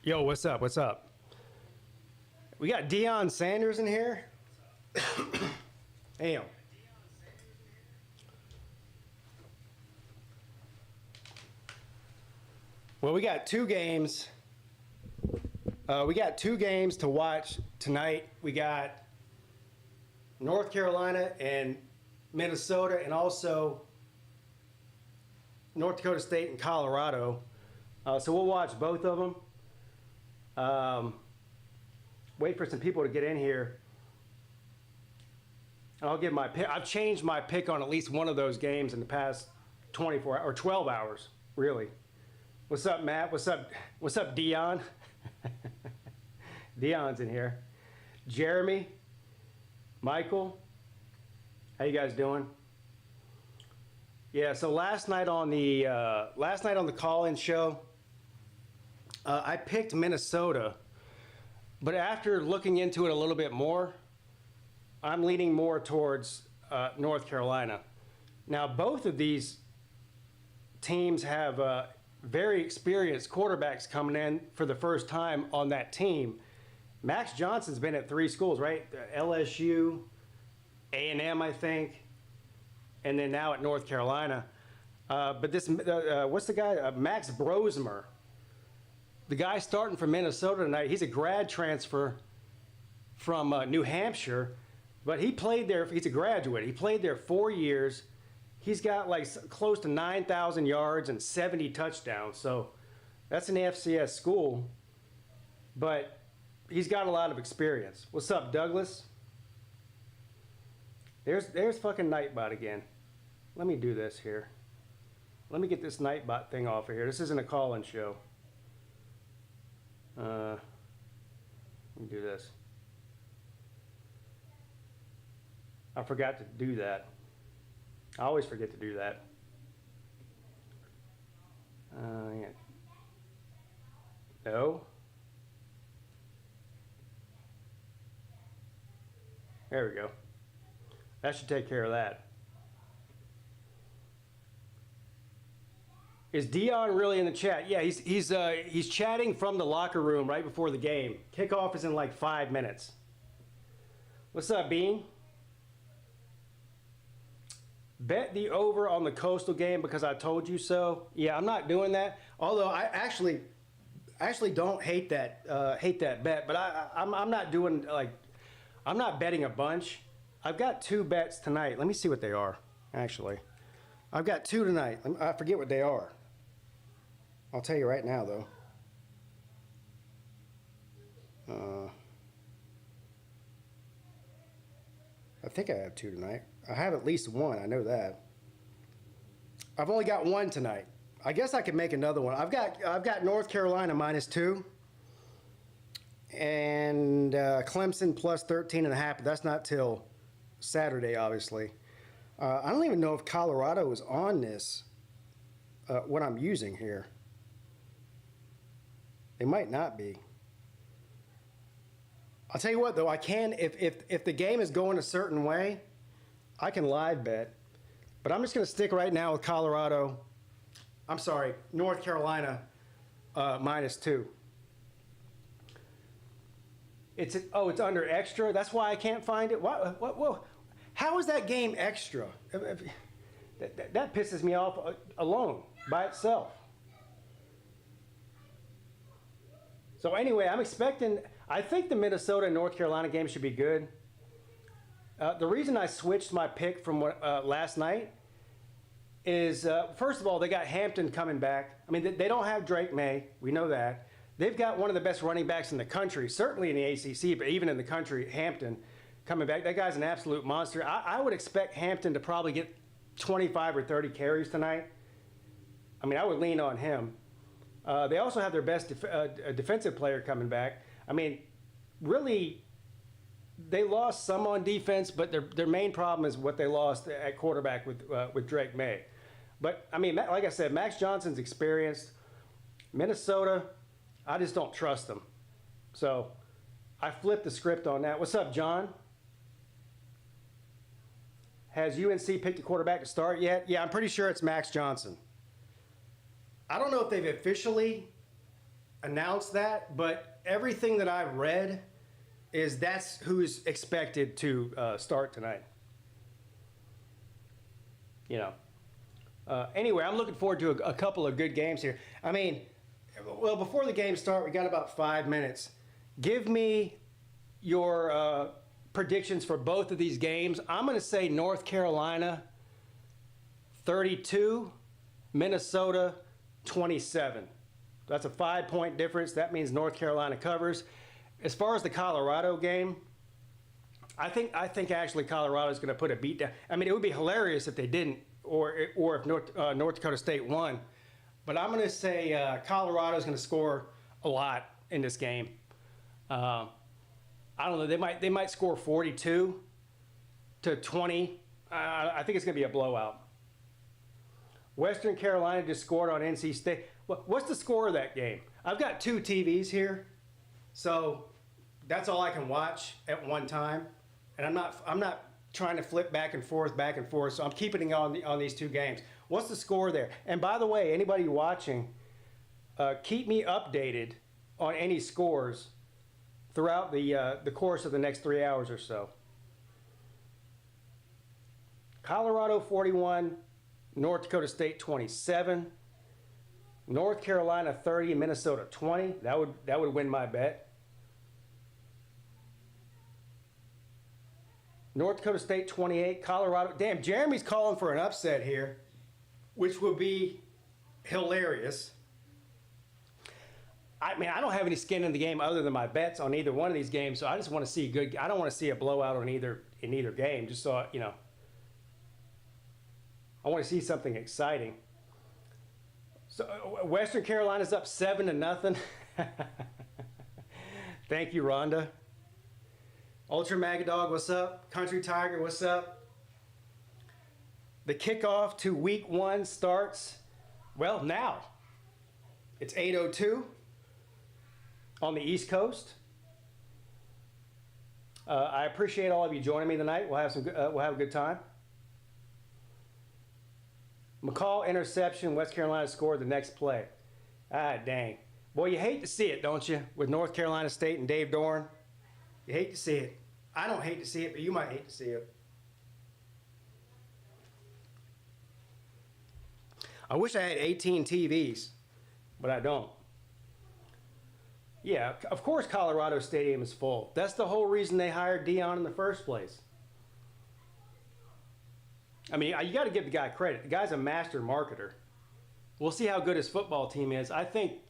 Yo, what's up? What's up? We got Deion Sanders in here. Damn. Well, we got two games. We got two games to watch tonight. We got North Carolina and Minnesota, and also North Dakota State and Colorado. So we'll watch both of them. Wait for some people to get in here. I'll give my pick. I've changed my pick on at least one of those games in the past 24 or 12 hours, really. What's up, Matt? What's up? What's up, Dion? Dion's in here. Jeremy, Michael, how you guys doing? Yeah. So last night on the call-in show, I picked Minnesota, but after looking into it a little bit more, I'm leaning more towards North Carolina. Now, both of these teams have very experienced quarterbacks coming in for the first time on that team. Max Johnson's been at 3 schools, right? LSU, A&M, I think, and then now at North Carolina. But this, what's the guy? Max Brosmer. The guy starting from Minnesota tonight, he's a grad transfer from New Hampshire, but he played there. He's a graduate. He played there 4 years. He's got like close to 9,000 yards and 70 touchdowns. So that's an FCS school, but he's got a lot of experience. What's up, Douglas? There's fucking Nightbot again. Let me do this here. Let me get this Nightbot thing off of here. This isn't a call-in show. Let me do this. I forgot to do that. I always forget to do that. Yeah. No. There we go. That should take care of that. Is Dion really in the chat? Yeah, he's chatting from the locker room right before the game. Kickoff is in like 5 minutes. What's up, Bean? Bet the over on the Coastal game because I told you so. Yeah, I'm not doing that. Although I actually don't hate that bet, but I'm not doing like I'm not betting a bunch. I've got 2 bets tonight. Let me see what they are. Actually, I've got 2 tonight. I forget what they are. I'll tell you right now, though. I think I have 2 tonight. I have at least 1. I know that. I've only got 1 tonight. I guess I could make another one. I've got North Carolina -2 and Clemson plus 13.5. But that's not till Saturday, obviously. I don't even know if Colorado is on this. What I'm using here. They might not be. I'll tell you what, though, I can, if the game is going a certain way, I can live bet. But I'm just going to stick right now with Colorado. I'm sorry, North Carolina -2. It's under extra. That's why I can't find it. What? How is that game extra? That pisses me off alone by itself. So anyway, I think the Minnesota and North Carolina game should be good. The reason I switched my pick from last night is, first of all, they got Hampton coming back. I mean, they don't have Drake May. We know that. They've got one of the best running backs in the country, certainly in the ACC, but even in the country, Hampton coming back. That guy's an absolute monster. I would expect Hampton to probably get 25 or 30 carries tonight. I mean, I would lean on him. They also have their best defensive player coming back. I mean, really, they lost some on defense, but their main problem is what they lost at quarterback with Drake May. But, I mean, like I said, Max Johnson's experienced. Minnesota, I just don't trust them. So I flipped the script on that. What's up, John? Has UNC picked a quarterback to start yet? Yeah, I'm pretty sure it's Max Johnson. I don't know if they've officially announced that, but everything that I've read is that's who's expected to start tonight. You know. Anyway, I'm looking forward to a couple of good games here. I mean, well, before the games start, we got about 5 minutes. Give me your predictions for both of these games. I'm going to say North Carolina 32, Minnesota 27. That's a 5-point difference. That means North Carolina covers. As far as the Colorado game, I think actually Colorado is going to put a beat down. I mean, it would be hilarious if they didn't, or if North Dakota State won. But I'm going to say Colorado is going to score a lot in this game. I don't know. They might score 42 to 20. I think it's going to be a blowout. Western Carolina just scored on NC State. What's the score of that game? I've got 2 TVs here, so that's all I can watch at one time. And I'm not trying to flip back and forth, so I'm keeping it on these 2 games. What's the score there? And by the way, anybody watching, keep me updated on any scores throughout the course of the next 3 hours or so. Colorado 41, North Dakota State 27, North Carolina 30, Minnesota 20. That would win my bet. North Dakota State 28, Colorado. Damn, Jeremy's calling for an upset here, which would be hilarious. I mean, I don't have any skin in the game other than my bets on either one of these games, so I just want to see good. I don't want to see a blowout in either game. Just so you know, I want to see something exciting. So Western Carolina's up 7-0. Thank you, Rhonda. Ultra Magadog, what's up? Country Tiger, what's up? The kickoff to week 1 starts, well, now. It's 8:02 on the East Coast. I appreciate all of you joining me tonight. We'll have a good time. McCall interception, West Carolina scored the next play. Ah, dang. Boy, you hate to see it, don't you? With North Carolina State and Dave Doran. You hate to see it. I don't hate to see it, but you might hate to see it. I wish I had 18 TVs, but I don't. Yeah, of course Colorado Stadium is full. That's the whole reason they hired Deion in the first place. I mean, you got to give the guy credit. The guy's a master marketer. We'll see how good his football team is. I don't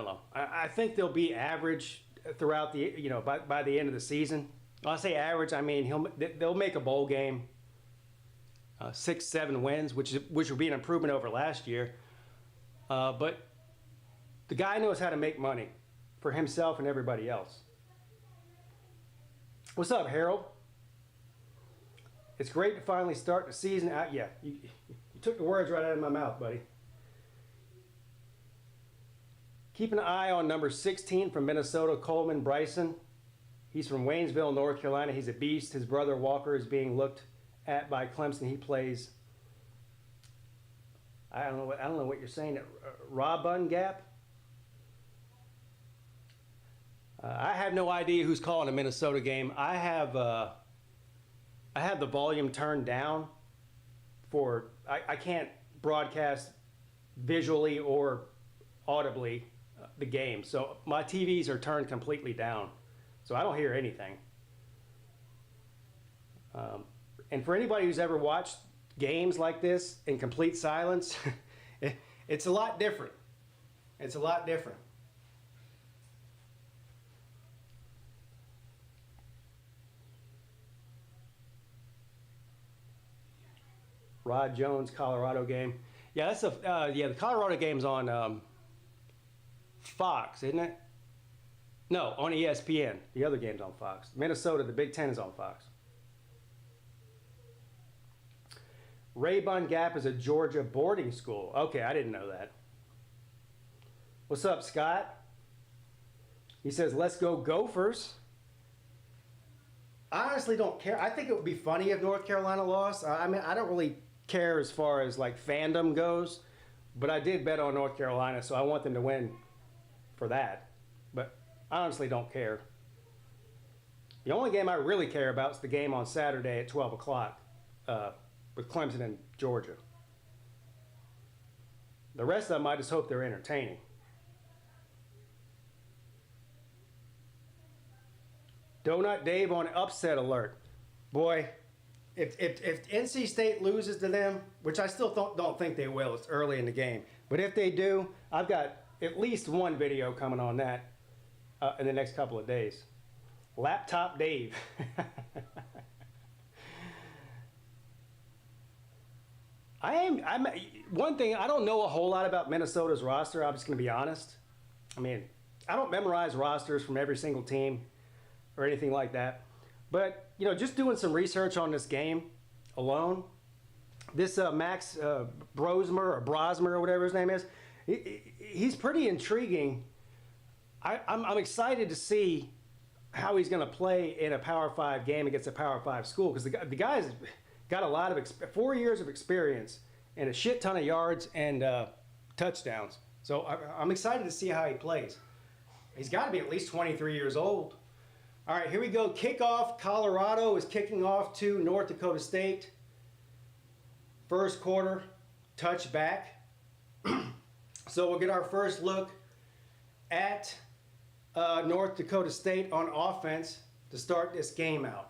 know. I think they'll be average throughout by the end of the season. When I say average, I mean they'll make a bowl game, 6-7 wins, which would be an improvement over last year. But the guy knows how to make money for himself and everybody else. What's up, Harold? It's great to finally start the season out. Yeah, you took the words right out of my mouth, buddy. Keep an eye on number 16 from Minnesota, Coleman Bryson. He's from Waynesville, North Carolina. He's a beast. His brother Walker is being looked at by Clemson. He plays, I don't know what you're saying, Rabun Gap? I have no idea who's calling a Minnesota game. I have the volume turned down for, I can't broadcast visually or audibly the game. So my TVs are turned completely down. So I don't hear anything. And for anybody who's ever watched games like this in complete silence, it's a lot different. It's a lot different. Rod Jones, Colorado game. Yeah, that's the Colorado game's on Fox, isn't it? No, on ESPN. The other game's on Fox. Minnesota, the Big Ten is on Fox. Rabun Gap is a Georgia boarding school. Okay, I didn't know that. What's up, Scott? He says, let's go Gophers. I honestly don't care. I think it would be funny if North Carolina lost. I mean, I don't really care as far as like fandom goes, But I did bet on North Carolina, so I want them to win for that. But I honestly don't care. The only game I really care about is the game on Saturday at 12 o'clock with Clemson and Georgia. The rest of them, I just hope they're entertaining. Donut Dave on upset alert. Boy, if NC State loses to them, which I still don't think they will, it's early in the game. But if they do, I've got at least one video coming on that in the next couple of days. Laptop Dave. I'm one thing, I don't know a whole lot about Minnesota's roster. I'm just going to be honest. I mean, I don't memorize rosters from every single team or anything like that. But, you know, just doing some research on this game alone, this Max Brosmer or whatever his name is, he's pretty intriguing. I'm excited to see how he's going to play in a Power 5 game against a Power 5 school, because the guy's got a lot of 4 years of experience and a shit ton of yards and touchdowns. So I'm excited to see how he plays. He's got to be at least 23 years old. All right, here we go. Kickoff. Colorado is kicking off to North Dakota State. First quarter, touchback. So we'll get our first look at North Dakota State on offense to start this game out.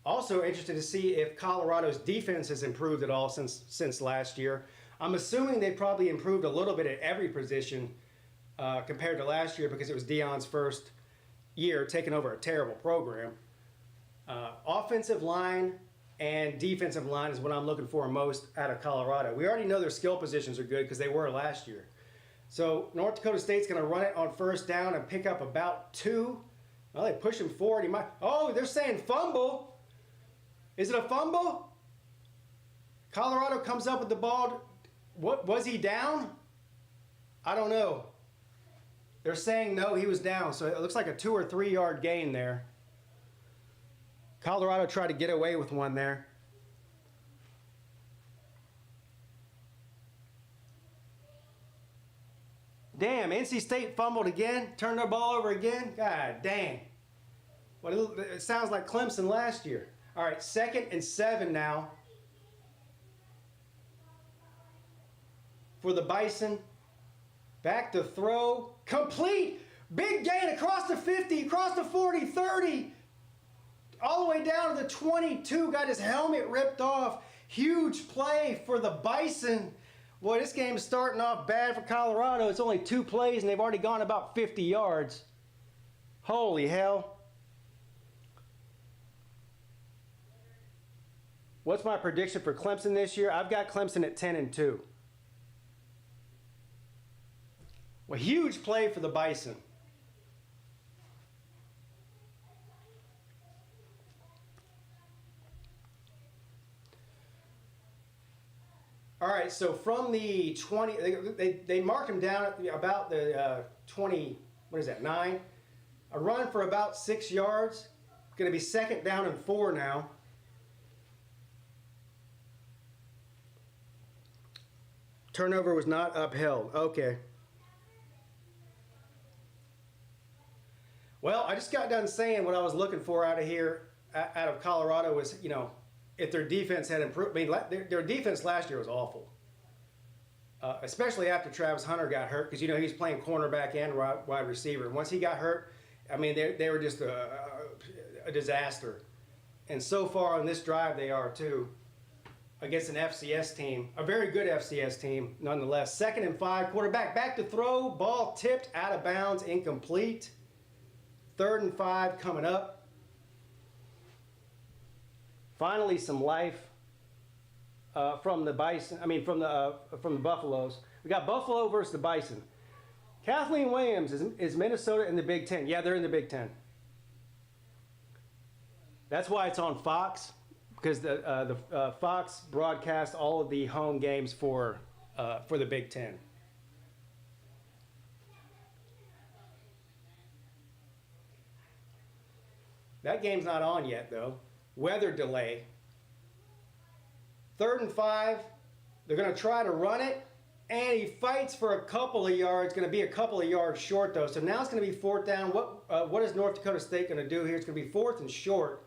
Also interested to see if Colorado's defense has improved at all since last year. I'm assuming they probably improved a little bit at every position compared to last year, because it was Deion's first year taking over a terrible program. Offensive line and defensive line is what I'm looking for most out of Colorado. We already know their skill positions are good because they were last year. So North Dakota State's going to run it on first down and pick up about 2. Well, they push him forward. They're saying fumble. Is it a fumble? Colorado comes up with the ball. What, was he down? I don't know. They're saying no, he was down. So it looks like a 2 or 3 yard gain there. Colorado tried to get away with one there. Damn, NC State fumbled again, turned their ball over again. God dang. Well, it sounds like Clemson last year. All right, 2nd and 7 now for the Bison. Back to throw. Complete. Big gain across the 50, across the 40, 30. All the way down to the 22. Got his helmet ripped off. Huge play for the Bison. Boy, this game is starting off bad for Colorado. It's only 2 plays, and they've already gone about 50 yards. Holy hell. What's my prediction for Clemson this year? I've got Clemson at 10-2. Well, huge play for the Bison. All right, so from the 20, they marked him down at about the 20, 9? A run for about 6 yards. Going to be 2nd down and 4 now. Turnover was not upheld. Okay. Well, I just got done saying what I was looking for out of here, out of Colorado, was, you know, if their defense had improved. I mean, their defense last year was awful, especially after Travis Hunter got hurt, because, you know, he was playing cornerback and wide receiver. Once he got hurt, I mean, they were just a disaster. And so far on this drive, they are too, against an FCS team, a very good FCS team nonetheless. 2nd and 5, quarterback back to throw, ball tipped out of bounds, incomplete. 3rd and 5 coming up. Finally, some life from the Bison. I mean, from the Buffaloes. We got Buffalo versus the Bison. Kathleen Williams, is Minnesota in the Big Ten? Yeah, they're in the Big Ten. That's why it's on Fox, because the Fox broadcasts all of the home games for the Big Ten. That game's not on yet, though. Weather delay. 3rd and 5. They're going to try to run it. And he fights for a couple of yards. Going to be a couple of yards short, though. So now it's going to be 4th down. What is North Dakota State going to do here? It's going to be 4th and short.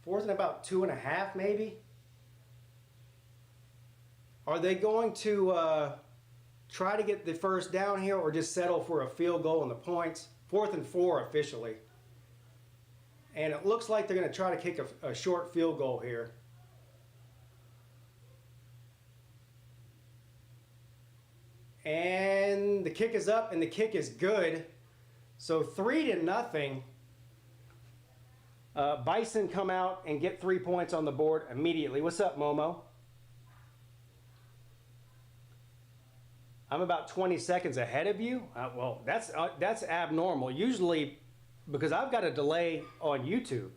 4th and about 2.5, maybe. Are they going to try to get the 1st down here or just settle for a field goal and the points? 4th and 4 officially. And it looks like they're going to try to kick a short field goal here. And the kick is up and the kick is good. So 3-0. Bison come out and get 3 points on the board immediately. What's up, Momo? I'm about 20 seconds ahead of you. Well, that's abnormal. Usually, because I've got a delay on YouTube.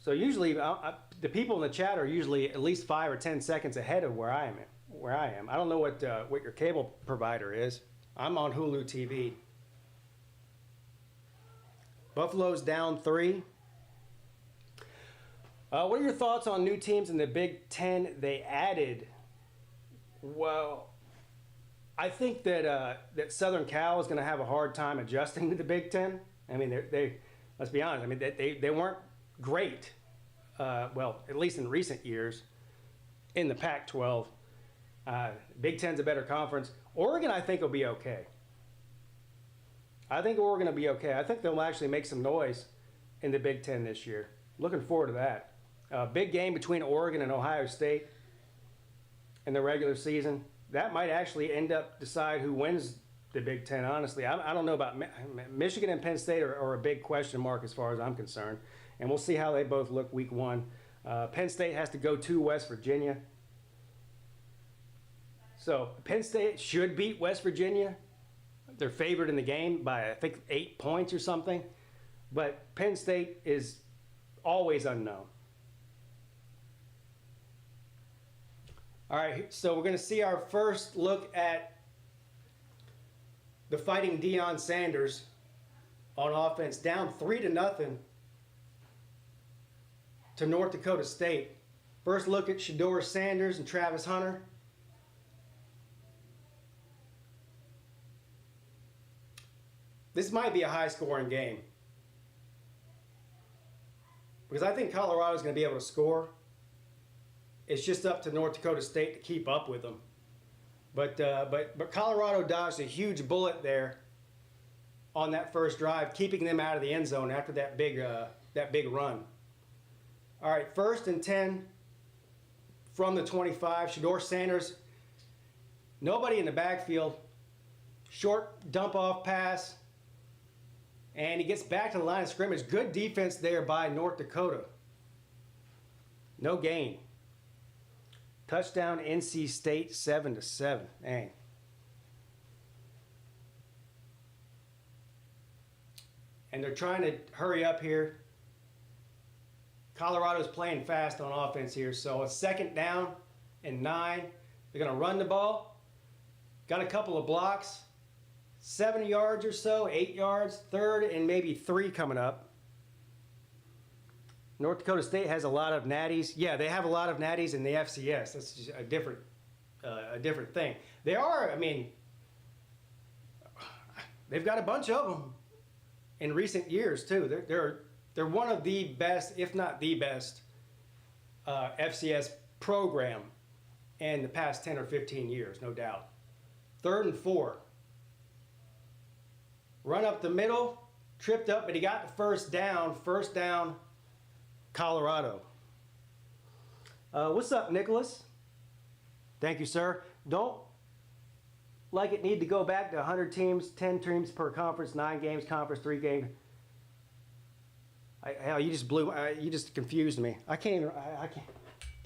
So usually, the people in the chat are usually at least 5 or 10 seconds ahead of where I am. I don't know what your cable provider is. I'm on Hulu TV. Buffalo's down 3. What are your thoughts on new teams in the Big Ten they added? Well, I think that Southern Cal is going to have a hard time adjusting to the Big Ten. I mean, they let's be honest. I mean, they weren't great. Well, at least in recent years, in the Pac-12. Big Ten's a better conference. Oregon, I think, will be okay. I think Oregon will be okay. I think they'll actually make some noise in the Big Ten this year. Looking forward to that. Big game between Oregon and Ohio State in the regular season. That might actually end up decide who wins the Big Ten, honestly. I don't know about Michigan and Penn State are a big question mark as far as I'm concerned. And we'll see how they both look week 1. Penn State has to go to West Virginia. So Penn State should beat West Virginia. They're favored in the game by, I think, 8 points or something. But Penn State is always unknown. All right, so we're going to see our first look at the Fighting Deion Sanders on offense. Down 3-0 to North Dakota State. First look at Shedeur Sanders and Travis Hunter. This might be a high-scoring game. Because I think Colorado's going to be able to score. It's just up to North Dakota State to keep up with them. But Colorado dodged a huge bullet there on that first drive, keeping them out of the end zone after that big run. All right, 1st and 10 from the 25. Shedeur Sanders, nobody in the backfield. Short dump-off pass. And he gets back to the line of scrimmage. Good defense there by North Dakota. No gain. Touchdown NC State 7-7. Dang. And they're trying to hurry up here. Colorado's playing fast on offense here. So a 2nd down and 9. They're going to run the ball. Got a couple of blocks. 7 yards or so, 8 yards, 3rd and maybe 3 coming up. North Dakota State has a lot of natties. Yeah, they have a lot of natties in the FCS. That's just a different thing. They are, I mean, they've got a bunch of them in recent years too. They're one of the best, if not the best, FCS program in the past 10 or 15 years, no doubt. 3rd and 4. Run up the middle, tripped up, but he got the 1st down. 1st down, Colorado. What's up, Nicholas? Thank you, sir. Don't like it need to go back to 100 teams, 10 teams per conference, 9 games conference, 3 games. Hell, you just confused me. I can't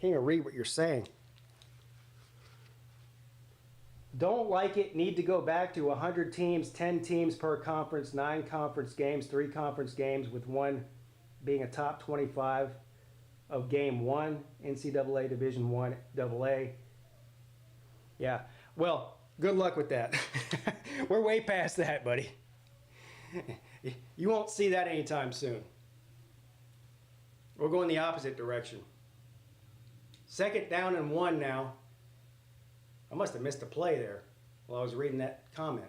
even read what you're saying. Don't like it, need to go back to 100 teams, 10 teams per conference, 9 conference games, 3 conference games, with 1 being a top 25 of game 1, NCAA Division 1 AA. Yeah, well, good luck with that. We're way past that, buddy. You won't see that anytime soon. We're going the opposite direction. 2nd down and 1 now. I must have missed a play there while I was reading that comment.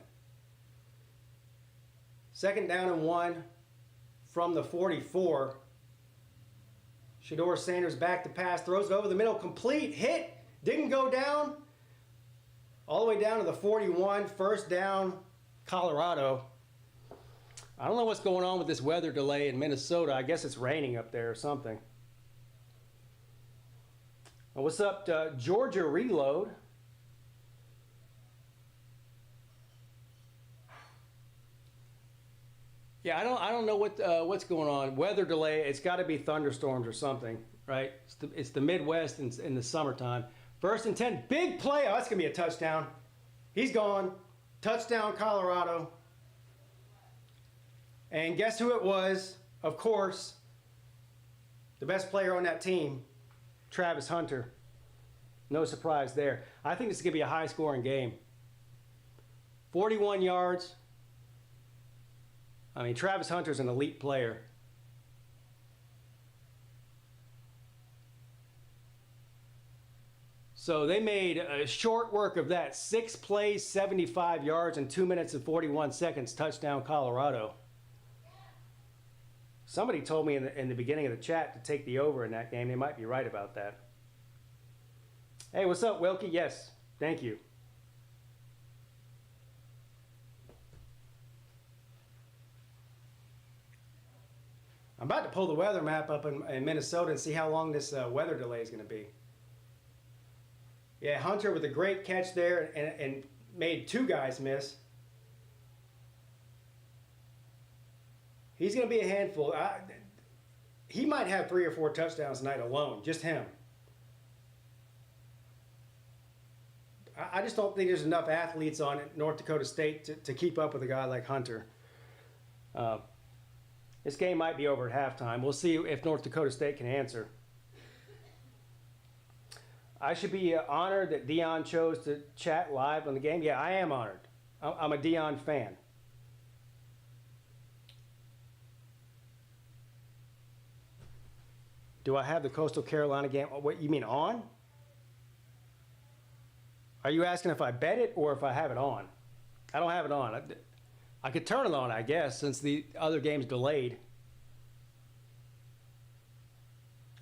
2nd down and 1 from the 44. Shedeur Sanders back to pass, throws it over the middle, complete, hit, didn't go down. All the way down to the 41, 1st down, Colorado. I don't know what's going on with this weather delay in Minnesota. I guess it's raining up there or something. Well, what's up, Georgia Reload? Yeah, I don't know what's going on. Weather delay. It's got to be thunderstorms or something, right? It's the Midwest in the summertime. 1st and 10, big play. Oh, that's gonna be a touchdown. He's gone. Touchdown, Colorado. And guess who it was? Of course, the best player on that team, Travis Hunter. No surprise there. I think this is gonna be a high-scoring game. 41 yards. I mean, Travis Hunter's an elite player. So they made a short work of that. 6 plays, 75 yards, and 2 minutes and 41 seconds. Touchdown, Colorado. Somebody told me in the beginning of the chat to take the over in that game. They might be right about that. Hey, what's up, Wilkie? Yes, thank you. I'm about to pull the weather map up in Minnesota and see how long this weather delay is going to be. Yeah, Hunter with a great catch there and made 2 guys miss. He's going to be a handful. He might have 3 or 4 touchdowns tonight alone, just him. I just don't think there's enough athletes on North Dakota State to keep up with a guy like Hunter. This game might be over at halftime. We'll see if North Dakota State can answer. I should be honored that Dion chose to chat live on the game. Yeah, I am honored. I'm a Dion fan. Do I have the Coastal Carolina game? What you mean on? Are you asking if I bet it or if I have it on? I don't have it on. I could turn it on, I guess, since the other game's delayed.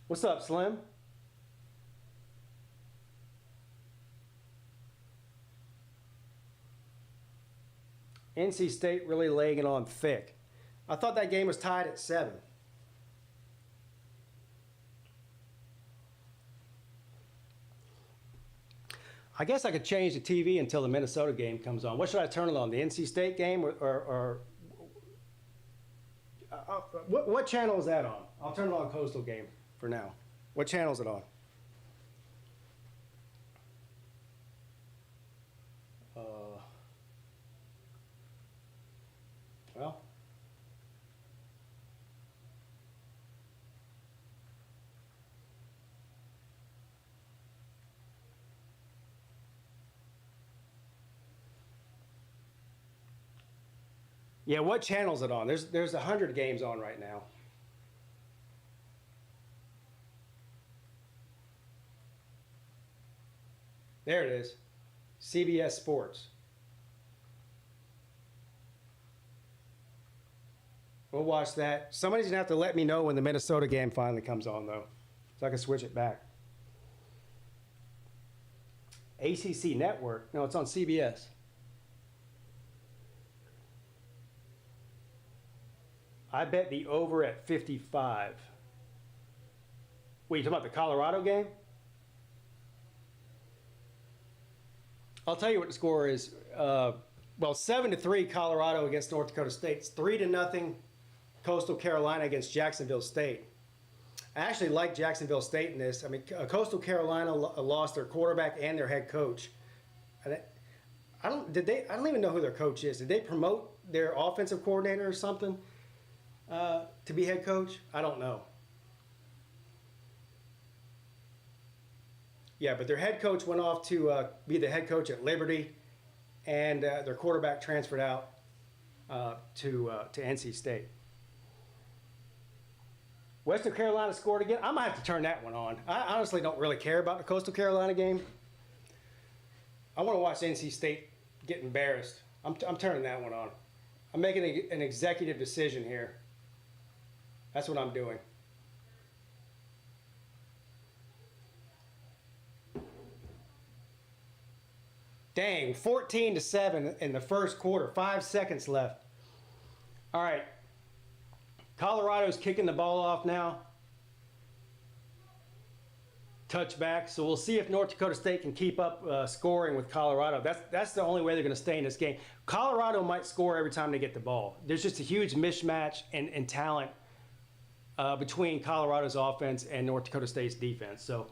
What's up, Slim? NC State really laying it on thick. I thought that game was tied at 7. I guess I could change the TV until the Minnesota game comes on. What should I turn it on? The NC State game or what channel is that on? I'll turn it on Coastal game for now. What channel is it on? Well, yeah, what channel is it on? There's 100 games on right now. There it is. CBS Sports. We'll watch that. Somebody's going to have to let me know when the Minnesota game finally comes on, though, so I can switch it back. ACC Network. No, it's on CBS. I bet the over at 55. Wait, you talking about the Colorado game? I'll tell you what the score is. Well, 7-3 Colorado against North Dakota State. It's 3-0 Coastal Carolina against Jacksonville State. I actually like Jacksonville State in this. I mean, Coastal Carolina lost their quarterback and their head coach. I don't even know who their coach is. Did they promote their offensive coordinator or something to be head coach? I don't know. Yeah, but their head coach went off to be the head coach at Liberty, and their quarterback transferred out to NC State. Western Carolina scored again. I might have to turn that one on. I honestly don't really care about the Coastal Carolina game. I want to watch NC State get embarrassed. I'm turning that one on. I'm making an executive decision here. That's what I'm doing. Dang, 14-7 in the first quarter. 5 seconds left. All right. Colorado's kicking the ball off now. Touchback. So we'll see if North Dakota State can keep up scoring with Colorado. That's the only way they're going to stay in this game. Colorado might score every time they get the ball. There's just a huge mismatch in talent between Colorado's offense and North Dakota State's defense. So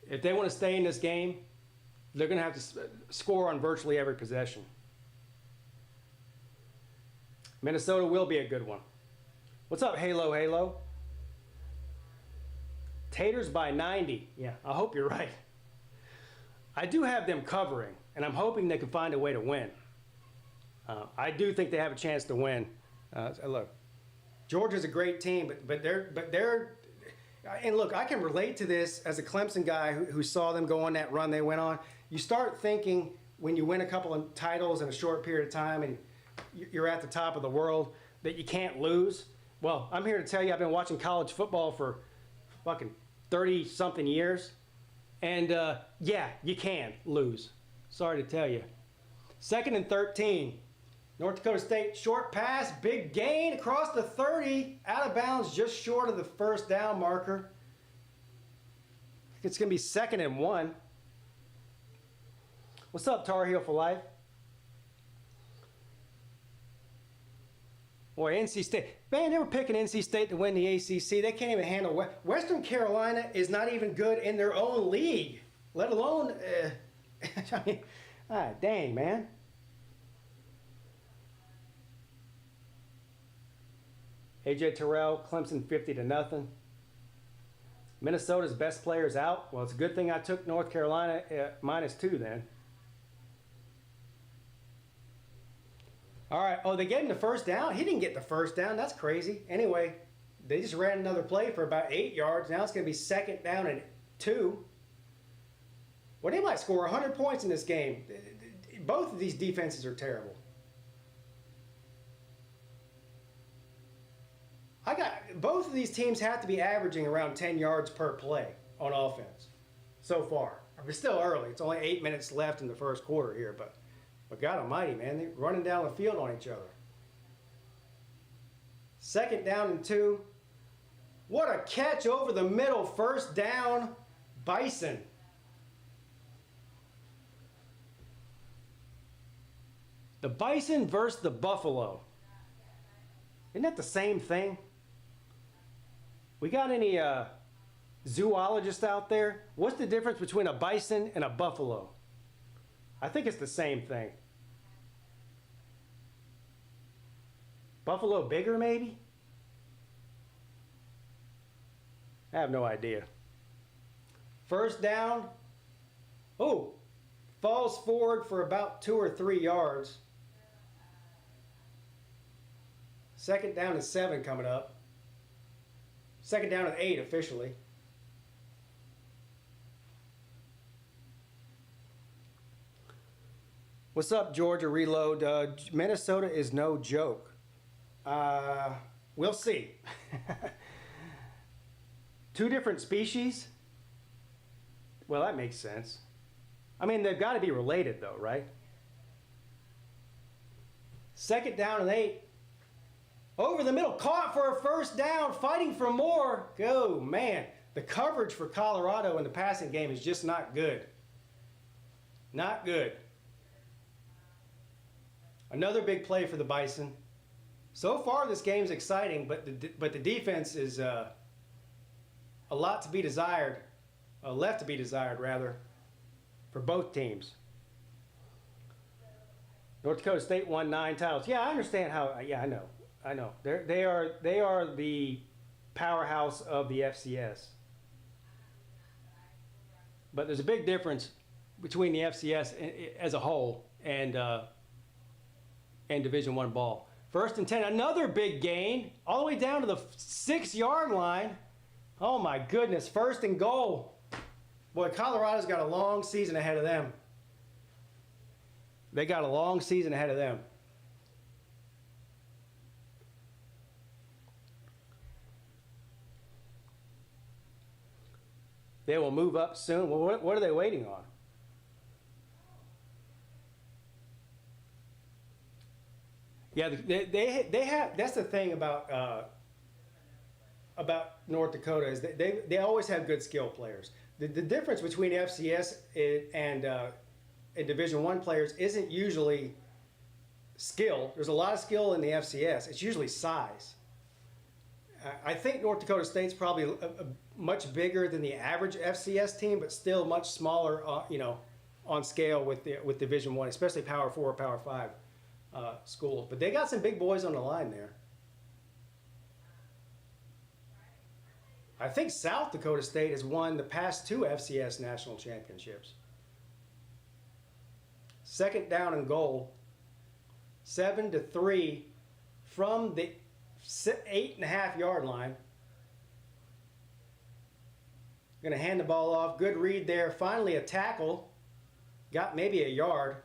if they want to stay in this game, they're going to have to score on virtually every possession. Minnesota will be a good one. What's up, Halo Halo? Taters by 90. Yeah, I hope you're right. I do have them covering, and I'm hoping they can find a way to win. I do think they have a chance to win. Look, Georgia's a great team, but they're and look, I can relate to this as a Clemson guy who saw them go on that run they went on. You start thinking when you win a couple of titles in a short period of time and you're at the top of the world that you can't lose. Well, I'm here to tell you I've been watching college football for fucking 30-something years. And, yeah, you can lose. Sorry to tell you. 2nd and 13. North Dakota State, short pass, big gain across the 30. Out of bounds, just short of the first down marker. It's going to be 2nd and 1. What's up, Tar Heel for Life? Boy, NC State. Man, they were picking NC State to win the ACC. They can't even handle Western Carolina is not even good in their own league, let alone, I mean, dang, man. AJ Terrell, Clemson 50-0. Minnesota's best players out. Well, it's a good thing I took North Carolina -2 then. All right. Oh, they gave him the first down? He didn't get the first down. That's crazy. Anyway, they just ran another play for about 8 yards. Now it's going to be 2nd down and 2. Well, they might score 100 points in this game. Both of these defenses are terrible. Both of these teams have to be averaging around 10 yards per play on offense so far. It's still early. It's only 8 minutes left in the first quarter here, but God almighty, man, they're running down the field on each other. 2nd down and 2. What a catch over the middle. First down, Bison. The Bison versus the Buffalo. Isn't that the same thing? We got any zoologists out there? What's the difference between a bison and a buffalo? I think it's the same thing. Buffalo bigger, maybe? I have no idea. First down. Oh, falls forward for about 2 or 3 yards. 2nd down and 7 coming up. 2nd down and 8 officially. What's up, Georgia Reload? Minnesota is no joke. We'll see. 2 different species? Well, that makes sense. I mean, they've got to be related, though, right? 2nd down and 8. Over the middle, caught for a first down, fighting for more. Go, man. The coverage for Colorado in the passing game is just not good. Not good. Another big play for the Bison. So far, this game's exciting, but the defense is a lot to be desired, left to be desired, rather, for both teams. North Dakota State won 9 titles. Yeah, I understand how. Yeah, I know. They are the powerhouse of the FCS. But there's a big difference between the FCS as a whole and Division I ball. First and 10, another big gain, all the way down to the 6-yard line. Oh my goodness, first and goal. Boy, Colorado's got a long season ahead of them. They got a long season ahead of them. They will move up soon. Well, what are they waiting on? Yeah, they have. That's the thing about North Dakota is they always have good skill players. The difference between FCS and Division I players isn't usually skill. There's a lot of skill in the FCS. It's usually size. I think North Dakota State's probably much bigger than the average FCS team, but still much smaller, on scale with Division I, especially Power 4, Power 5 schools. But they got some big boys on the line there. I think South Dakota State has won the past 2 FCS national championships. Second down and goal, 7-3 from the 8.5-yard line. Going to hand the ball off. Good read there. Finally a tackle. Got maybe a yard.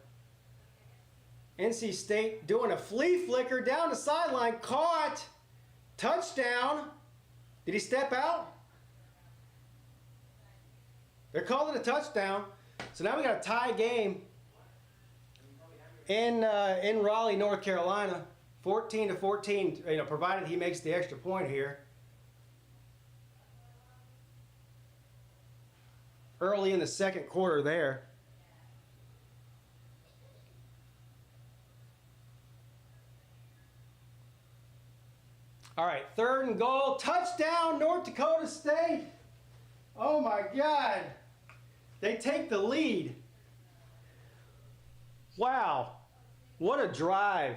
NC State doing a flea flicker down the sideline. Caught. Touchdown. Did he step out? They're calling it a touchdown. So now we got a tie game in Raleigh, North Carolina. 14-14, provided he makes the extra point here. Early in the second quarter there. All right, third and goal. Touchdown, North Dakota State. Oh my God. They take the lead. Wow. What a drive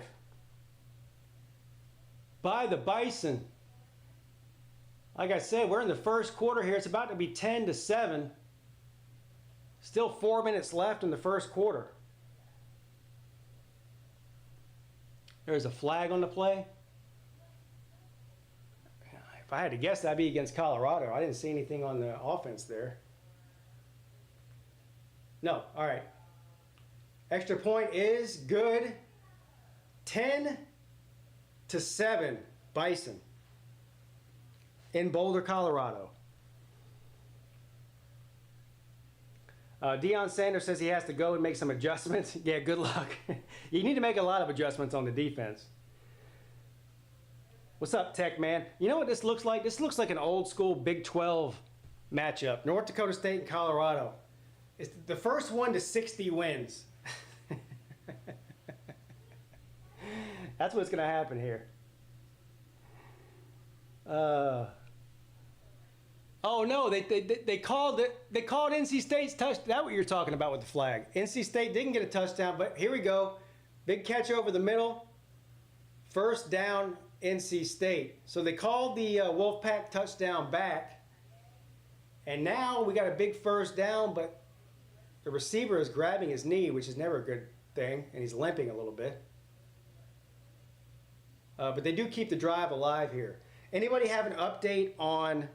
by the Bison. Like I said, we're in the first quarter here. It's about to be 10-7. Still 4 minutes left in the first quarter. There's a flag on the play. If I had to guess, that'd be against Colorado. I didn't see anything on the offense there. No, all right. Extra point is good. 10-7, Bison in Boulder, Colorado. Deion Sanders says he has to go and make some adjustments. Yeah, good luck. You need to make a lot of adjustments on the defense. What's up, Tech Man? You know what this looks like? This looks like an old school Big 12 matchup. North Dakota State and Colorado. It's the first one to 60 wins. That's what's going to happen here. Oh no, they called it. They called NC State's touchdown. That's what you're talking about with the flag. NC State didn't get a touchdown, but here we go. Big catch over the middle. First down, NC State. So they called the Wolfpack touchdown back, and now we got a big first down, but the receiver is grabbing his knee, which is never a good thing, and he's limping a little bit. But they do keep the drive alive here. Anybody have an update on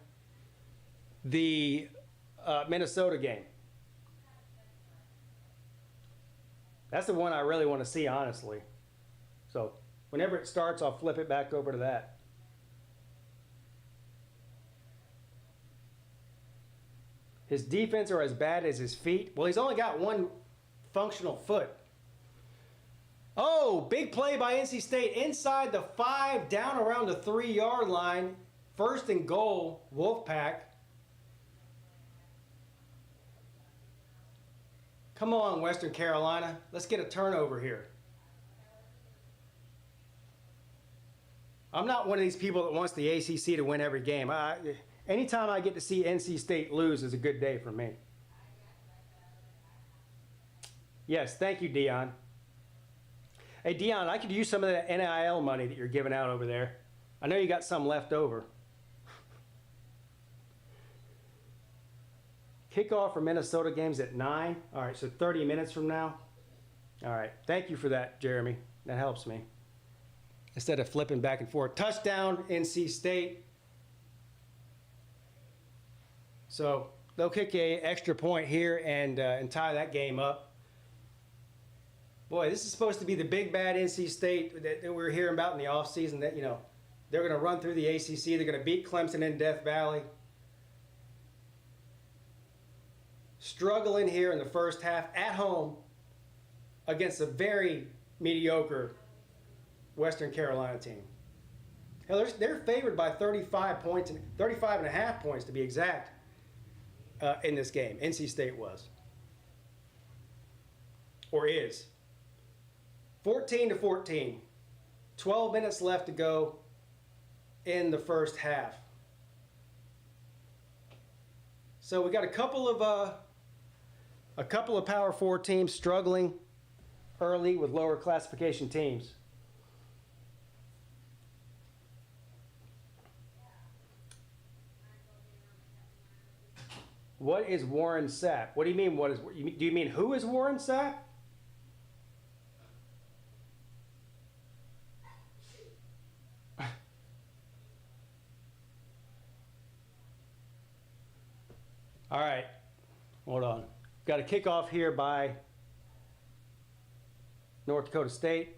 the Minnesota game? That's the one I really want to see, honestly. So whenever it starts, I'll flip it back over to that. His defense are as bad as his feet. Well, he's only got one functional foot. Oh, big play by NC State inside the 5, down around the 3-yard line. First and goal, Wolfpack. Come on, Western Carolina. Let's get a turnover here. I'm not one of these people that wants the ACC to win every game. Anytime I get to see NC State lose is a good day for me. Yes, thank you, Dion. Hey, Dion, I could use some of the NIL money that you're giving out over there. I know you got some left over. Kickoff for Minnesota games at 9. All right, so 30 minutes from now. All right, thank you for that, Jeremy. That helps me. instead of flipping back and forth. Touchdown, NC State. So they'll kick a extra point here and tie that game up. Boy, this is supposed to be the big bad NC State that we were hearing about in the offseason, that, you know, they're going to run through the ACC. They're going to beat Clemson in Death Valley. Struggling here in the first half at home against a very mediocre Western Carolina team. Hell, they're favored by 35 points, 35 and a half points to be exact, in this game. NC State was. Or is. 14-14. 12 minutes left to go in the first half. So we got a couple of Power 4 teams struggling early with lower classification teams. What is Warren Sapp? What do you mean? Do you mean who is Warren Sapp? All right, hold on. Got a kickoff here by North Dakota State.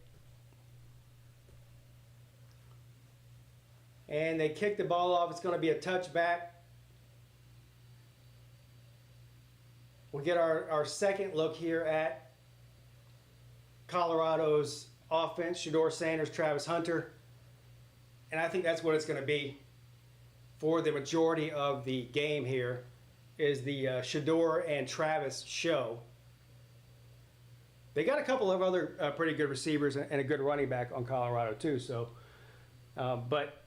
And they kick the ball off. It's going to be a touchback. We'll get our second look here at Colorado's offense. Shedeur Sanders, Travis Hunter. And I think that's what it's going to be for the majority of the game here, is the Shedeur and Travis show. They got a couple of other pretty good receivers and a good running back on Colorado too. So, but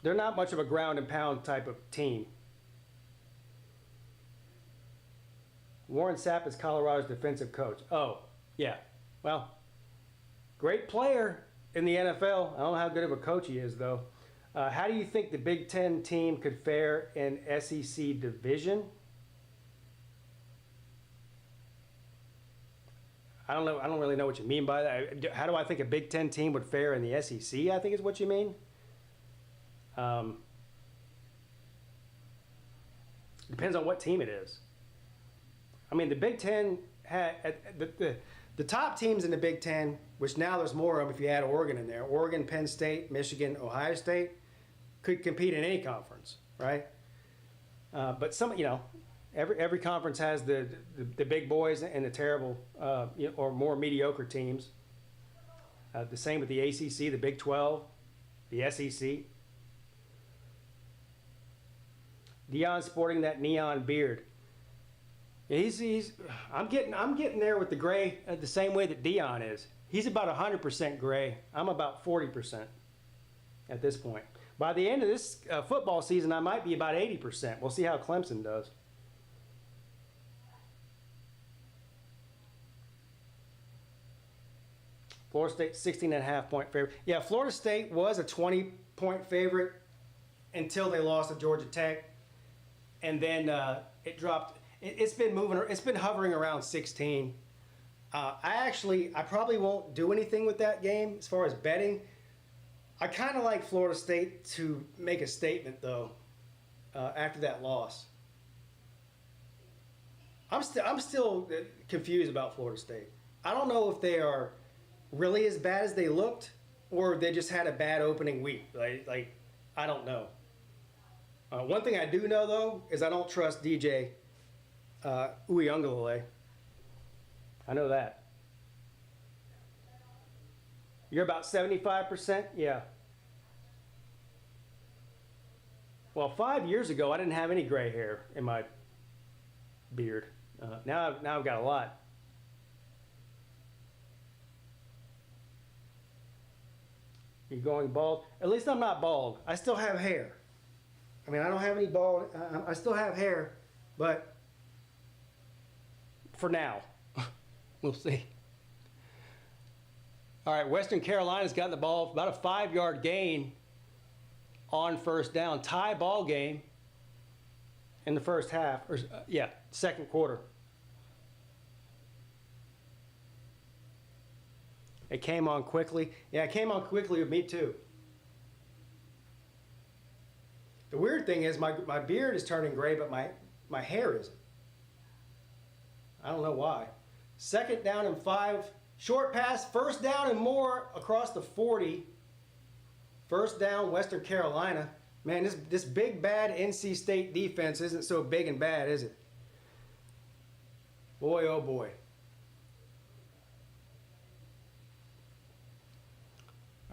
they're not much of a ground and pound type of team. Warren Sapp is Colorado's defensive coach. Oh, yeah. Well, great player in the NFL. I don't know how good of a coach he is, though. How do you think the Big Ten team could fare in SEC division? I don't know. I don't really know what you mean by that. How do I think a Big Ten team would fare in the SEC, I think is what you mean. Depends on what team it is. I mean, the Big Ten had the top teams in the Big Ten, which now there's more of them if you add Oregon in there. Oregon, Penn State, Michigan, Ohio State could compete in any conference, right? But some, you know, every conference has the big boys and the terrible or more mediocre teams. The same with the ACC, the Big 12, the SEC. Deion's sporting that neon beard. I'm getting there with the gray the same way that Deion is. He's about 100% gray. I'm about 40% at this point. By the end of this football season, I might be about 80%. We'll see how Clemson does. Florida State 16.5-point favorite. Yeah, Florida State was a 20-point favorite until they lost to Georgia Tech, and then it dropped. It's been moving. It's been hovering around 16. I probably won't do anything with that game as far as betting. I kind of like Florida State to make a statement though after that loss. I'm still confused about Florida State. I don't know if they are really as bad as they looked, or they just had a bad opening week. Like I don't know. One thing I do know though is I don't trust DJ Uiagalelei. I know that. You're about 75%? Yeah. Well, 5 years ago, I didn't have any gray hair in my beard. Now I've got a lot. You're going bald? At least I'm not bald. I still have hair. I mean, I don't have any bald. I still have hair, but for now, we'll see. All right, Western Carolina's got the ball, about a 5-yard gain on first down. Tie ball game in the first half, or second quarter. It came on quickly. Yeah, it came on quickly with me too. The weird thing is my beard is turning gray, but my hair isn't. I don't know why. 2nd down and 5. Short pass, 1st down and more across the 40. 1st down, Western Carolina. Man, this big, bad NC State defense isn't so big and bad, is it? Boy, oh boy.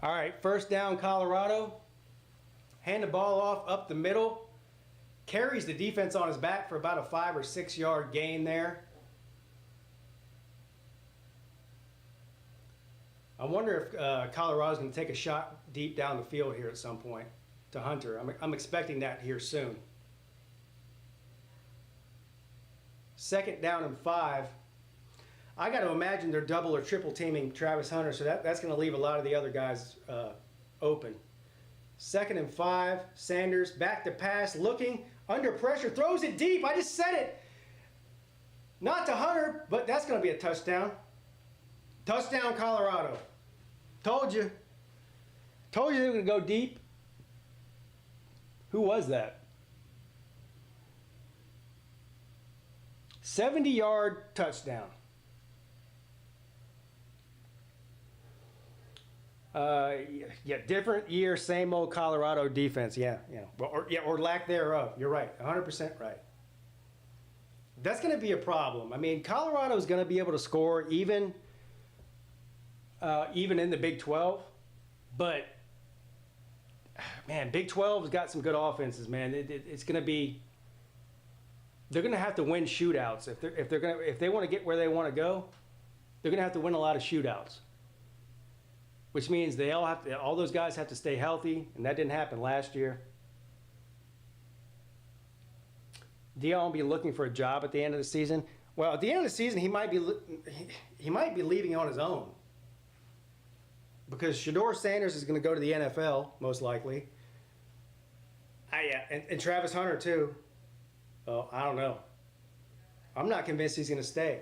All right, 1st down, Colorado. Hand the ball off up the middle. Carries the defense on his back for about a 5 or 6 yard gain there. I wonder if Colorado's going to take a shot deep down the field here at some point to Hunter. I'm expecting that here soon. 2nd down and 5. I got to imagine they're double or triple teaming Travis Hunter, so that's going to leave a lot of the other guys open. 2nd and 5. Sanders back to pass, looking under pressure, throws it deep. I just said it. Not to Hunter, but that's going to be a touchdown. Touchdown, Colorado. Told you. Told you they were going to go deep. Who was that? 70-yard touchdown. Yeah, different year, same old Colorado defense. Yeah, or lack thereof. You're right, 100% right. That's going to be a problem. I mean, Colorado is going to be able to score even in the Big 12, but man, Big 12 has got some good offenses. Man, it's going to be. They're going to have to win shootouts if they want to get where they want to go. They're going to have to win a lot of shootouts. Which means all those guys have to stay healthy, and that didn't happen last year. Dion will be looking for a job at the end of the season. Well, at the end of the season, he might be leaving on his own, because Shedeur Sanders is going to go to the NFL most likely. And Travis Hunter too. Well, I don't know. I'm not convinced he's going to stay,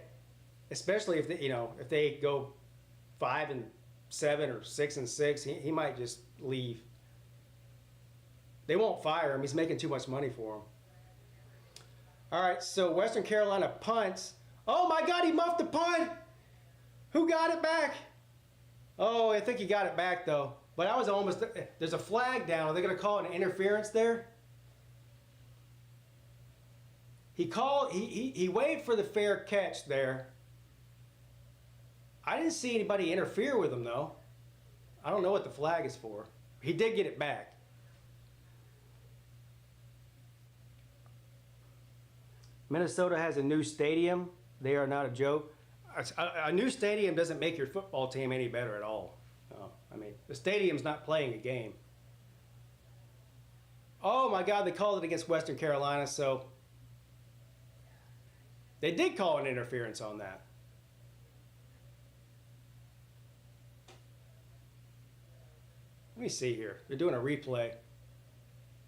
especially if they go 5-7 or 6-6, he might just leave. They won't fire him. He's making too much money for him. All right, so Western Carolina punts. Oh my God, he muffed the punt. Who got it back? Oh, I think he got it back though. But I was almost. There's a flag down. Are they going to call it an interference there? He waved for the fair catch there. I didn't see anybody interfere with him, though. I don't know what the flag is for. He did get it back. Minnesota has a new stadium. They are not a joke. A new stadium doesn't make your football team any better at all. No. I mean, the stadium's not playing a game. Oh, my God, they called it against Western Carolina, so they did call an interference on that. Let me see here. They're doing a replay.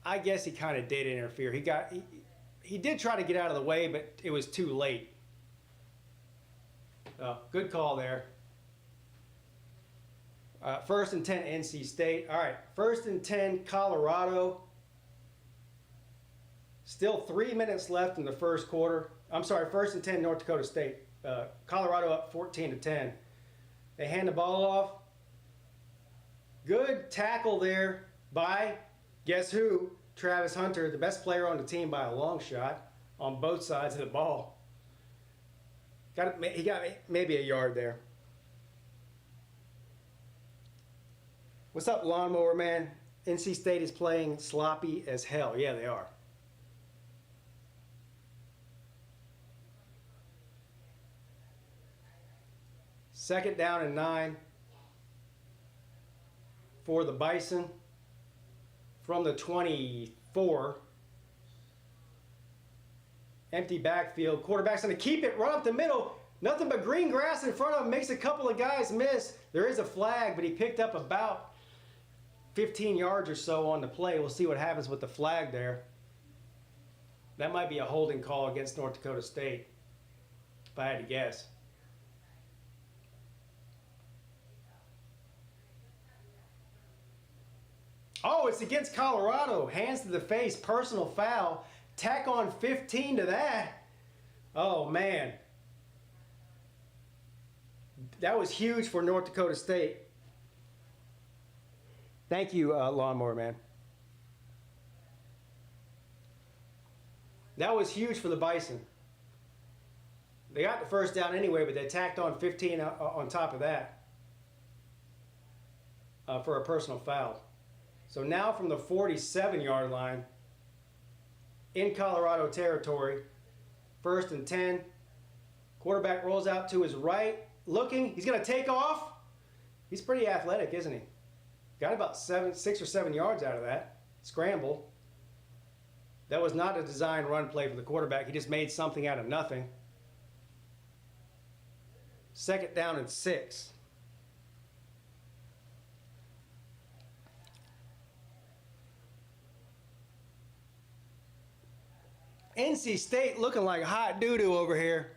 I guess he kind of did interfere. He did try to get out of the way, but it was too late. Good call there. 1st and 10, NC State. All right, 1st and 10, Colorado. Still 3 minutes left in the first quarter. I'm sorry, 1st and 10, North Dakota State. Colorado up 14-10. They hand the ball off. Good tackle there by, guess who? Travis Hunter, the best player on the team by a long shot on both sides of the ball. He got maybe a yard there. What's up, Lawnmower Man? NC State is playing sloppy as hell. Yeah, they are. Second down and 9. For the Bison from the 24. Empty backfield. Quarterback's going to keep it, run up the middle. Nothing but green grass in front of him. Makes a couple of guys miss. There is a flag, but he picked up about 15 yards or so on the play. We'll see what happens with the flag there. That might be a holding call against North Dakota State, if I had to guess. Oh, it's against Colorado. Hands to the face, personal foul. Tack on 15 to that. Oh, man. That was huge for North Dakota State. Thank you, Lawnmower Man. That was huge for the Bison. They got the first down anyway, but they tacked on 15 on top of that for a personal foul. So now from the 47-yard line in Colorado territory, 1st and 10. Quarterback rolls out to his right, looking. He's going to take off. He's pretty athletic, isn't he? Got about 6 or 7 yards out of that. Scramble. That was not a designed run play for the quarterback. He just made something out of nothing. 2nd down and 6. NC State looking like hot doo-doo over here.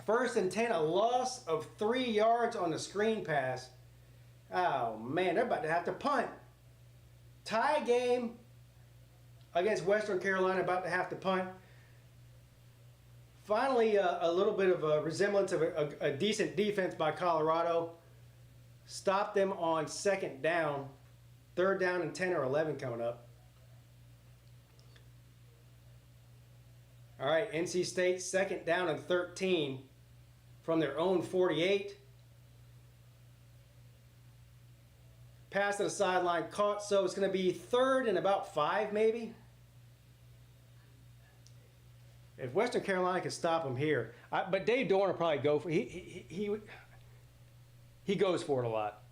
1st and 10, a loss of 3 yards on the screen pass. Oh, man, they're about to have to punt. Tie game against Western Carolina, about to have to punt. Finally, a little bit of a resemblance of a decent defense by Colorado. Stopped them on 2nd down. 3rd down and 10 or 11 coming up. All right, NC State, 2nd down and 13 from their own 48. Pass to the sideline, caught, so it's going to be 3rd and about 5 maybe. If Western Carolina could stop them here, but Dave Dorn will probably go for he goes for it a lot.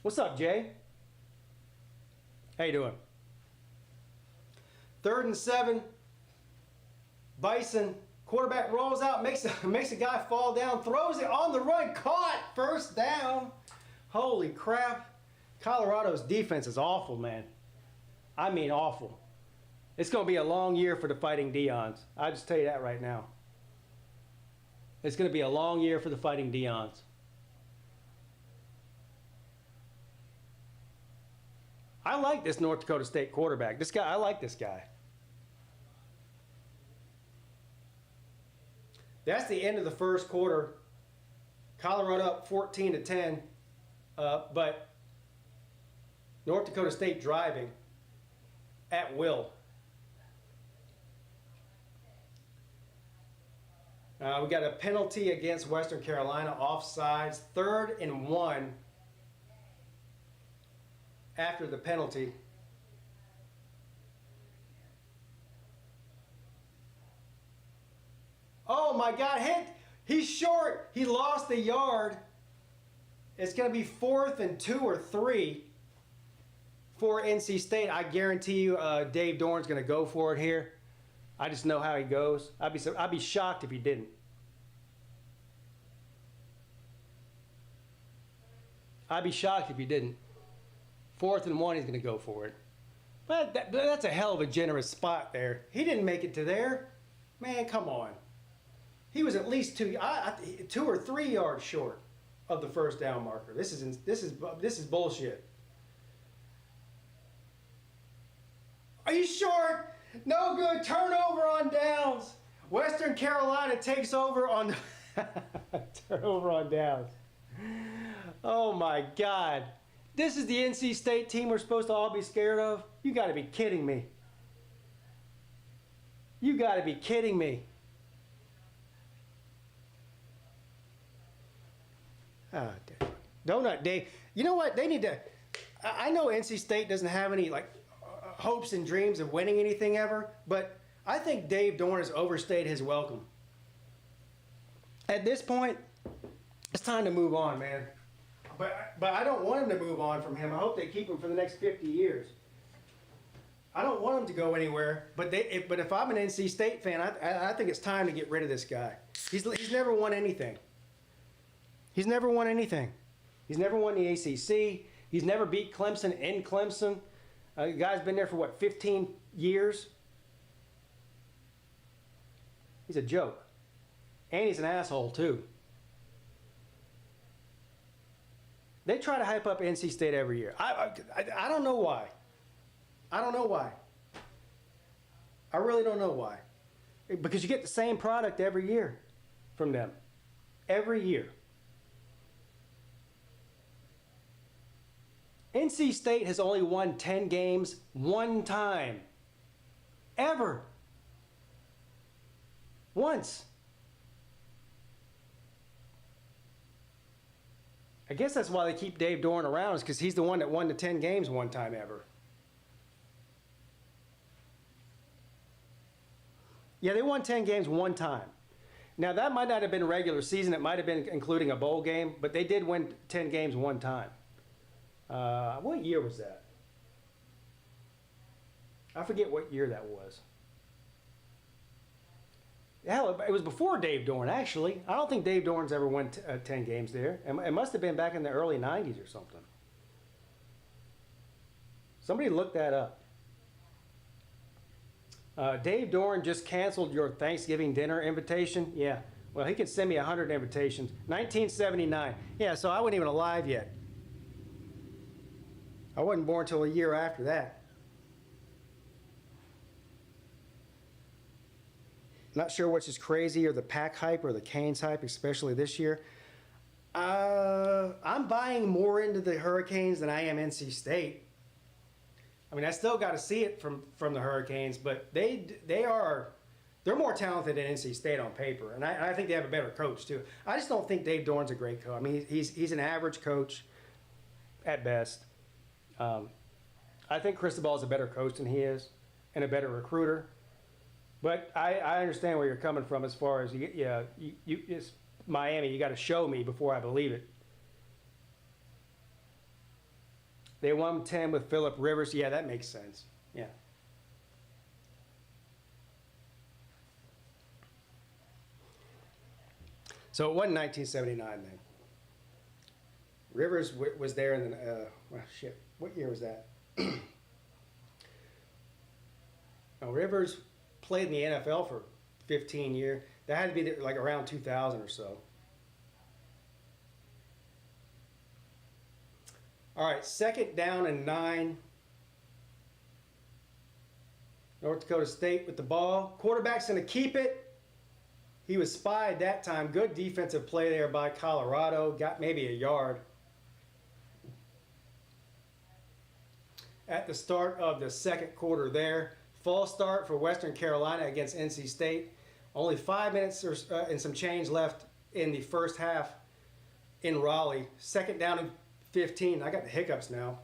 What's up, Jay? How you doing? 3rd and 7. Bison quarterback rolls out, makes a guy fall down, throws it on the run, caught, 1st down. Holy crap! Colorado's defense is awful, man. I mean awful. It's going to be a long year for the Fighting Deons. I'll just tell you that right now. It's going to be a long year for the Fighting Deons. I like this North Dakota State quarterback. This guy, I like this guy. That's the end of the 1st quarter. Colorado up 14-10, but North Dakota State driving at will. We got a penalty against Western Carolina, offsides, 3rd and 1 after the penalty. Oh my God, he's short. He lost the yard. It's going to be 4th and 2 or 3 for NC State. I guarantee you Dave Dorn's going to go for it here. I just know how he goes. I'd be shocked if he didn't. I'd be shocked if he didn't. 4th and 1, he's going to go for it. But that's a hell of a generous spot there. He didn't make it to there. Man, come on. He was at least 2 or 3 yards short of the 1st down marker. This is bullshit. Are you short? No good. Turnover on downs. Western Carolina takes over on turnover on downs. Oh my God. This is the NC State team we're supposed to all be scared of? You got to be kidding me. You got to be kidding me. Oh, Donut Day. You know what? They need to. I know NC State doesn't have any hopes and dreams of winning anything ever, but I think Dave Dorn has overstayed his welcome. At this point, it's time to move on, man. But I don't want him to move on from him. I hope they keep him for the next 50 years. I don't want him to go anywhere. But if I'm an NC State fan, I think it's time to get rid of this guy. He's never won anything. He's never won anything. He's never won the ACC. He's never beat Clemson in Clemson. The guy's been there for, 15 years? He's a joke. And he's an asshole, too. They try to hype up NC State every year. I don't know why. I don't know why. I really don't know why. Because you get the same product every year from them. Every year. NC State has only won 10 games one time. Ever. Once. I guess that's why they keep Dave Doeren around, is because he's the one that won the 10 games one time ever. Yeah, they won 10 games one time. Now, that might not have been regular season. It might have been including a bowl game, but they did win 10 games one time. What year was that? I forget what year that was. Hell, it was before Dave Doeren, actually. I don't think Dave Doeren's ever won 10 games there. It must have been back in the early 90s or something. Somebody look that up. Dave Doeren just canceled your Thanksgiving dinner invitation. Yeah, well, he could send me 100 invitations. 1979. Yeah, so I wasn't even alive yet. I wasn't born until a year after that. Not sure which is crazier, the Pack hype or the Canes hype, especially this year. I'm buying more into the Hurricanes than I am NC State. I mean, I still got to see it from the Hurricanes, but they're more talented than NC State on paper, and I think they have a better coach too. I just don't think Dave Doeren's a great coach. I mean, he's an average coach at best. I think Cristobal's a better coach than he is, and a better recruiter. But I understand where you're coming from as far as it's Miami. You got to show me before I believe it. They won 10 with Phillip Rivers. Yeah, that makes sense. Yeah. So it wasn't 1979 then. Rivers was there in the, well, shit, what year was that? No, Rivers played in the NFL for 15 years. That had to be like around 2000 or so. All right, 2nd down and 9. North Dakota State with the ball. Quarterback's going to keep it. He was spied that time. Good defensive play there by Colorado. Got maybe a yard. At the start of the 2nd quarter there. False start for Western Carolina against NC State. Only 5 minutes and some change left in the first half in Raleigh. 2nd down and 15. I got the hiccups now.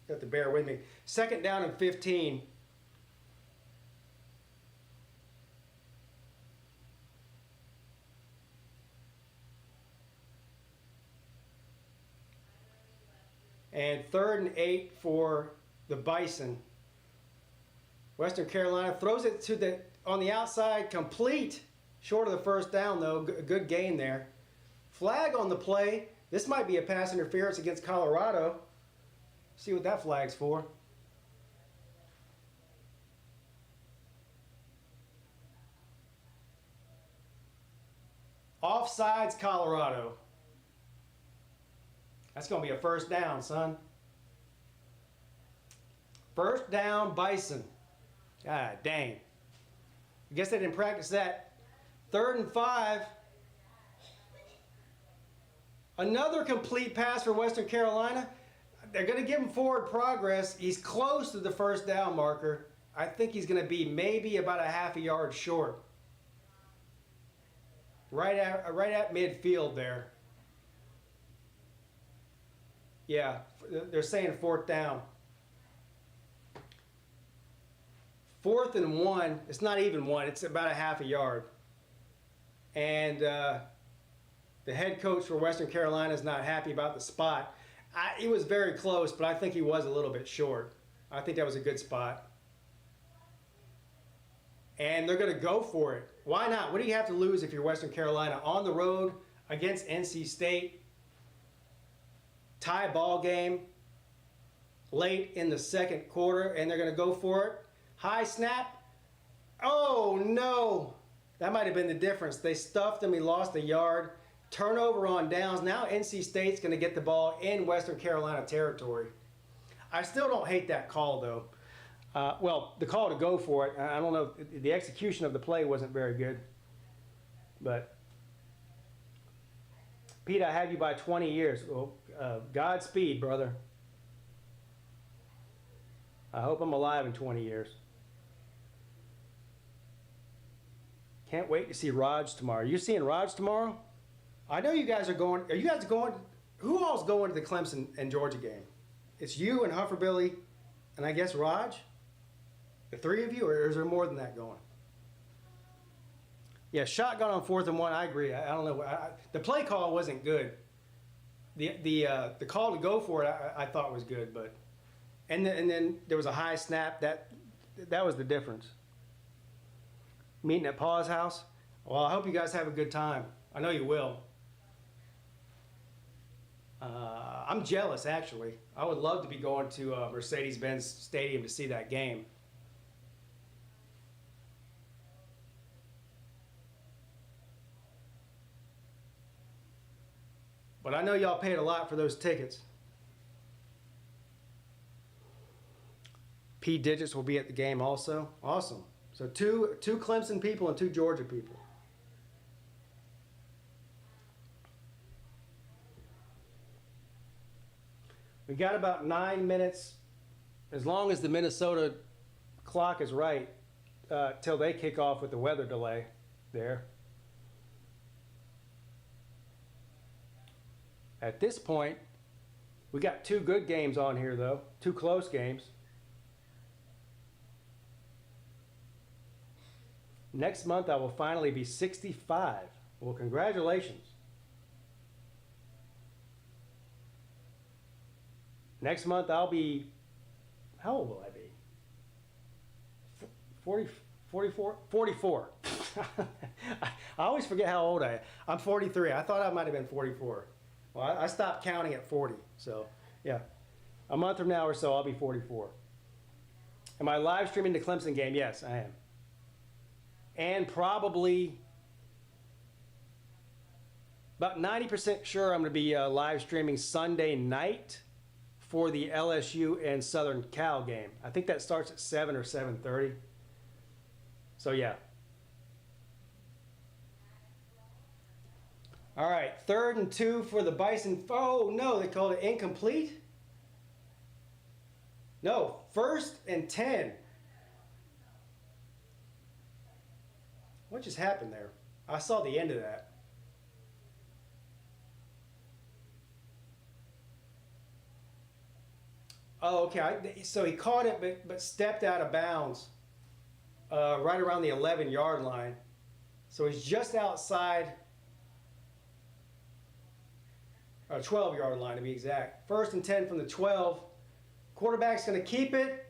You have to bear with me. 2nd down and 15. And 3rd and 8 for the Bison. Western Carolina throws it on the outside, complete. Short of the first down, though. Good gain there. Flag on the play. This might be a pass interference against Colorado. See what that flag's for. Offsides, Colorado. That's going to be a first down, son. First down, Bison. God dang. I guess they didn't practice that. 3rd and 5. Another complete pass for Western Carolina. They're going to give him forward progress. He's close to the first down marker. I think he's going to be maybe about a half a yard short. Right at midfield there. Yeah, they're saying 4th down. 4th and 1. It's not even 1. It's about a half a yard. And the head coach for Western Carolina is not happy about the spot. He was very close, but I think he was a little bit short. I think that was a good spot. And they're going to go for it. Why not? What do you have to lose if you're Western Carolina? On the road against NC State. Tie ball game. Late in the 2nd quarter, and they're going to go for it. High snap. Oh, no. That might have been the difference. They stuffed him. He lost a yard. turnover on downs. Now NC State's going to get the ball in Western Carolina territory. I still don't hate that call, though. Well, the call to go for it, I don't know, the execution of the play wasn't very good. But, Pete, I have you by 20 years. Well, Godspeed, brother. I hope I'm alive in 20 years. Can't wait to see Raj tomorrow. You seeing Raj tomorrow? I know you guys are going. Are you guys going? Who all's going to the Clemson and Georgia game? It's you and Hufferbilly, and I guess Raj. The three of you, or is there more than that going? Yeah, shotgun on 4th and 1. I agree. I don't know. The play call wasn't good. The call to go for it, I thought was good, but and then there was a high snap. That was the difference. Meeting at Pa's house. Well, I hope you guys have a good time. I know you will. I'm jealous, actually. I would love to be going to Mercedes-Benz Stadium to see that game. But I know y'all paid a lot for those tickets. P. Digits will be at the game also. Awesome. So two Clemson people and 2 Georgia people. We got about 9 minutes, as long as the Minnesota clock is right, till they kick off with the weather delay there. At this point, we got 2 good games on here, though. 2 close games. Next month, I will finally be 65. Well, congratulations. Next month, I'll be, how old will I be? 44? 44. I always forget how old I am. I'm 43. I thought I might have been 44. Well, I stopped counting at 40. So, yeah. A month from now or so, I'll be 44. Am I live streaming the Clemson game? Yes, I am. And probably about 90% sure I'm going to be live streaming Sunday night for the LSU and Southern Cal game. I think that starts at 7 or 7:30. So, yeah. All right, 3rd and 2 for the Bison. Oh, no, they called it incomplete? No, 1st and 10. What just happened there? I saw the end of that. Oh, okay. So he caught it, but stepped out of bounds right around the 11-yard line. So he's just outside, 12-yard line to be exact. 1st and 10 from the 12. Quarterback's going to keep it.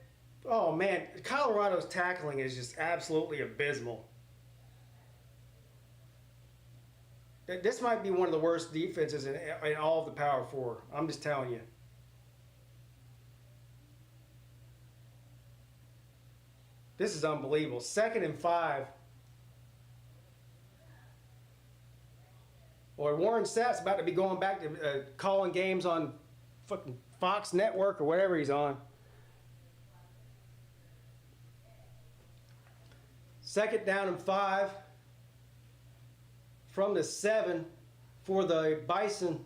Oh, man. Colorado's tackling is just absolutely abysmal. This might be one of the worst defenses in all of the Power 4. I'm just telling you. This is unbelievable. 2nd and 5. Or Warren Sapp's about to be going back to calling games on fucking Fox Network or whatever he's on. 2nd down and 5. From the 7 for the Bison.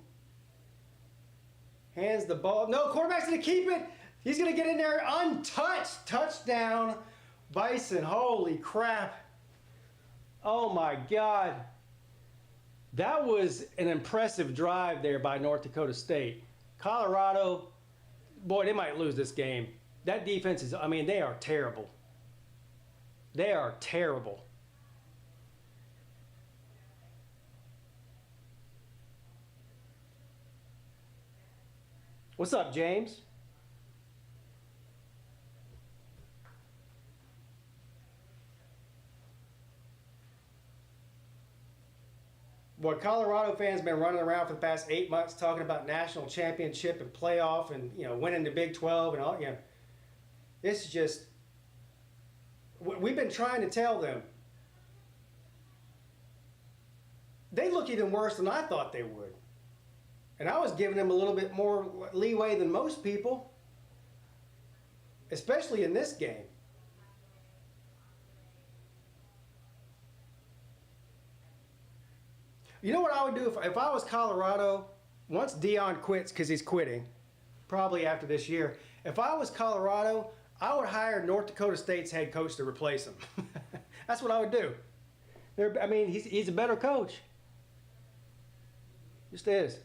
Hands the ball. No, quarterback's going to keep it. He's going to get in there untouched. Touchdown, Bison. Holy crap. Oh, my God. That was an impressive drive there by North Dakota State. Colorado, boy, they might lose this game. That defense is, I mean, they are terrible. They are terrible. What's up, James? Boy, Colorado fans been running around for the past 8 months talking about national championship and playoff and, you know, winning the Big 12 and all, you know. This is just, we've been trying to tell them. they look even worse than I thought they would. And I was giving them a little bit more leeway than most people, especially in this game. You know what I would do if I was Colorado, once Dion quits, because he's quitting, probably after this year. If I was Colorado, I would hire North Dakota State's head coach to replace him. That's what I would do. I mean, he's a better coach. Just is.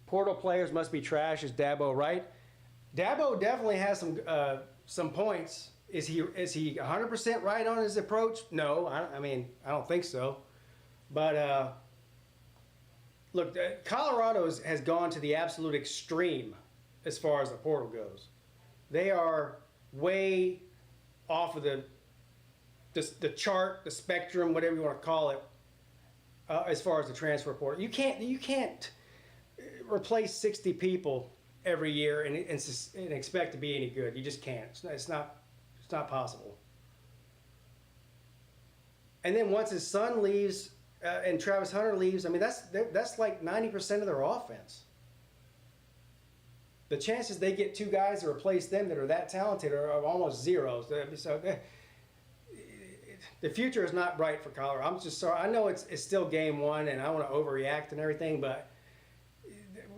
Portal players must be trash. Is Dabo right? Dabo definitely has some points. Is he 100% right on his approach? No, I mean, I don't think so. But look, Colorado has gone to the absolute extreme as far as the portal goes. They are way off of the chart, the spectrum, whatever you want to call it, as far as the transfer portal. You can't replace 60 people every year and expect to be any good. You just can't. It's not possible. And then once his son leaves and Travis Hunter leaves, I mean, that's like 90% of their offense. The chances they get two guys to replace them that are that talented are almost zero. So the future is not bright for Colorado. I'm just sorry. I know it's still game one, and I want to overreact and everything, but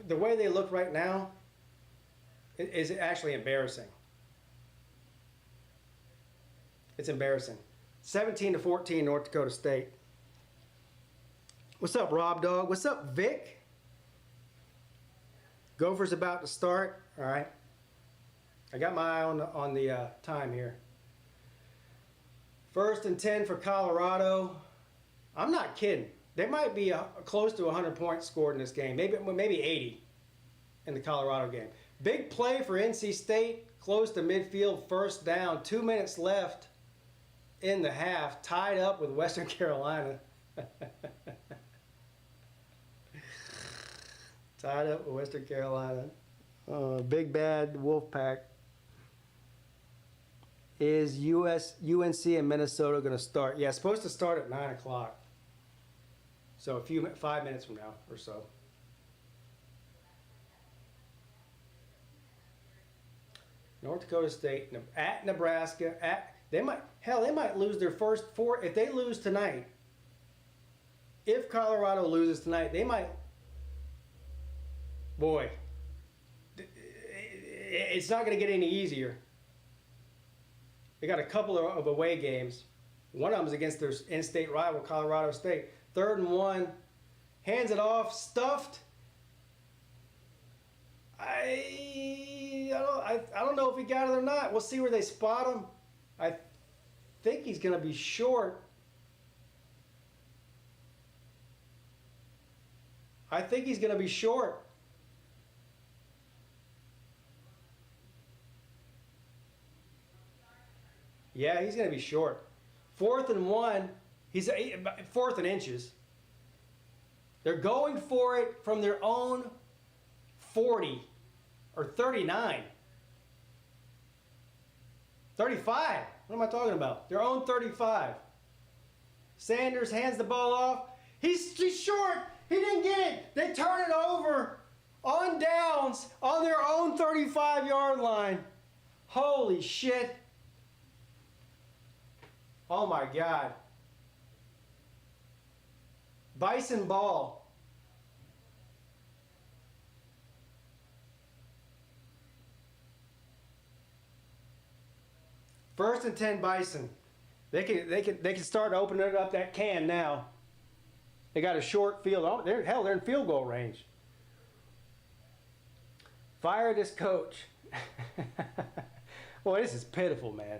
the way they look right now is actually embarrassing. It's embarrassing. 17-14, North Dakota State. What's up, Rob Dog? What's up, Vic? Gophers about to start. All right. I got my eye on the time here. 1st and 10 for Colorado. I'm not kidding. There might be close to 100 points scored in this game. Maybe 80 in the Colorado game. Big play for NC State. Close to midfield, first down. 2 minutes left in the half. Tied up with Western Carolina. Tied up with Western Carolina. Big bad Wolfpack. Is UNC and Minnesota going to start? Yeah, it's supposed to start at 9 o'clock. So 5 minutes from now or so. North Dakota State at Nebraska. They might lose their first four. If they lose tonight, if Colorado loses tonight, they might. Boy, it's not going to get any easier. They got a couple of away games. One of them is against their in-state rival, Colorado State. 3rd and 1, hands it off, stuffed. I don't know if he got it or not. We'll see where they spot him. I think he's going to be short. Yeah, he's going to be short. 4th and 1. He's 4th and inches. They're going for it from their own 40 or 39. 35. What am I talking about? Their own 35. Sanders hands the ball off. He's short. He didn't get it. They turn it over on downs on their own 35-yard line. Holy shit. Oh my God. Bison ball. First and 10 Bison. They can start opening up that can now. They got a short field. Oh, they're in field goal range. Fire this coach. Boy, this is pitiful, man.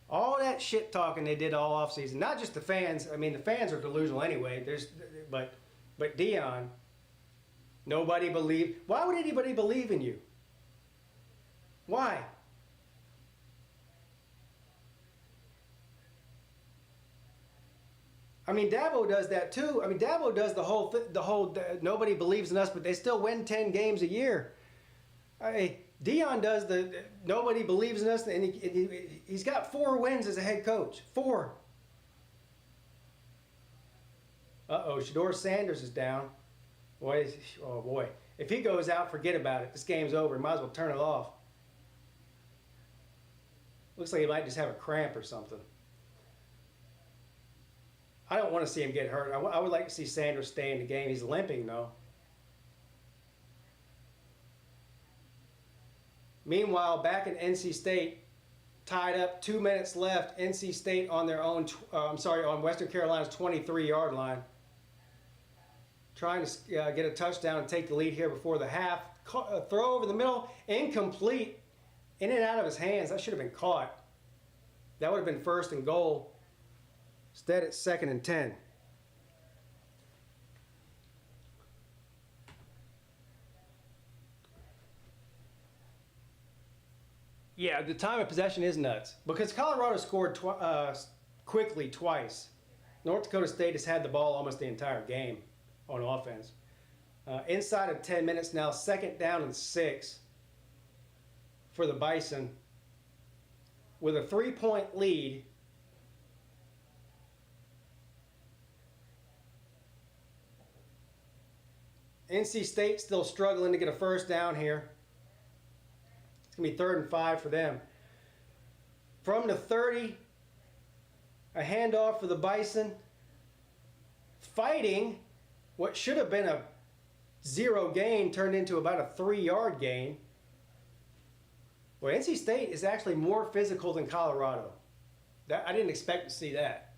All that shit talking they did all offseason, not just the fans. I mean, the fans are delusional anyway. But Dion, nobody believed. Why would anybody believe in you? Why? I mean, Dabo does that too. I mean, Dabo does the whole nobody believes in us, but they still win 10 games a year. Dion does nobody believes in us, and he's got 4 wins as a head coach. 4. Shedeur Sanders is down. Oh boy. If he goes out, forget about it. This game's over. Might as well turn it off. Looks like he might just have a cramp or something. I don't want to see him get hurt. I would like to see Sanders stay in the game. He's limping, though. Meanwhile, back in NC State, tied up, 2 minutes left. NC State on their own, on Western Carolina's 23-yard line. Trying to get a touchdown and take the lead here before the half. Throw over the middle, incomplete. In and out of his hands. That should have been caught. That would have been 1st and goal. Instead, it's 2nd and 10. Yeah, the time of possession is nuts because Colorado scored quickly twice. North Dakota State has had the ball almost the entire game on offense. Inside of 10 minutes now, 2nd down and 6 for the Bison with a 3-point lead. NC State still struggling to get a 1st down here. It's going to be 3rd and 5 for them. From the 30, a handoff for the Bison. Fighting what should have been a 0 gain turned into about a 3-yard gain. Well, NC State is actually more physical than Colorado. I didn't expect to see that.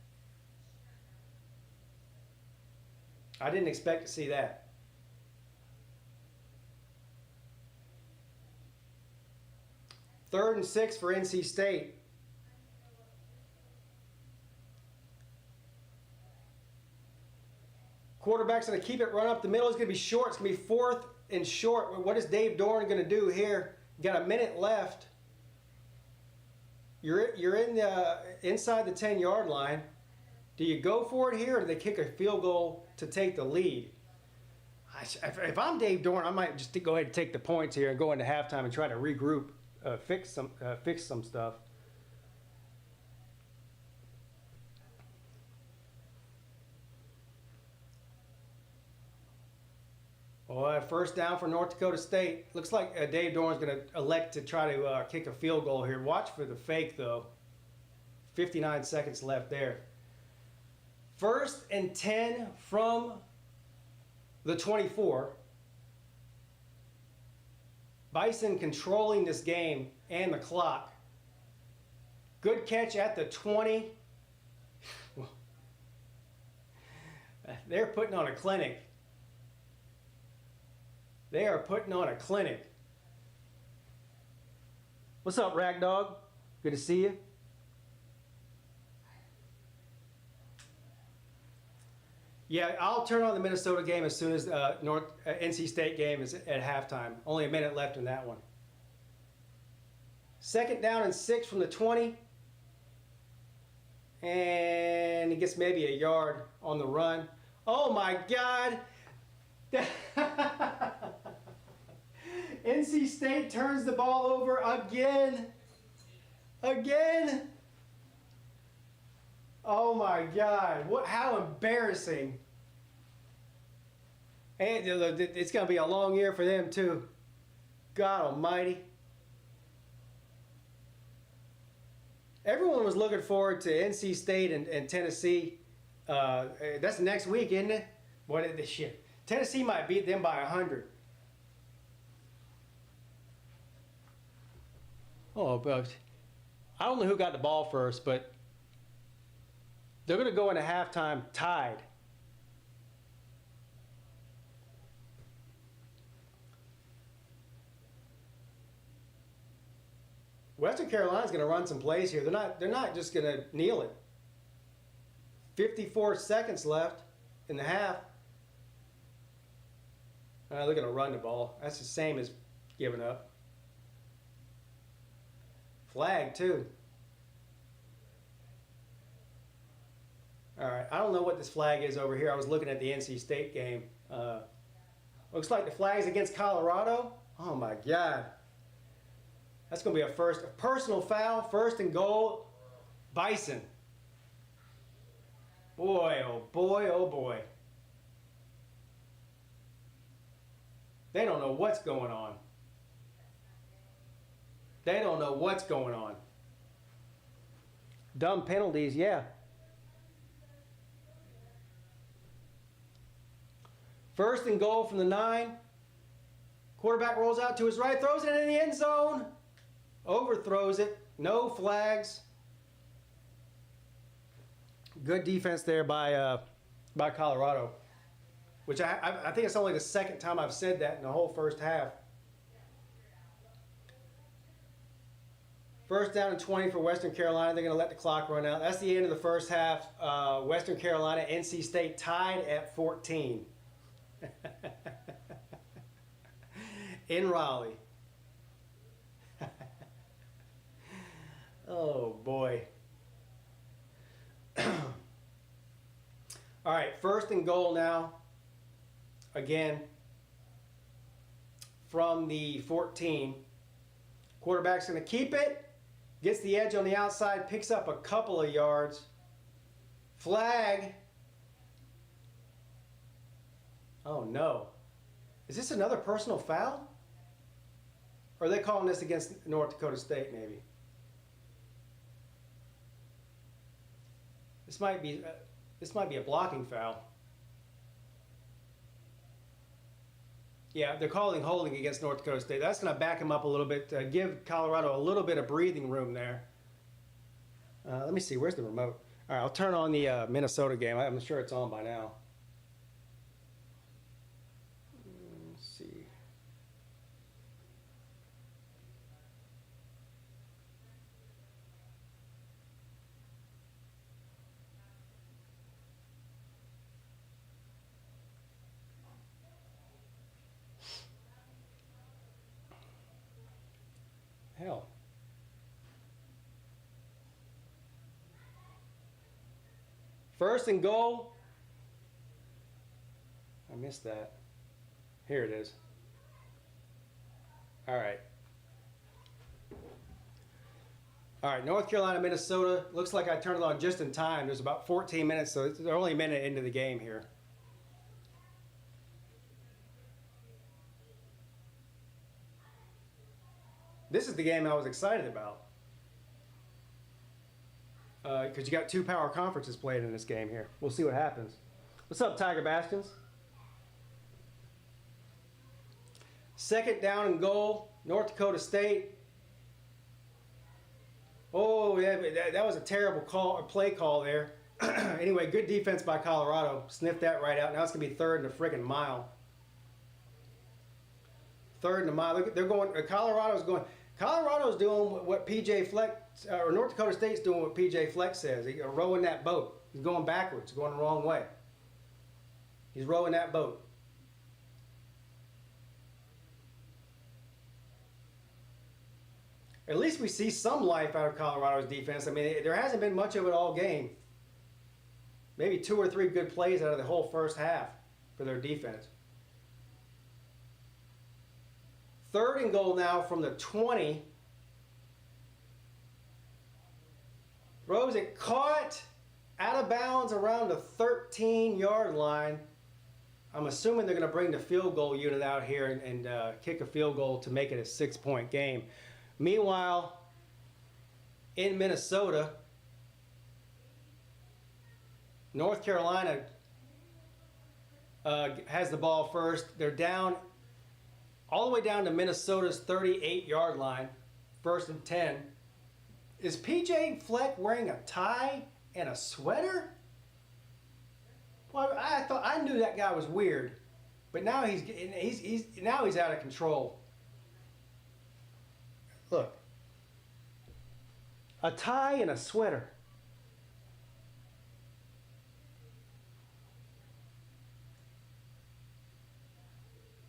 I didn't expect to see that. Third and 6 for NC State. Quarterback's going to keep it run up the middle. It's going to be short. It's going to be 4th and short. What is Dave Doran going to do here? You got a minute left. You're in the inside the 10-yard line. Do you go for it here, or do they kick a field goal to take the lead? If I'm Dave Doran, I might just go ahead and take the points here and go into halftime and try to regroup, fix some stuff. Well, 1st down for North Dakota State. Looks like Dave Doran's going to elect to try to kick a field goal here. Watch for the fake, though. 59 seconds left there. 1st and 10 from the 24. Bison controlling this game and the clock. Good catch at the 20. They're putting on a clinic. They are putting on a clinic. What's up, Ragdog? Good to see you. Yeah, I'll turn on the Minnesota game as soon as NC State game is at halftime. Only a minute left in that one. 2nd down and 6 from the 20. And he gets maybe a yard on the run. Oh my God. NC State turns the ball over again. Again. Oh my God. How embarrassing. And it's going to be a long year for them too. God almighty. Everyone was looking forward to NC State and Tennessee. That's next week, isn't it? What the shit? Tennessee might beat them by 100. Oh, but I don't know who got the ball first, but they're going to go into halftime tied. Western Carolina's going to run some plays here. They're not just going to kneel it. 54 seconds left in the half. They're going to run the ball. That's the same as giving up. Flag, too. All right, I don't know what this flag is over here. I was looking at the NC State game. Looks like the flag's against Colorado. Oh, my God. That's going to be a personal foul, 1st and goal, Bison. Boy, oh boy, oh boy. They don't know what's going on. They don't know what's going on. Dumb penalties, yeah. 1st and goal from the 9. Quarterback rolls out to his right, throws it in the end zone. Overthrows it. No flags. Good defense there by Colorado. Which I think it's only the 2nd time I've said that in the whole first half. 1st down and 20 for Western Carolina. They're going to let the clock run out. That's the end of the first half. Western Carolina, NC State tied at 14. In Raleigh. Oh, boy. All right, 1st and goal now. Again, from the 14. Quarterback's going to keep it. Gets the edge on the outside. Picks up a couple of yards. Flag. Oh, no. Is this another personal foul? Or are they calling this against North Dakota State, maybe? This might be a blocking foul. Yeah, they're calling holding against North Dakota State. That's going to back them up a little bit, give Colorado a little bit of breathing room there. Let me see, where's the remote? All right, I'll turn on the Minnesota game. I'm sure it's on by now. Let's see. Hell. First and goal. I missed that. Here it is. All right. All right, North Carolina, Minnesota. Looks like I turned it on just in time. There's about 14 minutes, so they're only a minute into the game here. This is the game I was excited about. Because you got 2 power conferences played in this game here. We'll see what happens. What's up, Tiger Bastions? 2nd down and goal, North Dakota State. Oh, yeah, that was a terrible play call there. Anyway, good defense by Colorado. Sniffed that right out. Now it's going to be 3rd and a friggin' mile. 3rd and a mile. They're going, Colorado's doing what PJ Fleck, or North Dakota State's doing what PJ Fleck says. He's rowing that boat. He's going backwards, going the wrong way. He's rowing that boat. At least we see some life out of Colorado's defense. I mean, there hasn't been much of it all game. Maybe 2 or 3 good plays out of the whole first half for their defense. 3rd and goal now from the 20. Throws it caught out of bounds around the 13-yard line. I'm assuming they're going to bring the field goal unit out here and kick a field goal to make it a 6-point game. Meanwhile, in Minnesota, North Carolina has the ball first. They're down all the way down to Minnesota's 38-yard line, 1st and 10. Is PJ Fleck wearing a tie and a sweater? Well, I knew that guy was weird, but now he's out of control. Look, a tie and a sweater.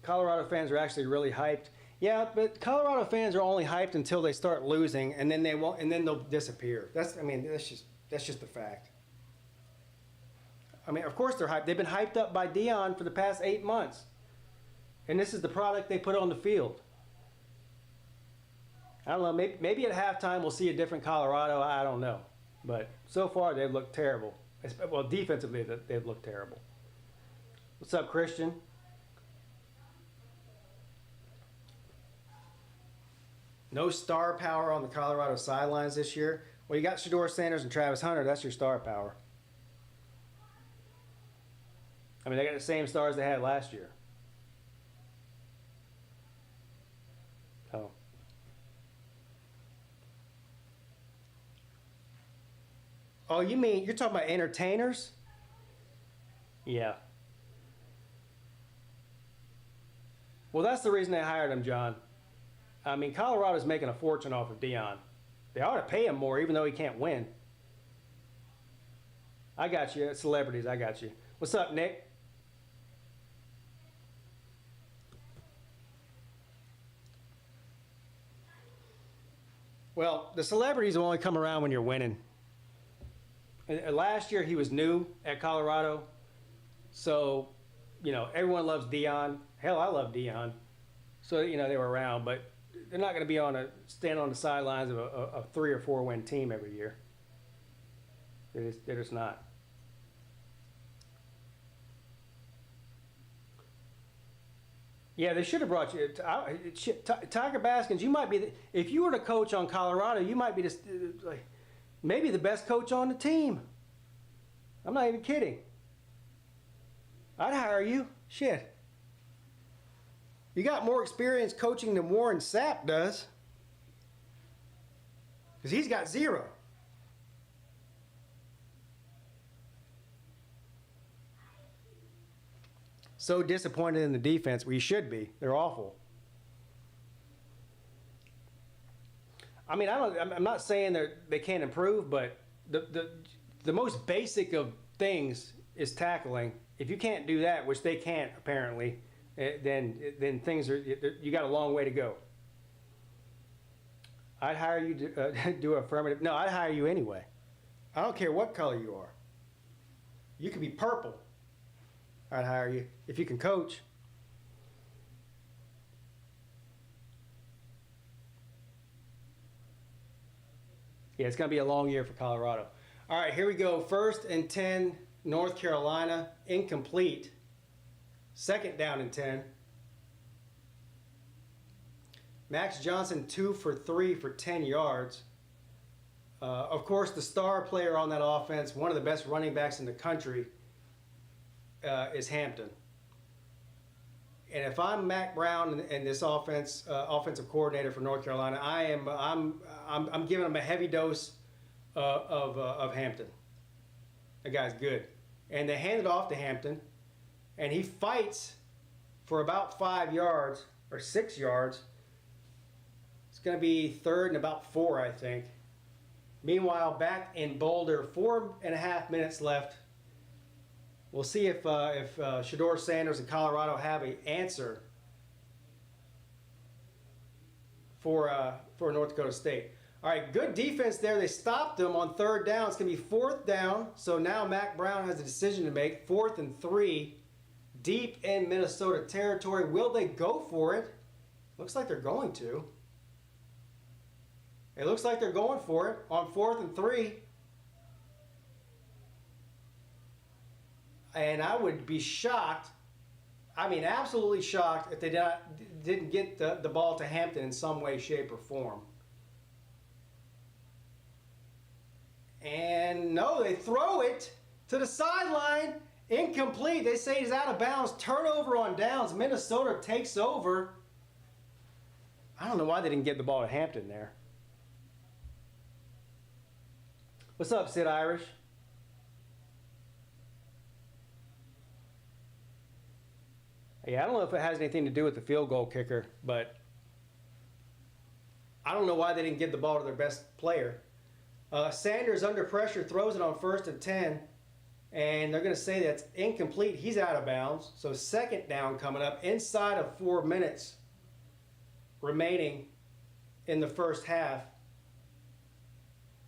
Colorado fans are actually really hyped. Yeah, but Colorado fans are only hyped until they start losing, and then they won't, and then they'll disappear. That's just a fact. I mean, of course they're hyped. They've been hyped up by Dion for the past 8 months, and this is the product they put on the field. I don't know. Maybe at halftime we'll see a different Colorado. I don't know. But so far they've looked terrible. Well, defensively they've looked terrible. What's up, Christian? No star power on the Colorado sidelines this year. Well, you got Shedeur Sanders and Travis Hunter. That's your star power. I mean, they got the same stars they had last year. Oh. Oh, you mean you're talking about entertainers? Yeah. Well, that's the reason they hired him, John. I mean, Colorado's making a fortune off of Deion. They ought to pay him more, even though he can't win. I got you, celebrities. I got you. What's up, Nick? Well, the celebrities will only come around when you're winning. Last year he was new at Colorado, so everyone loves Deion. Hell, I love Deion. So they were around, but they're not going to be stand on the sidelines of a 3 or 4 win team every year. They're just not. Yeah, they should have brought you. Tiger Baskins, you might be. If you were the coach on Colorado, you might be maybe the best coach on the team. I'm not even kidding. I'd hire you. Shit. You got more experience coaching than Warren Sapp does. Because he's got 0. So disappointed in the defense. We should be. They're awful. I mean, I'm not saying they can't improve, but the most basic of things is tackling. If you can't do that, which they can't apparently, then things you got a long way to go. I'd hire you to do affirmative. No, I'd hire you anyway. I don't care what color you are. You could be purple. I'd hire you if you can coach. Yeah, it's going to be a long year for Colorado. All right, here we go. 1st and 10, North Carolina, incomplete. 2nd down and 10. Max Johnson 2 for 3 for 10 yards. Of course, the star player on that offense, one of the best running backs in the country, is Hampton. And if I'm Mac Brown and this offensive coordinator for North Carolina, I'm giving him a heavy dose of Hampton. That guy's good. And they hand it off to Hampton, and he fights for about 5 yards or 6 yards. It's going to be 3rd and about 4, I think. Meanwhile, back in Boulder, 4.5 minutes left. We'll see if Shedeur Sanders and Colorado have an answer for North Dakota State. All right, good defense there. They stopped them on 3rd down. It's going to be 4th down. So now Mac Brown has a decision to make. 4th and 3, deep in Minnesota territory. Will they go for it? Looks like they're going to. It looks like they're going for it on 4th and 3. And I would be shocked, I mean absolutely shocked, if they didn't get the ball to Hampton in some way, shape, or form. And no, they throw it to the sideline. Incomplete. They say he's out of bounds. Turnover on downs. Minnesota takes over. I don't know why they didn't get the ball to Hampton there. What's up, Sid Irish? Yeah, I don't know if it has anything to do with the field goal kicker, but I don't know why they didn't give the ball to their best player. Sanders under pressure throws it on 1st and 10, and they're going to say that's incomplete. He's out of bounds. So 2nd down coming up inside of 4 minutes remaining in the first half.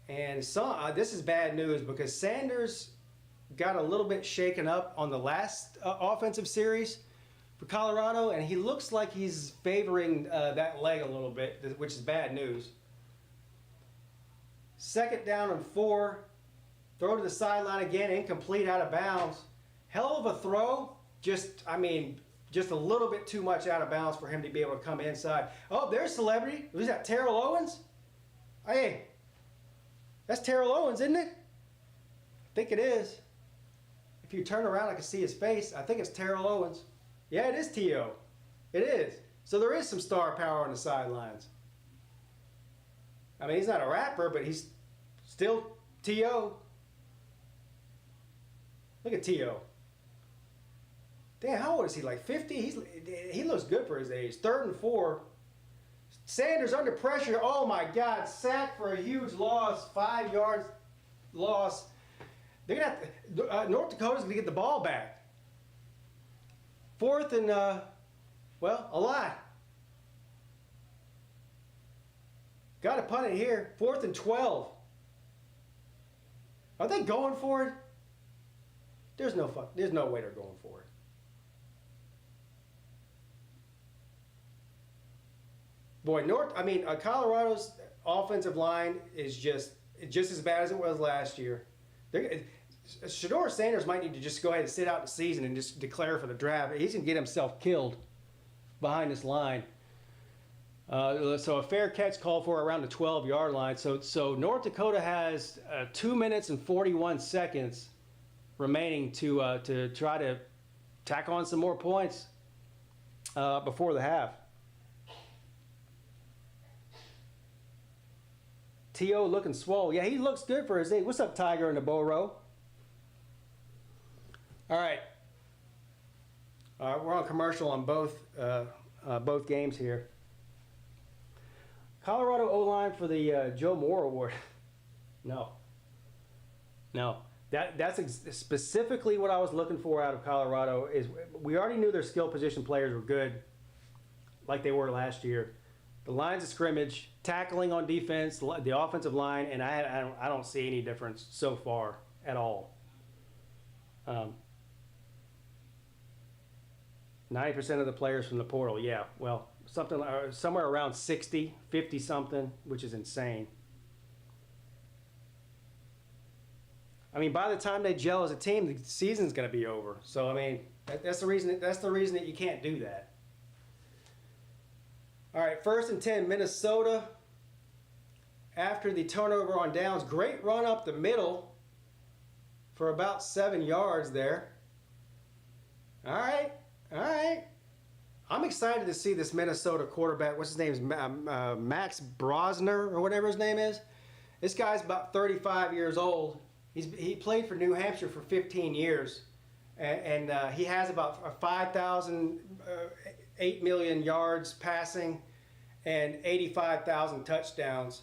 And this is bad news because Sanders got a little bit shaken up on the last offensive series for Colorado, and he looks like he's favoring that leg a little bit, which is bad news. 2nd down and 4. Throw to the sideline again, incomplete, out of bounds. Hell of a throw. Just a little bit too much out of bounds for him to be able to come inside. Oh, there's celebrity. Who's that, Terrell Owens? Hey, that's Terrell Owens, isn't it? I think it is. If you turn around, I can see his face. I think it's Terrell Owens. Yeah, it is T.O. It is. So there is some star power on the sidelines. I mean, he's not a rapper, but he's still T.O. Look at T.O. Damn, how old is he? Like 50? He looks good for his age. 3rd and 4. Sanders under pressure. Oh my God. Sack for a huge loss. 5 yards loss. They're going to have to, North Dakota's going to get the ball back. 4th and, a lot. Got to punt it here. 4th and 12. Are they going for it? There's no way they're going for it. Boy, Colorado's offensive line is just as bad as it was last year. Shedeur Sanders might need to just go ahead and sit out the season and just declare for the draft. He's going to get himself killed behind this line. So a fair catch called for around the 12-yard line. So North Dakota has 2 minutes and 41 seconds remaining to try to tack on some more points before the half. T.O. looking swole. Yeah, he looks good for his age. What's up, Tiger in the bow row? All right. We're on commercial on both games here. Colorado O-line for the Joe Moore Award. No. That's specifically what I was looking for out of Colorado. Is we already knew their skill position players were good, like they were last year. The lines of scrimmage, tackling on defense, the offensive line, and I don't see any difference so far at all. 90% of the players from the portal, yeah. Well, somewhere around 60, 50 something, which is insane. I mean, by the time they gel as a team, the season's going to be over. So I mean, that's the reason that you can't do that. All right, 1st and 10, Minnesota. After the turnover on downs, great run up the middle for about 7 yards there. All right. I'm excited to see this Minnesota quarterback. What's his name? Is Max Brosner or whatever his name is. This guy's about 35 years old. He played for New Hampshire for 15 years, and he has about 5,000, 8 million yards passing, and 85,000 touchdowns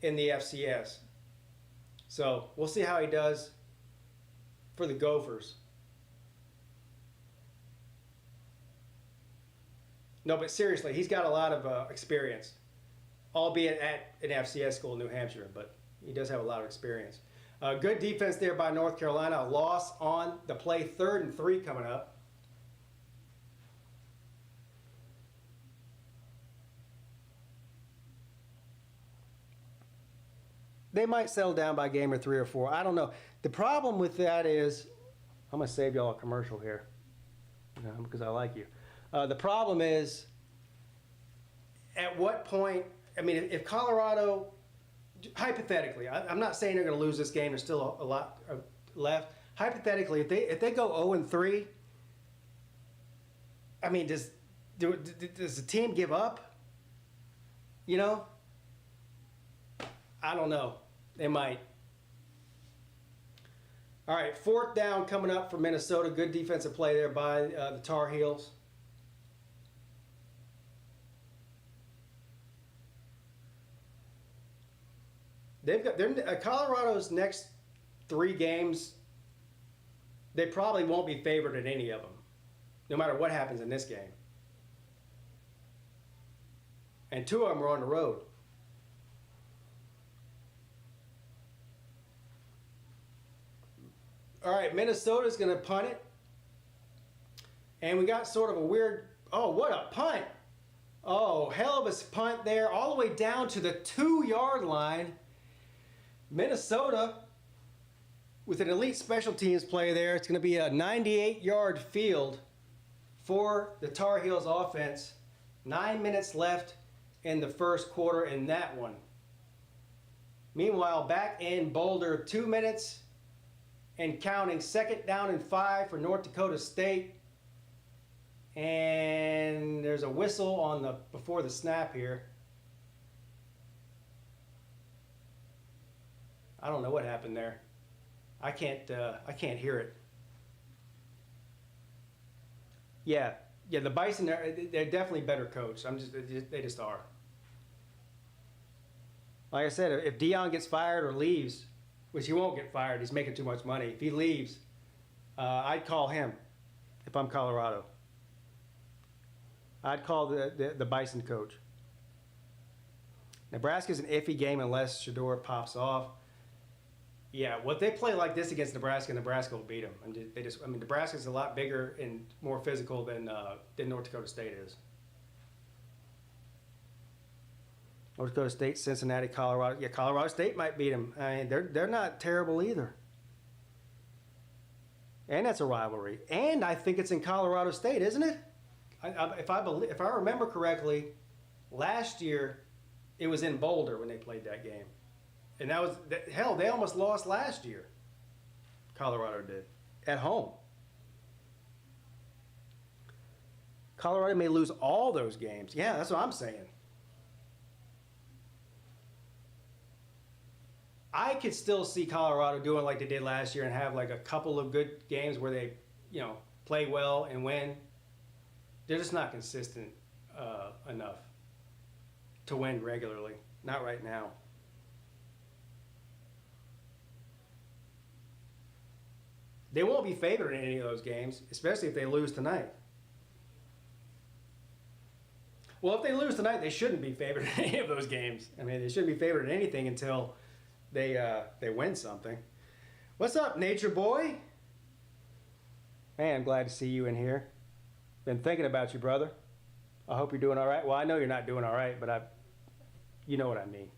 in the FCS. So we'll see how he does for the Gophers. No, but seriously, he's got a lot of experience, albeit at an FCS school in New Hampshire, but he does have a lot of experience. Good defense there by North Carolina. A loss on the play, 3rd and 3 coming up. They might settle down by game or 3 or 4. I don't know. The problem with that is, I'm going to save y'all a commercial here because I like you. The problem is, at what point, I mean, if Colorado, hypothetically, I'm not saying they're going to lose this game, there's still a lot left. Hypothetically, if they go 0-3, I mean, does the team give up? You know? I don't know. They might. All right, 4th down coming up for Minnesota. Good defensive play there by the Tar Heels. They've got Colorado's next 3 games. They probably won't be favored in any of them, no matter what happens in this game. And 2 of them are on the road. All right, Minnesota's going to punt it. And we got sort of a weird, oh, what a punt. Oh, hell of a punt there, all the way down to the 2-yard line. Minnesota, with an elite special teams play there, it's going to be a 98-yard field for the Tar Heels offense. 9 minutes left in the first quarter in that one. Meanwhile, back in Boulder, 2 minutes and counting. 2nd down and 5 for North Dakota State. And there's a whistle on the before the snap here. I don't know what happened there. I can't hear it. Yeah, the Bison, they're definitely better coached. They just are. Like I said, if Dion gets fired or leaves, which he won't get fired, he's making too much money. If he leaves, I'd call him if I'm Colorado. I'd call the Bison coach. Nebraska's an iffy game unless Shedeur pops off. Yeah, what they play like this against Nebraska, Nebraska will beat them. Nebraska's a lot bigger and more physical than North Dakota State is. North Dakota State, Cincinnati, Colorado. Yeah, Colorado State might beat them. I mean, they're not terrible either. And that's a rivalry. And I think it's in Colorado State, isn't it? If I remember correctly, last year it was in Boulder when they played that game. And hell, they almost lost last year. Colorado did. At home. Colorado may lose all those games. Yeah, that's what I'm saying. I could still see Colorado doing like they did last year and have like a couple of good games where they, play well and win. They're just not consistent enough to win regularly. Not right now. They won't be favored in any of those games, especially if they lose tonight. Well, if they lose tonight, they shouldn't be favored in any of those games. I mean, they shouldn't be favored in anything until they win something. What's up, Nature Boy? Man, I'm glad to see you in here. Been thinking about you, brother. I hope you're doing all right. Well, I know you're not doing all right, but you know what I mean.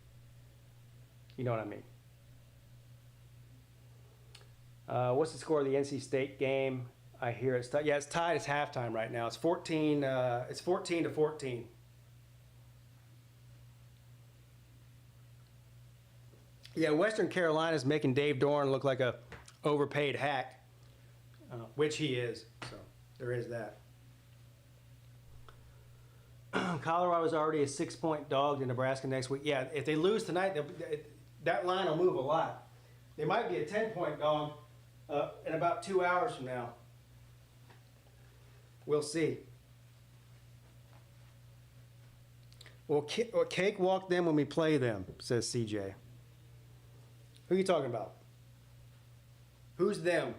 You know what I mean. What's the score of the NC State game? I hear it's tied. Yeah, it's tied. It's halftime right now. It's 14. It's 14-14. Yeah, Western Carolina's making Dave Dorn look like a overpaid hack, which he is. So there is that. Colorado's already a 6-point dog to Nebraska next week. Yeah, if they lose tonight, that line will move a lot. They might be a 10-point dog in about 2 hours from now. We'll see. We'll cakewalk them when we play them, says CJ. Who are you talking about? Who's them?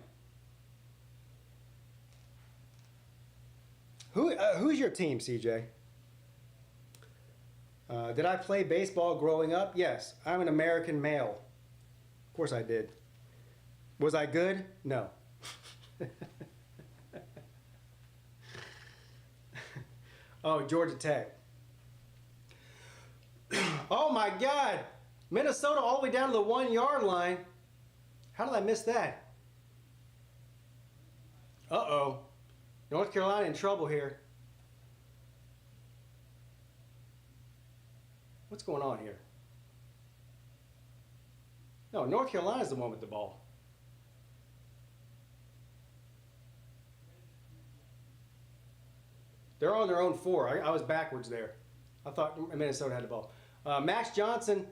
Who's your team, CJ? Did I play baseball growing up? Yes. I'm an American male. Of course I did. Was I good? No. Oh, Georgia Tech. Oh my God. Minnesota all the way down to the 1-yard line. How did I miss that? Uh-oh. North Carolina in trouble here. What's going on here? No, North Carolina's the one with the ball. They're on their own 4. I was backwards there. I thought Minnesota had the ball. Max Johnson,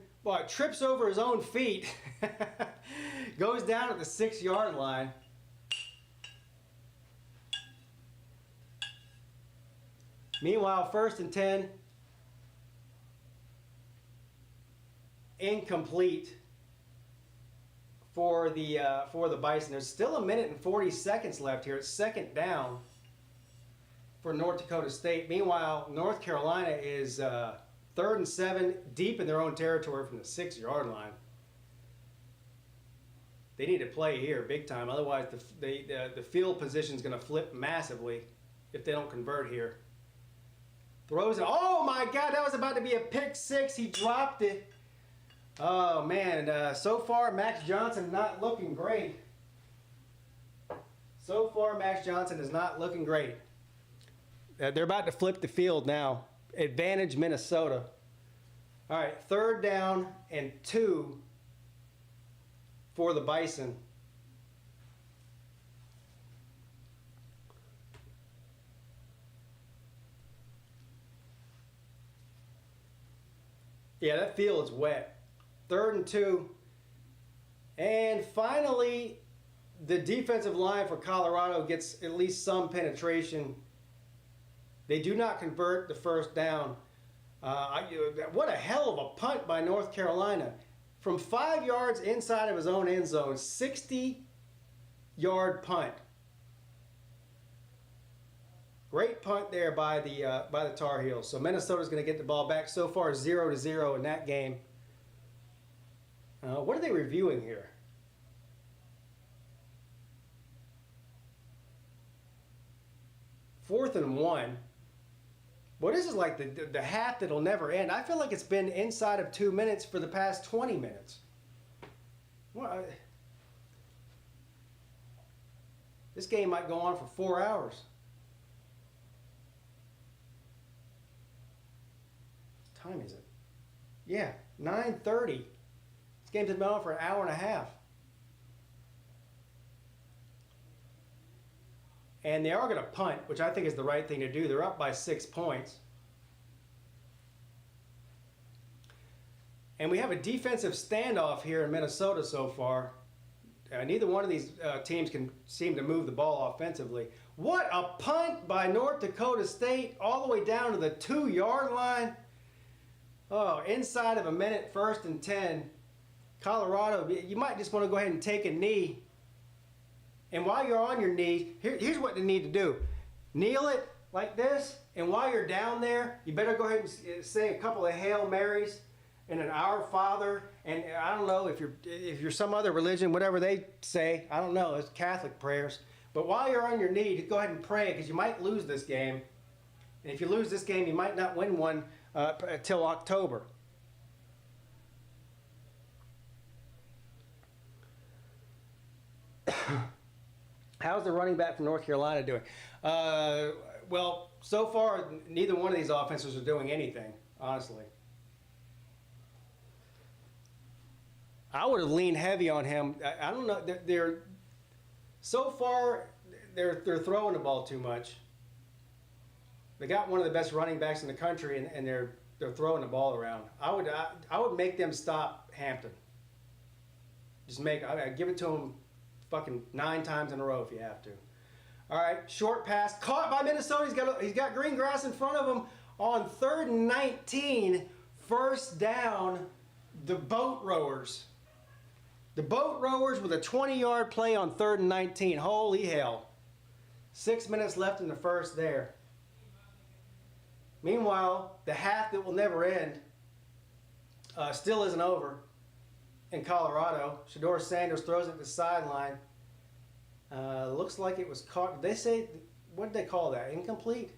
trips over his own feet. Goes down at the 6-yard line. Meanwhile, 1st and 10. Incomplete for the Bison. There's still 1 minute and 40 seconds left here. It's 2nd down for North Dakota State. Meanwhile, North Carolina is 3rd and 7, deep in their own territory from the 6-yard line. They need to play here big time. Otherwise, the field position is going to flip massively if they don't convert here. Throws it. Oh my God, that was about to be a pick six. He dropped it. Oh man, so far Max Johnson not looking great. So far Max Johnson is not looking great. They're about to flip the field now. Advantage Minnesota. All right, 3rd down and 2 for the Bison. Yeah, that field is wet. 3rd and 2. And finally, the defensive line for Colorado gets at least some penetration. They do not convert the 1st down. What a hell of a punt by North Carolina. From 5 yards inside of his own end zone, 60-yard punt. Great punt there by the Tar Heels. So Minnesota's going to get the ball back. So far 0-0 in that game. What are they reviewing here? 4th and 1. Well, this is like the half that'll never end. I feel like it's been inside of 2 minutes for the past 20 minutes. Well, this game might go on for 4 hours. What time is it? Yeah, 9:30. This game's been on for an hour and a half. And they are going to punt, which I think is the right thing to do. They're up by 6 points. And we have a defensive standoff here in Minnesota so far. Neither one of these teams can seem to move the ball offensively. What a punt by North Dakota State all the way down to the 2-yard line. Oh, inside of a minute, 1st and 10. Colorado, you might just want to go ahead and take a knee. And while you're on your knees, here's what you need to do. Kneel it like this, and while you're down there, you better go ahead and say a couple of Hail Marys and an Our Father. And I don't know if you're some other religion, whatever they say, I don't know, it's Catholic prayers. But while you're on your knee, go ahead and pray, because you might lose this game. And if you lose this game, you might not win one till October. How's the running back from North Carolina doing? Well, so far, neither one of these offenses are doing anything, honestly. I would have leaned heavy on him. I don't know. So far, they're throwing the ball too much. They got one of the best running backs in the country, and they're throwing the ball around. I would make them stop Hampton. I'd give it to them fucking 9 times in a row if you have to. All right, short pass caught by Minnesota. He's got green grass in front of him on 3rd and 19. 1st down, the boat rowers. The boat rowers with a 20-yard play on 3rd and 19. Holy hell. 6 minutes left in the 1st there. Meanwhile, the half that will never end still isn't over in Colorado. Shedeur Sanders throws it to the sideline. Looks like it was caught. They say, what did they call that? Incomplete?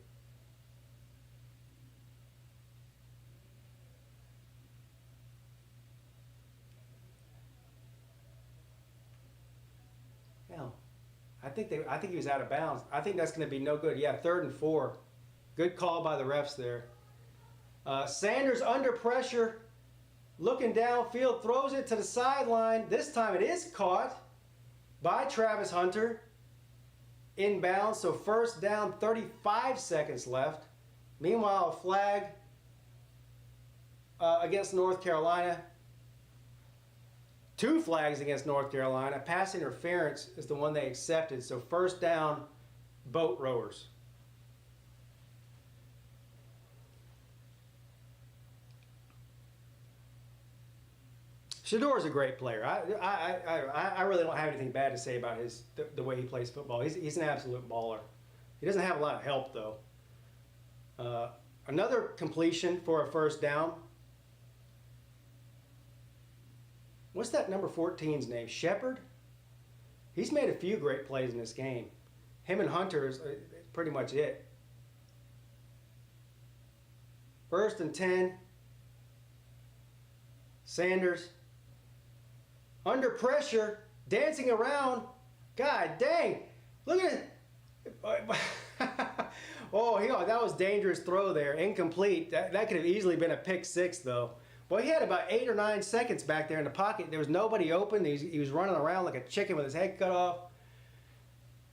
Hell, I think he was out of bounds. I think that's going to be no good. Yeah, 3rd and 4. Good call by the refs there. Sanders under pressure. Looking downfield, throws it to the sideline. This time it is caught by Travis Hunter. Inbounds, so 1st down, 35 seconds left. Meanwhile, a flag against North Carolina. 2 flags against North Carolina. Pass interference is the one they accepted. So 1st down, boat rowers. Shedeur's a great player. I really don't have anything bad to say about the way he plays football. He's an absolute baller. He doesn't have a lot of help, though. Another completion for a 1st down. What's that number 14's name? Shepard? He's made a few great plays in this game. Him and Hunter is pretty much it. 1st and 10. Sanders. Under pressure. Dancing around. God dang. Look at it. Oh, that was dangerous throw there. Incomplete. That could have easily been a pick 6, though. Well, he had about 8 or 9 seconds back there in the pocket. There was nobody open. He was running around like a chicken with his head cut off.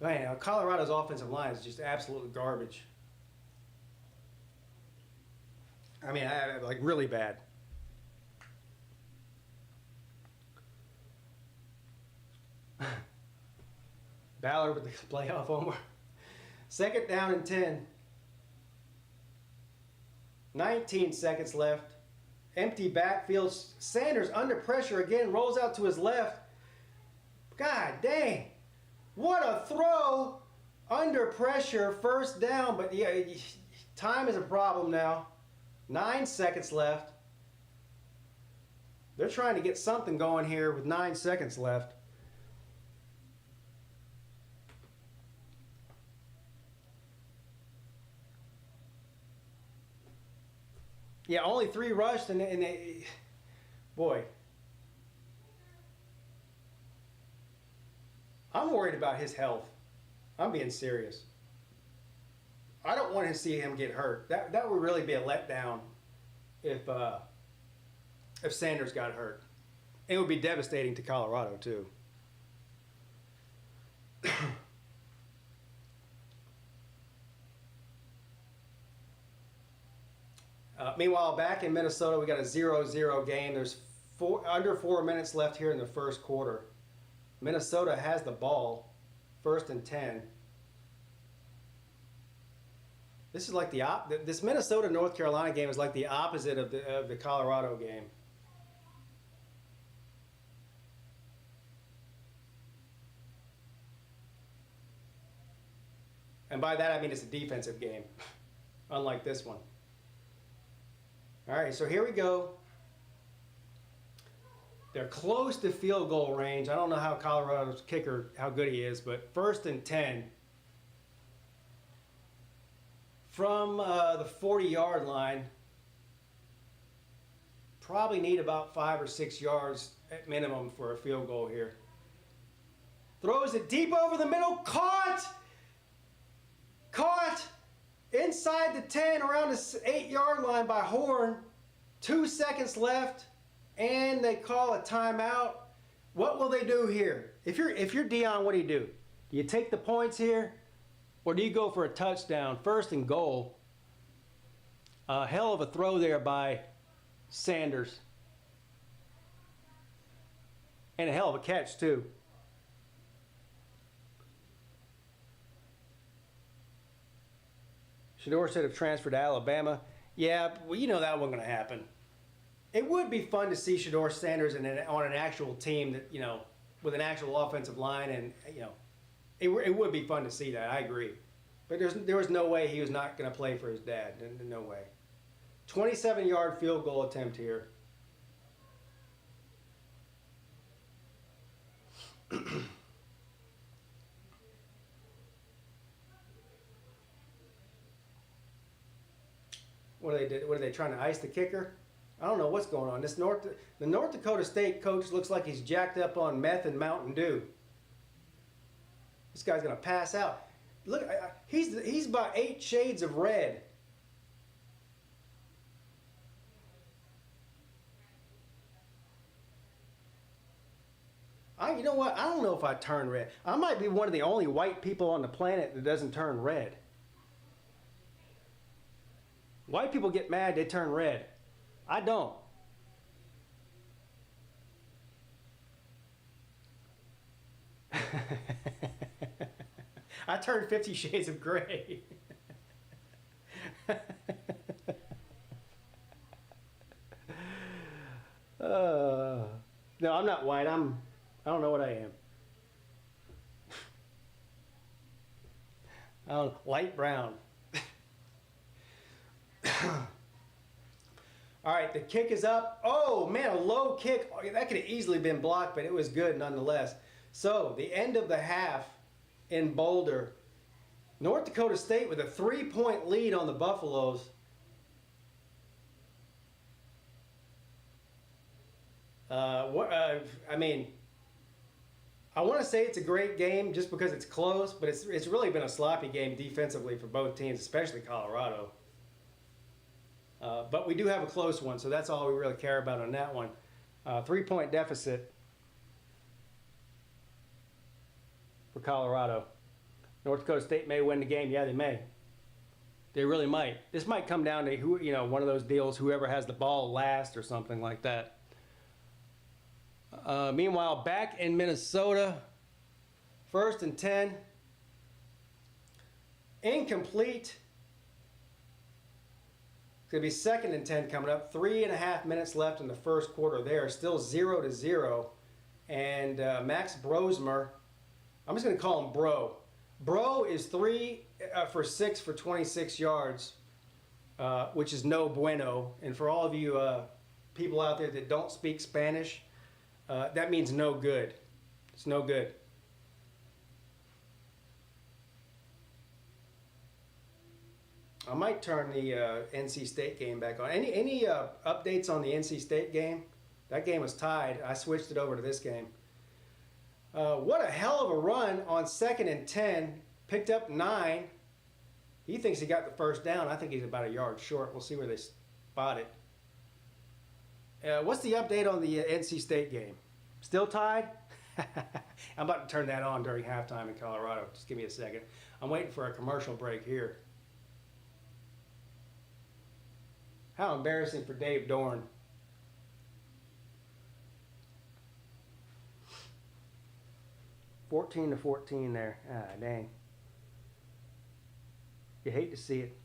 Man, Colorado's offensive line is just absolute garbage. I mean, like really bad. Ballard with the playoff homer. 2nd down and 10. 19 seconds left. Empty backfield. Sanders under pressure again. Rolls out to his left. God dang. What a throw. Under pressure. 1st down. But yeah, time is a problem now. 9 seconds left. They're trying to get something going here with 9 seconds left. Yeah, only 3 rushed, and boy, I'm worried about his health. I'm being serious. I don't want to see him get hurt. That would really be a letdown if Sanders got hurt. It would be devastating to Colorado too. Meanwhile, back in Minnesota, we got a 0-0 game. There's under 4 minutes left here in the 1st quarter. Minnesota has the ball, 1st and 10. This is like this Minnesota-North Carolina game is like the opposite of the Colorado game. And by that I mean it's a defensive game, unlike this one. All right, so here we go. They're close to field goal range. I don't know how Colorado's kicker, how good he is, but 1st and 10. From the 40-yard line. Probably need about 5 or 6 yards at minimum for a field goal here. Throws it deep over the middle. Caught! Caught! Inside the 10, around the 8-yard line by Horn. 2 seconds left, and they call a timeout. What will they do here? If you're Dion, what do? Do you take the points here, or do you go for a touchdown? 1st and goal. Hell of a throw there by Sanders. And a hell of a catch, too. Shedeur should have transferred to Alabama. Yeah, well, you know that wasn't going to happen. It would be fun to see Shedeur Sanders on an actual team that, with an actual offensive line, and it would be fun to see that. I agree, but there was no way he was not going to play for his dad. No way. 27-yard field goal attempt here. What are they trying to ice the kicker? I don't know what's going on. The North Dakota State coach looks like he's jacked up on meth and Mountain Dew. This guy's gonna pass out. Look, he's about 8 shades of red. You know what? I don't know if I turn red. I might be one of the only white people on the planet that doesn't turn red. White people get mad, they turn red. I don't. I turned 50 Shades of Gray. No, I'm not white. I don't know what I am. Light brown. All right, the kick is up. Oh, man, a low kick. Oh, that could have easily been blocked, but it was good nonetheless. So, the end of the half in Boulder, North Dakota State with a 3-point lead on the Buffaloes. I mean, I want to say it's a great game just because it's close, but it's really been a sloppy game defensively for both teams, especially Colorado. But we do have a close one, so that's all we really care about on that one. 3-point deficit for Colorado. North Dakota State may win the game. Yeah, they may. They really might. This might come down to who, one of those deals, whoever has the ball last or something like that. Meanwhile, back in Minnesota, 1st and 10. Incomplete. It's going to be 2nd and 10 coming up. 3.5 minutes left in the first quarter there. Still 0-0. And Max Brosmer, I'm just going to call him Bro. Bro is 3 for 6 for 26 yards, which is no bueno. And for all of you people out there that don't speak Spanish, that means no good. It's no good. I might turn the NC State game back on. Any updates on the NC State game? That game was tied. I switched it over to this game. What a hell of a run on 2nd and 10. Picked up 9. He thinks he got the first down. I think he's about a yard short. We'll see where they spot it. What's the update on the NC State game? Still tied? I'm about to turn that on during halftime in Colorado. Just give me a second. I'm waiting for a commercial break here. How embarrassing for Dave Dorn. (14-14) there. Ah, dang. You hate to see it.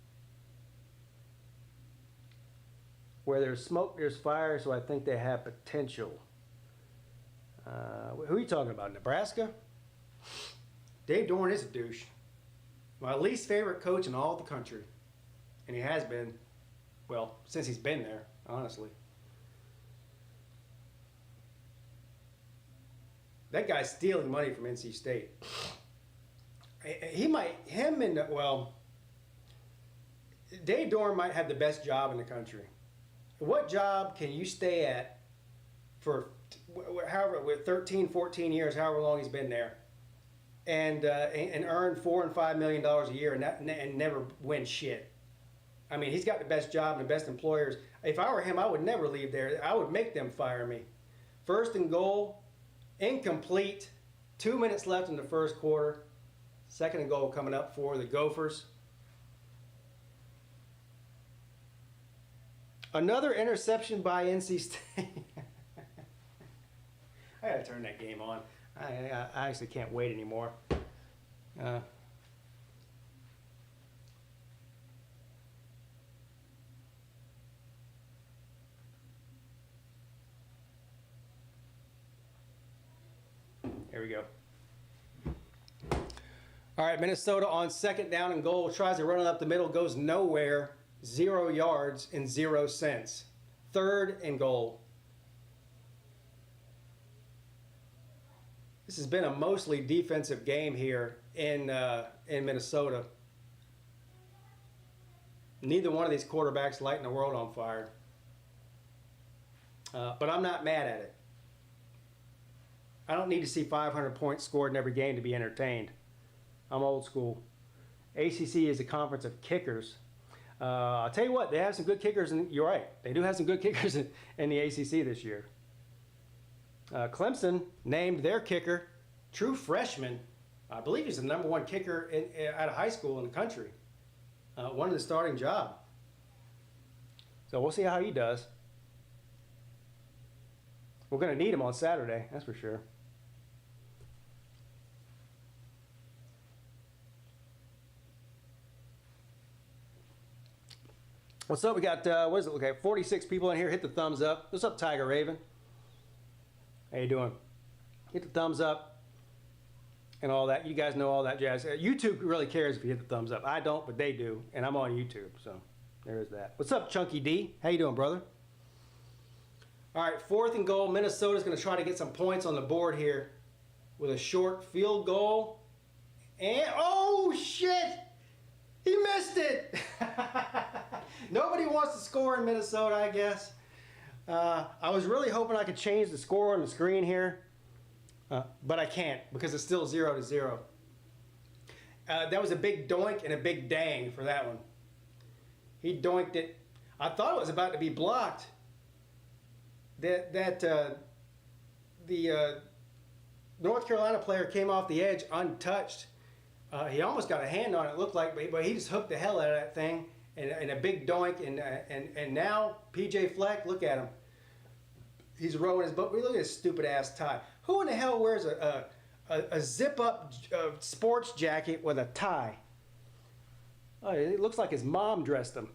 Where there's smoke, there's fire, so I think they have potential. Who are you talking about? Nebraska? Dave Dorn is a douche. My least favorite coach in all the country. And he has been, well, since he's been there, honestly. That guy's stealing money from NC State. Dave Dorn might have the best job in the country. What job can you stay at for with 13, 14 years, however long he's been there, and earn $4 and $5 million a year and never win shit? I mean, he's got the best job and the best employers. If I were him, I would never leave there. I would make them fire me. 1st and goal. Incomplete. 2 minutes left in the first quarter. 2nd and goal coming up for the Gophers. Another interception by NC State. I gotta turn that game on. I actually can't wait anymore. Here we go. All right, Minnesota on 2nd down and goal. Tries to run it up the middle, goes nowhere. 0 yards and 0 cents. 3rd and goal. This has been a mostly defensive game here in Minnesota. Neither one of these quarterbacks lighting the world on fire. But I'm not mad at it. I don't need to see 500 points scored in every game to be entertained. I'm old school. ACC is a conference of kickers. I'll tell you what, they have some good kickers, and you're right. They do have some good kickers in the ACC this year. Clemson named their kicker, true freshman. I believe he's the #1 kicker out of high school in the country. Won the starting job. So we'll see how he does. We're going to need him on Saturday, that's for sure. What's up? We got, what is it? Okay, 46 people in here. Hit the thumbs up. What's up, Tiger Raven? How you doing? Hit the thumbs up and all that. You guys know all that jazz. YouTube really cares if you hit the thumbs up. I don't, but they do, and I'm on YouTube, so there is that. What's up, Chunky D? How you doing, brother? All right, 4th and goal. Minnesota's going to try to get some points on the board here with a short field goal. And, oh, shit! score in Minnesota, I guess. I was really hoping I could change the score on the screen here, but I can't because it's still 0-0. That was a big doink and a big dang for that one. He doinked it. I thought it was about to be blocked. The North Carolina player came off the edge untouched. He almost got a hand on it, looked like, but he just hooked the hell out of that thing, and a big doink. And now PJ Fleck, look at him. He's rowing his boat. Look at his stupid ass tie. Who in the hell wears a zip up sports jacket with a tie? Oh, it looks like his mom dressed him.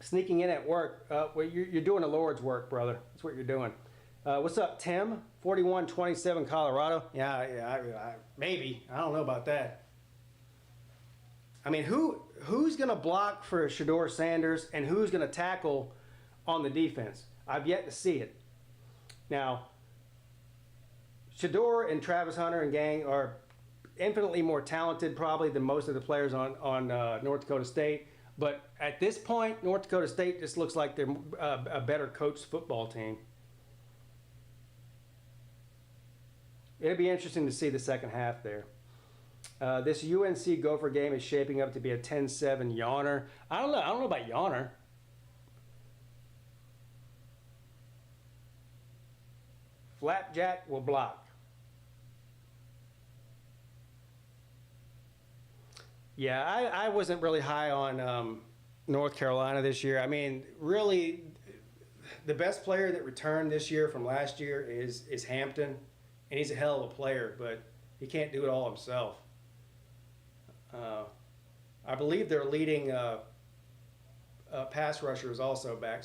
Sneaking in at work. Well, you're doing the Lord's work, brother. That's what you're doing. What's up, Tim? 41-27 Colorado. Yeah, maybe. I don't know about that. I mean, who's going to block for Shedeur Sanders and who's going to tackle on the defense? I've yet to see it. Now, Shedeur and Travis Hunter and gang are infinitely more talented probably than most of the players on North Dakota State. But at this point, North Dakota State just looks like they're a better coached football team. It'll be interesting to see the second half there. This UNC Gopher game is shaping up to be a 10-7 yawner. I don't know about yawner. Flapjack will block. Yeah, I wasn't really high on North Carolina this year. I mean, really, the best player that returned this year from last year is Hampton, and he's a hell of a player, but he can't do it all himself. I believe their leading pass rusher is also back.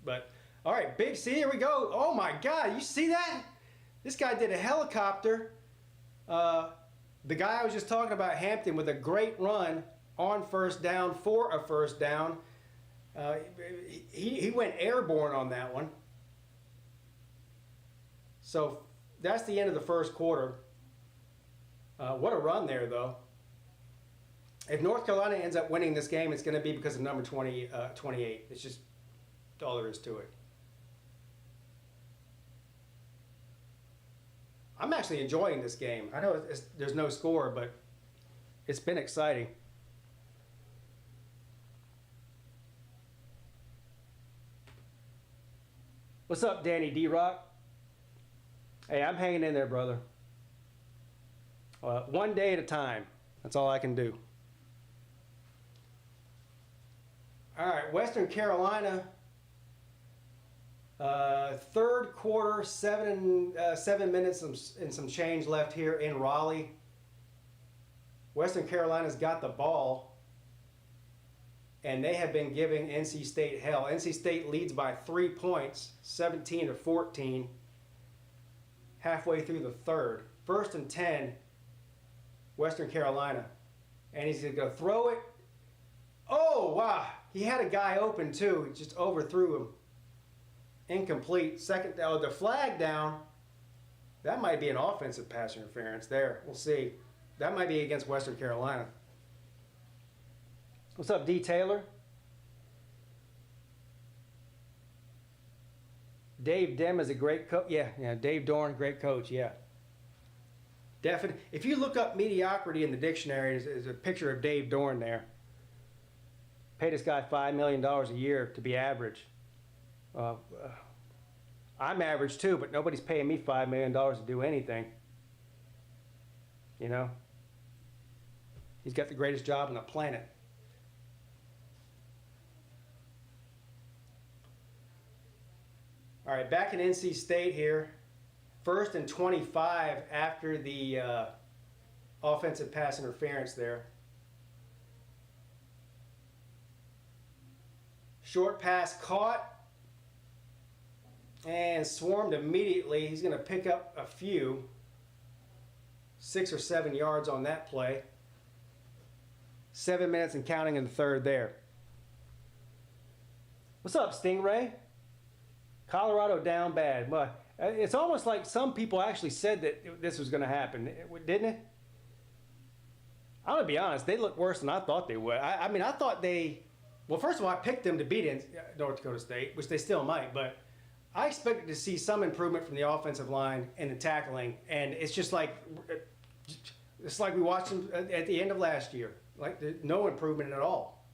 But all right, big. See, here we go. Oh my God, you see that? This guy did a helicopter. The guy I was just talking about, Hampton, with a great run on first down for a first down. He went airborne on that one. So that's the end of the first quarter. What a run there, though. If North Carolina ends up winning this game, it's going to be because of number 28. It's just all there is to it. I'm actually enjoying this game. I know there's no score, but it's been exciting. What's up, Danny D-Rock? Hey, I'm hanging in there, brother. One day at a time. That's all I can do. All right, Western Carolina. Third quarter, 7 minutes and some change left here in Raleigh. Western Carolina's got the ball, and they have been giving NC State hell. NC State leads by 3 points, 17-14, halfway through the third. 1st and 10, Western Carolina. And he's going to go throw it. Oh, wow. He had a guy open, too. He just overthrew him. Incomplete. Second, the flag down. That might be an offensive pass interference there. We'll see. That might be against Western Carolina. What's up, D. Taylor? Dave Dem is a great coach. Yeah, Dave Dorn, great coach, yeah. Definitely. If you look up mediocrity in the dictionary, there's a picture of Dave Dorn there. Pay this guy $5 million a year to be average. I'm average too, but nobody's paying me $5 million to do anything. You know? He's got the greatest job on the planet. All right, back in NC State here. 1st and 25 after the offensive pass interference there. Short pass caught and swarmed immediately. He's going to pick up a few, 6 or 7 yards on that play. 7 minutes and counting in the third there. What's up, Stingray? Colorado down bad. But it's almost like some people actually said that this was going to happen, didn't it? I'm gonna be honest. They look worse than I thought they would. I mean, I thought they. Well, first of all, I picked them to beat North Dakota State, which they still might. But I expected to see some improvement from the offensive line and the tackling, and it's just like we watched them at the end of last year. Like no improvement at all.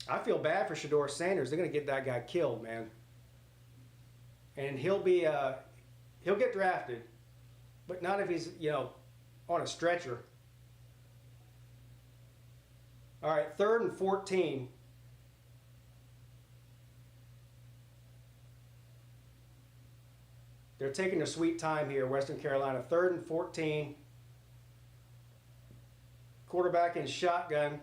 I feel bad for Shedeur Sanders. They're gonna get that guy killed, man. And he'll get drafted, but not if he's on a stretcher. All right, 3rd and 14. They're taking their sweet time here, Western Carolina. 3rd and 14. Quarterback in shotgun.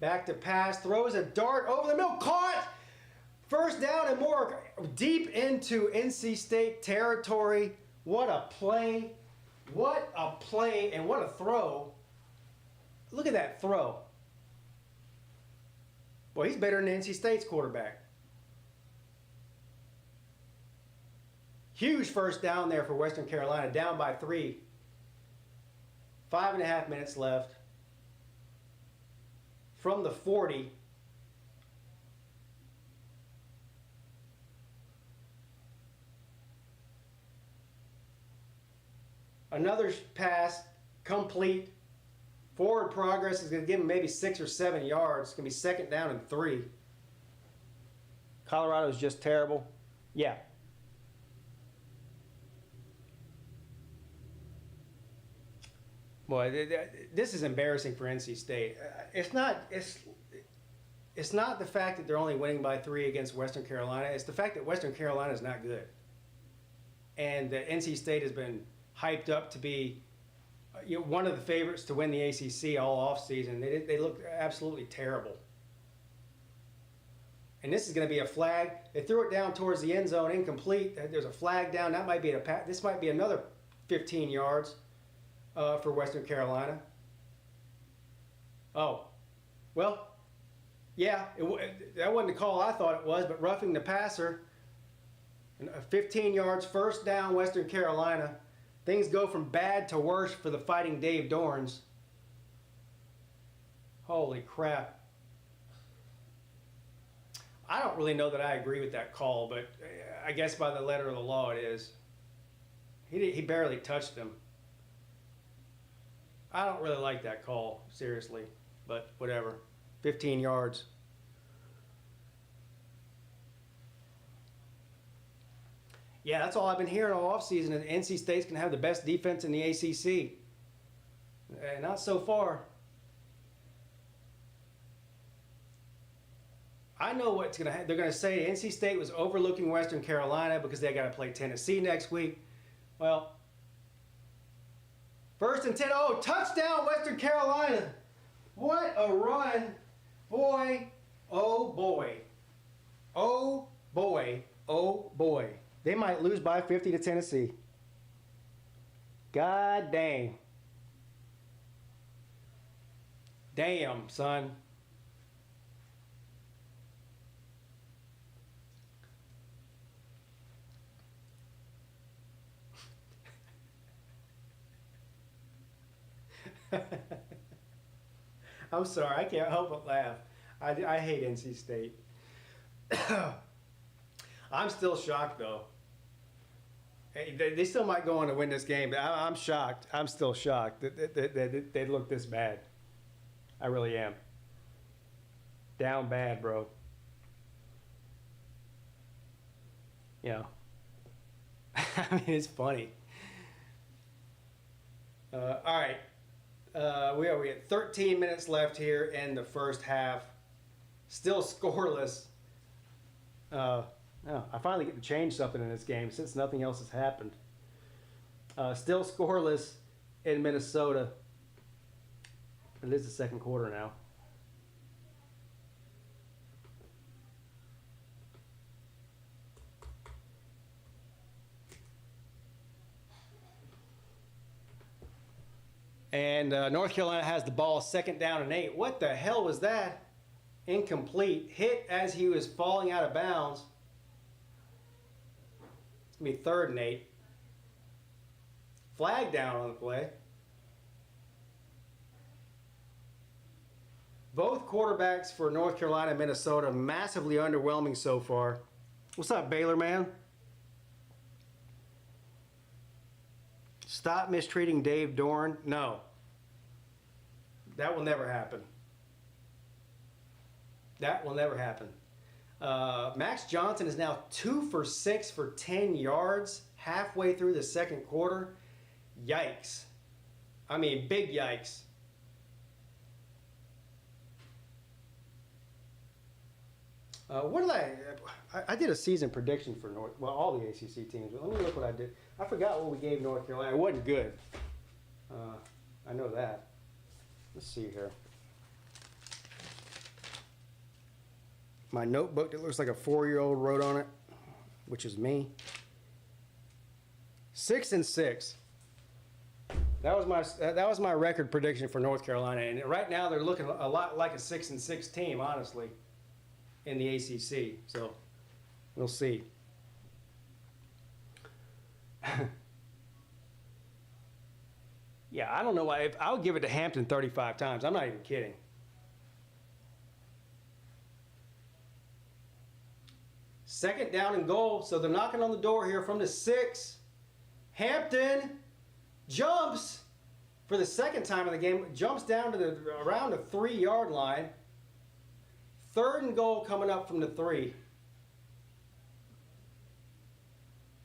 Back to pass, throws a dart over the middle, caught! First down and more, deep into NC State territory. What a play. What a play and what a throw. Look at that throw. Boy, he's better than NC State's quarterback. Huge first down there for Western Carolina, down by 3. 5.5 minutes left. From the 40. Another pass, complete. Forward progress is going to give him maybe 6 or 7 yards. It's going to be 2nd down and 3. Colorado's just terrible. Yeah. Boy, this is embarrassing for NC State. It's not the fact that they're only winning by 3 against Western Carolina. It's the fact that Western Carolina is not good. And that NC State has been hyped up to be one of the favorites to win the ACC all offseason. They look absolutely terrible. And this is going to be a flag. They threw it down towards the end zone, incomplete. There's a flag down. That might be this might be another 15 yards for Western Carolina. Oh, well, yeah, that wasn't the call I thought it was, but roughing the passer. 15 yards, 1st down, Western Carolina. Things go from bad to worse for the Fighting Dave Dorns. Holy crap. I don't really know that I agree with that call, but I guess by the letter of the law it is. He barely touched him. I don't really like that call, seriously, but whatever. 15 yards. Yeah, that's all I've been hearing all offseason. And NC State's going to have the best defense in the ACC. Not so far. I know what's going to happen. They're going to say NC State was overlooking Western Carolina because they got to play Tennessee next week. Well, 1st and 10. Oh, touchdown, Western Carolina. What a run. Boy, oh boy. Oh boy, oh boy. They might lose by 50 to Tennessee. God dang. Damn, son. I'm sorry, I can't help but laugh. I hate NC State. I'm still shocked, though. They still might go on to win this game, but I'm shocked. I'm still shocked that they look this bad. I really am. Down bad, bro. Yeah. I mean, it's funny. All right. We have 13 minutes left here in the first half. Still scoreless. I finally get to change something in this game since nothing else has happened. Still scoreless in Minnesota. It is the 2nd quarter now. And North Carolina has the ball, 2nd down and 8. What the hell was that? incomplete, hit as he was falling out of bounds. It's going to be 3rd and 8. Flag down on the play. Both quarterbacks for North Carolina and Minnesota massively underwhelming so far. What's up, Baylor man? Stop mistreating Dave Dorn. No. That will never happen. That will never happen. Max Johnson is now 2 for 6 for 10 yards halfway through the second quarter. Yikes. I mean, big yikes. What did I did a season prediction for all the ACC teams. But let me look what I did. I forgot what we gave North Carolina. It wasn't good. I know that. Let's see here. My notebook that looks like a 4-year-old wrote on it, which is me. 6-6. That was my record prediction for North Carolina, and right now they're looking a lot like a 6-6 team, honestly, in the ACC. So we'll see. Yeah, I don't know why. I would give it to Hampton 35 times. I'm not even kidding. Second down and goal. So they're knocking on the door here from the 6. Hampton jumps for the second time in the game. Jumps down to around the 3-yard line. 3rd and goal coming up from the 3.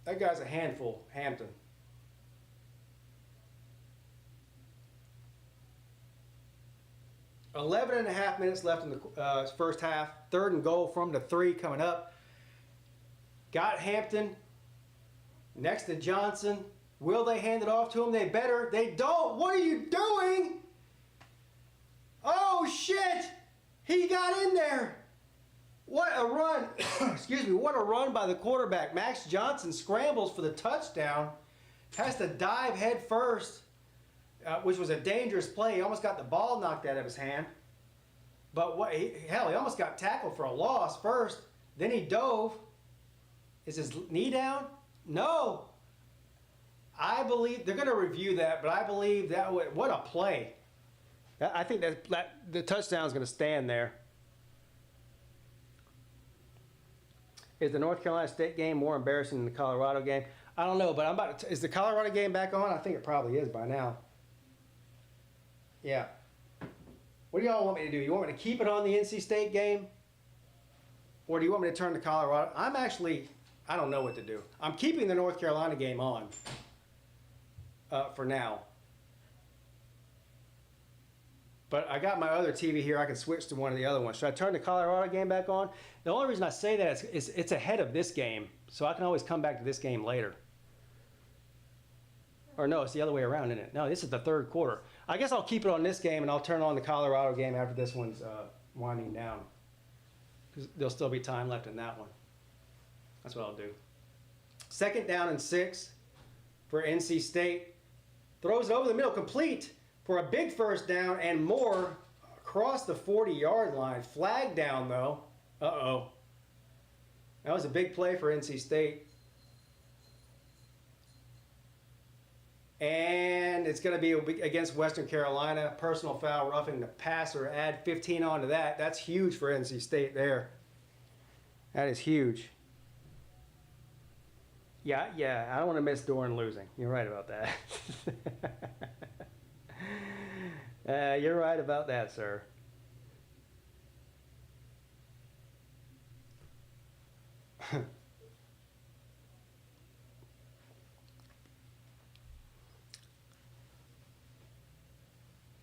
That guy's a handful, Hampton. 11.5 minutes left in the first half. 3rd and goal from the 3 coming up. Got Hampton next to Johnson. Will they hand it off to him? They better. They don't. What are you doing? Oh, shit. He got in there. What a run. Excuse me. What a run by the quarterback. Max Johnson scrambles for the touchdown. Has to dive head first, which was a dangerous play. He almost got the ball knocked out of his hand. But he almost got tackled for a loss first. Then he dove. Is his knee down? No. I believe they're going to review that, but I believe that what a play. I think that the touchdown is going to stand there. Is the North Carolina State game more embarrassing than the Colorado game? I don't know, but is the Colorado game back on? I think it probably is by now. Yeah. What do y'all want me to do? You want me to keep it on the NC State game? Or do you want me to turn to Colorado? I don't know what to do. I'm keeping the North Carolina game on for now. But I got my other TV here. I can switch to one of the other ones. Should I turn the Colorado game back on? The only reason I say that is it's ahead of this game, so I can always come back to this game later. Or no, it's the other way around, isn't it? No, this is the 3rd quarter. I guess I'll keep it on this game, and I'll turn on the Colorado game after this one's winding down. Because there'll still be time left in that one. That's what I'll do. 2nd down and 6 for NC State. Throws it over the middle, complete for a big first down and more across the 40-yard line. Flag down, though. Uh-oh. That was a big play for NC State. And it's going to be against Western Carolina. Personal foul, roughing the passer. Add 15 onto that. That's huge for NC State there. That is huge. Yeah, I don't want to miss Dorn losing. You're right about that. You're right about that, sir.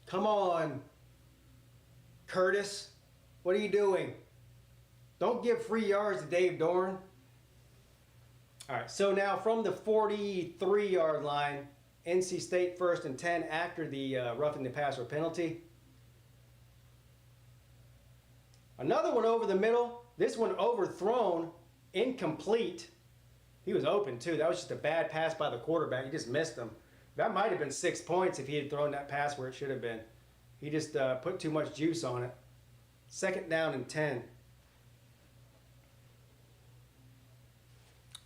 Come on, Curtis. What are you doing? Don't give free yards to Dave Dorn. All right, so now from the 43-yard line, NC State 1st and 10 after the roughing the passer penalty. Another one over the middle. This one overthrown, incomplete. He was open too. That was just a bad pass by the quarterback. He just missed him. That might have been 6 points if he had thrown that pass where it should have been. He just put too much juice on it. 2nd down and 10.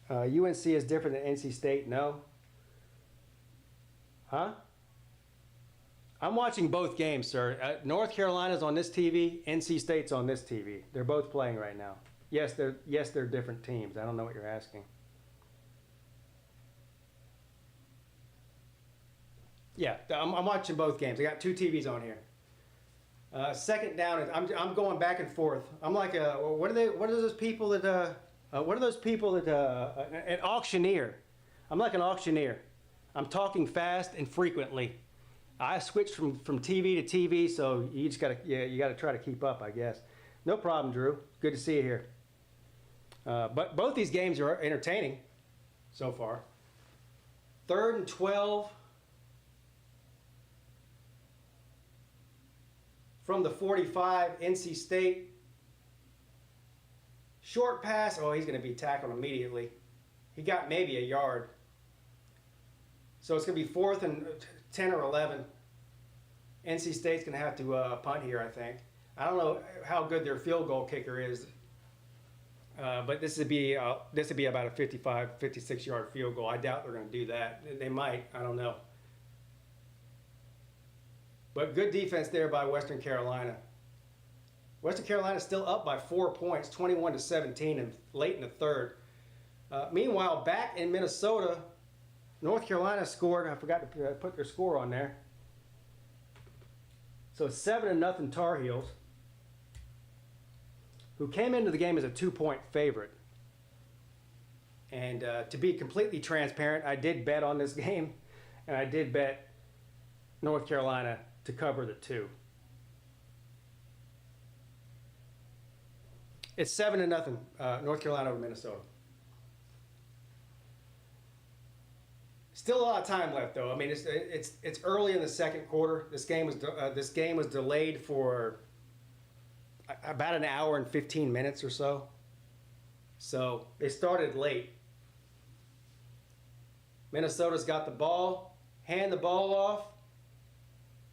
UNC is different than NC State? No. Huh? I'm watching both games, sir. North Carolina's on this TV. NC State's on this TV. They're both playing right now. Yes, they're different teams. I don't know what you're asking. Yeah, I'm watching both games. I got 2 TVs on here. 2nd down. I'm going back and forth. I'm like what are those people that an auctioneer. I'm like an auctioneer. I'm talking fast and frequently. I switched from TV to TV, so you just gotta try to keep up, I guess. No problem, Drew. Good to see you here. But both these games are entertaining so far. 3rd and 12 from the 45, NC State. Short pass. Oh, he's going to be tackled immediately. He got maybe a yard. So it's going to be 4th and 10 or 11. NC State's going to have to punt here, I think. I don't know how good their field goal kicker is, but this would be about a 55, 56-yard field goal. I doubt they're going to do that. They might. I don't know. But good defense there by Western Carolina. Western Carolina is still up by 4 points, 21-17, and late in the 3rd. Meanwhile, back in Minnesota, North Carolina scored. I forgot to put their score on there. So 7-0 Tar Heels, who came into the game as a 2-point favorite. And to be completely transparent, I did bet on this game, and I did bet North Carolina to cover the 2. It's 7-0 North Carolina over Minnesota. Still a lot of time left, though. I mean, it's early in the 2nd quarter. This game was delayed for about an hour and 15 minutes or so. So they started late. Minnesota's got the ball, hand the ball off,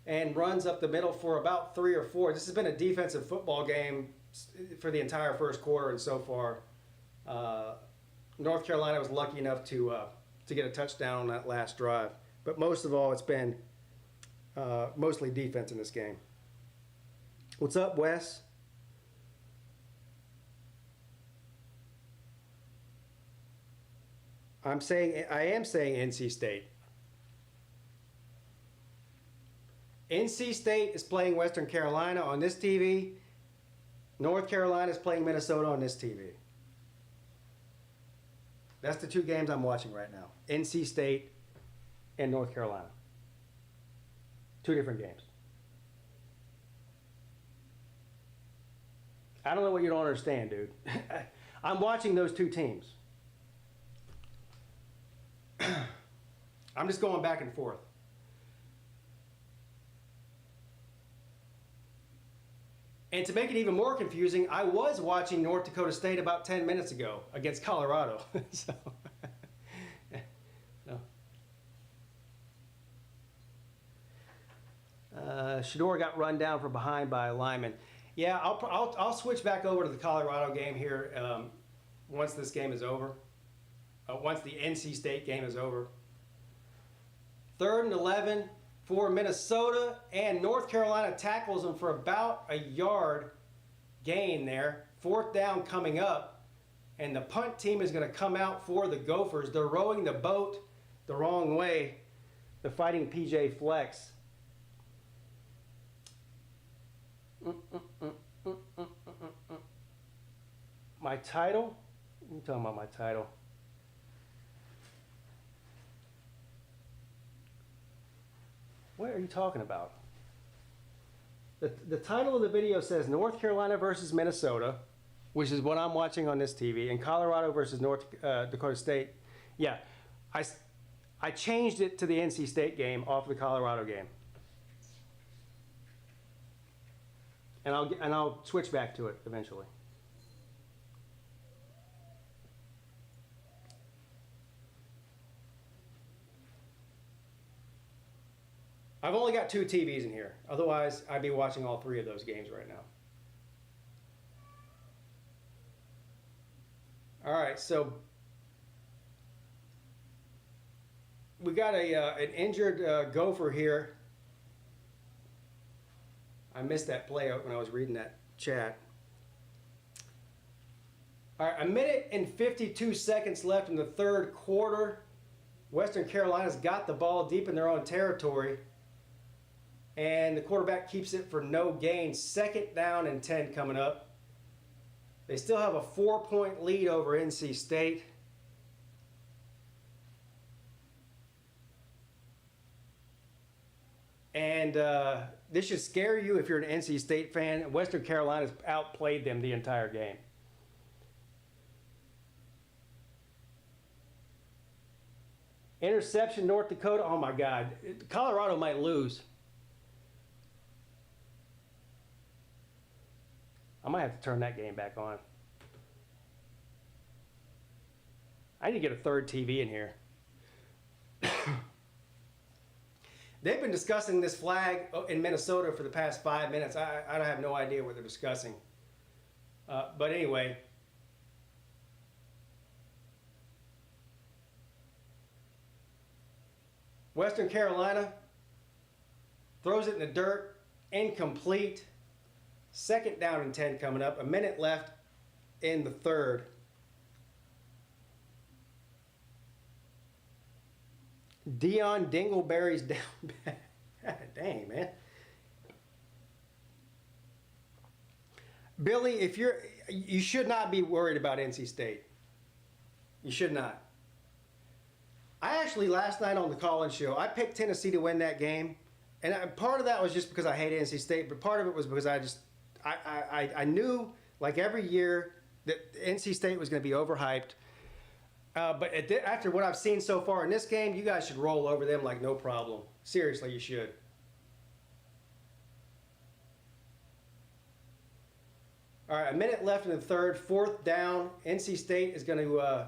and runs up the middle for about 3 or 4. This has been a defensive football game for the entire 1st quarter, and so far, North Carolina was lucky enough to get a touchdown on that last drive. But most of all, it's been mostly defense in this game. What's up, Wes? I am saying NC State. NC State is playing Western Carolina on this TV. North Carolina is playing Minnesota on this TV. That's the 2 games I'm watching right now. NC State and North Carolina. 2 different games. I don't know what you don't understand, dude. I'm watching those 2 teams. I'm just going back and forth. And to make it even more confusing, I was watching North Dakota State about 10 minutes ago against Colorado. So, no. Shador got run down from behind by a lineman. Yeah, I'll switch back over to the Colorado game here once this game is over. Once the NC State game is over. 3rd and 11 for Minnesota, and North Carolina tackles them for about a yard gain there. 4th down coming up, and the punt team is going to come out for the Gophers. They're rowing the boat the wrong way. The Fighting PJ Flex. My title? I'm talking about my title. What are you talking about? The title of the video says North Carolina versus Minnesota, which is what I'm watching on this TV, and Colorado versus North Dakota State. Yeah, I changed it to the NC State game off the Colorado game. And I'll switch back to it eventually. I've only got 2 TVs in here. Otherwise, I'd be watching all 3 of those games right now. All right, so we got an injured Gopher here. I missed that play when I was reading that chat. All right, 1 minute and 52 seconds left in the third quarter. Western Carolina's got the ball deep in their own territory. And the quarterback keeps it for no gain. 2nd down and 10 coming up. They still have a 4-point lead over NC State. And this should scare you if you're an NC State fan. Western Carolina's outplayed them the entire game. Interception, North Dakota. Oh my God. Colorado might lose. I might have to turn that game back on. I need to get a third TV in here. They've been discussing this flag in Minnesota for the past 5 minutes. I have no idea what they're discussing. But anyway. Western Carolina throws it in the dirt, incomplete. 2nd down and 10 coming up. 1 minute left in the third. Dion Dingleberry's down. Dang, man. Billy, you should not be worried about NC State. You should not. I actually, last night on the call-in show, I picked Tennessee to win that game. And part of that was just because I hated NC State, but part of it was because I knew, like every year, that NC State was going to be overhyped. But after what I've seen so far in this game, you guys should roll over them like no problem. Seriously, you should. All right, 1 minute left in the third. 4th down. NC State is going to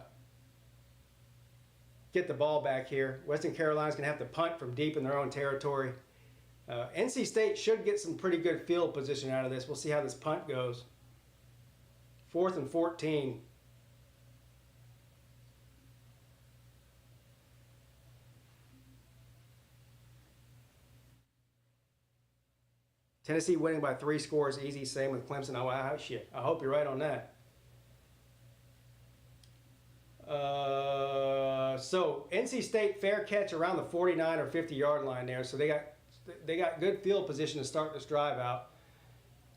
get the ball back here. Western Carolina's going to have to punt from deep in their own territory. NC State should get some pretty good field position out of this. We'll see how this punt goes. 4th and 14. Tennessee winning by 3 scores easy. Same with Clemson. Oh, shit. I hope you're right on that. So NC State fair catch around the 49 or 50 yard line there. So they got good field position to start this drive out.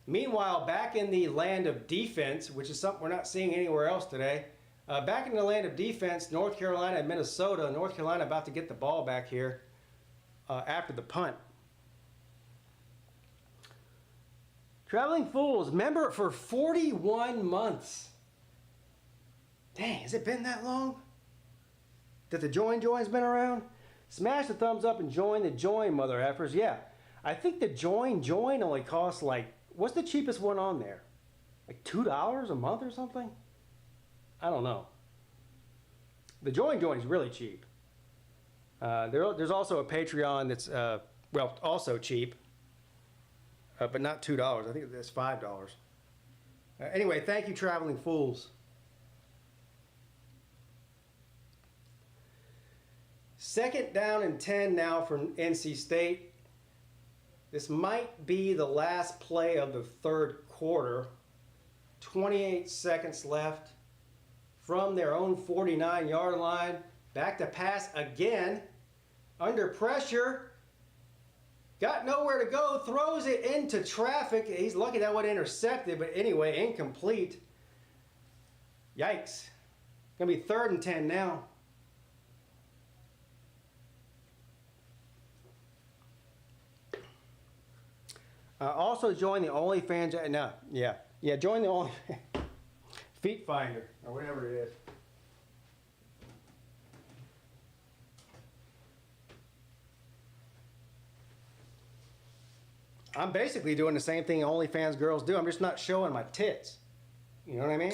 Meanwhile, back in the land of defense, which is something we're not seeing anywhere else today. Back in the land of defense, North Carolina and Minnesota. North Carolina about to get the ball back here after the punt. Traveling Fools, member for 41 months. Dang, has it been that long? That the join's been around? Smash the thumbs up and join the join, mother effers. Yeah, I think the join only costs like, what's the cheapest one on there? Like $2 a month or something? I don't know. The join is really cheap. There's also a Patreon that's, also cheap. But not $2. I think that's $5. Anyway, thank you, Traveling Fools. 2nd down and 10 now for NC State. This might be the last play of the third quarter. 28 seconds left from their own 49-yard line. Back to pass again. Under pressure. Got nowhere to go, throws it into traffic. He's lucky that wasn't intercepted, but anyway, incomplete. Yikes. Gonna be 3rd and 10 now. Also join the OnlyFans. Join the Only Feet Finder or whatever it is. I'm basically doing the same thing OnlyFans girls do. I'm just not showing my tits. You know what I mean?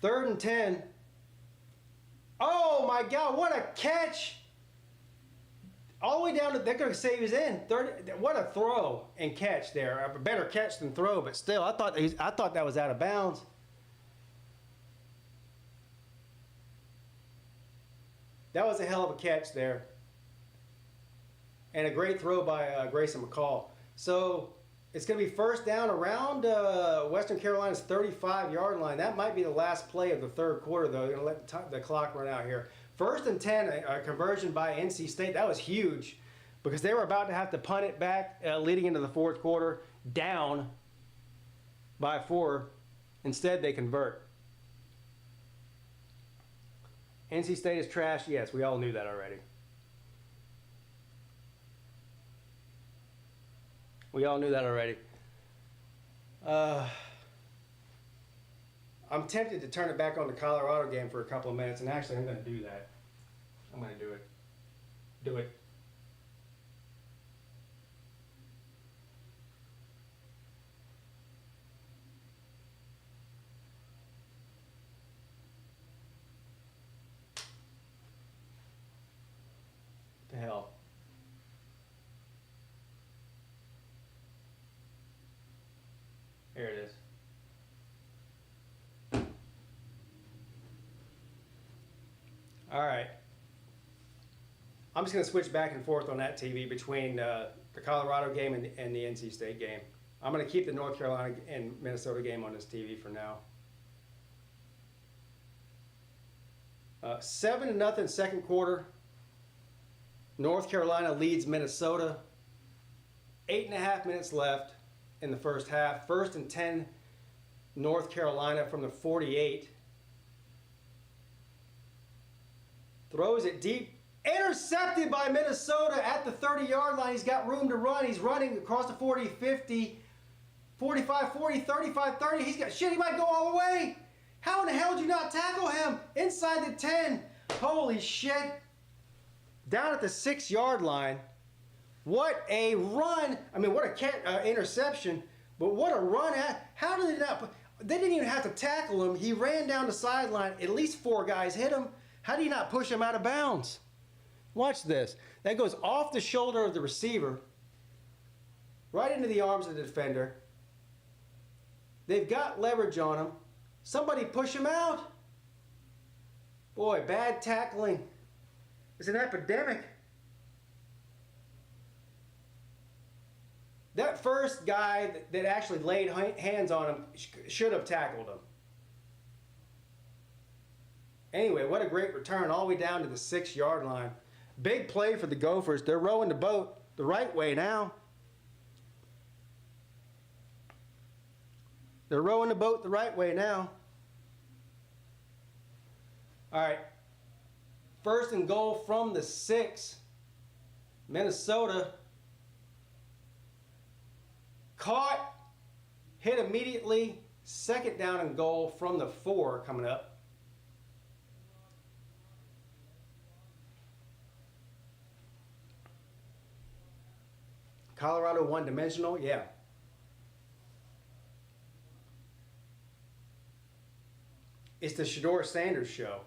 3rd and 10. Oh my God, what a catch! All the way down to, they're going to say he was in. What a throw and catch there. A better catch than throw, but still, I thought that was out of bounds. That was a hell of a catch there. And a great throw by Grayson McCall. So it's going to be first down around Western Carolina's 35-yard line. That might be the last play of the third quarter, though. They're going to let the clock run out here. First and 10, a conversion by NC State. That was huge because they were about to have to punt it back leading into the fourth quarter, down by 4. Instead, they convert. NC State is trash. Yes, we all knew that already. We all knew that already. I'm tempted to turn it back on the Colorado game for a couple of minutes, and actually I'm going to do that. I'm going to do it. Do it. The hell. Here it is. All right. I'm just going to switch back and forth on that TV between the Colorado game and the NC State game. I'm going to keep the North Carolina and Minnesota game on this TV for now. 7-0 second quarter. North Carolina leads Minnesota. 8.5 minutes left in the first half. First and 10, North Carolina from the 48. Throws it deep. Intercepted by Minnesota at the 30-yard line. He's got room to run. He's running across the 40, 50, 45, 40, 35, 30. He's got shit. He might go all the way. How in the hell did you not tackle him? Inside the 10. Holy shit. Down at the 6-yard line. What a run. I mean, what a interception. But what a run. How did they not? They didn't even have to tackle him. He ran down the sideline. At least 4 guys hit him. How do you not push him out of bounds? Watch this. That goes off the shoulder of the receiver, right into the arms of the defender. They've got leverage on him. Somebody push him out. Boy, bad tackling. It's an epidemic. That first guy that actually laid hands on him should have tackled him. Anyway, what a great return all the way down to the 6-yard line. Big play for the Gophers. They're rowing the boat the right way now. They're rowing the boat the right way now. All right. First and goal from the 6. Minnesota. Caught. Hit immediately. Second down and goal from the 4 coming up. Colorado one-dimensional, yeah. It's the Shedeur Sanders show.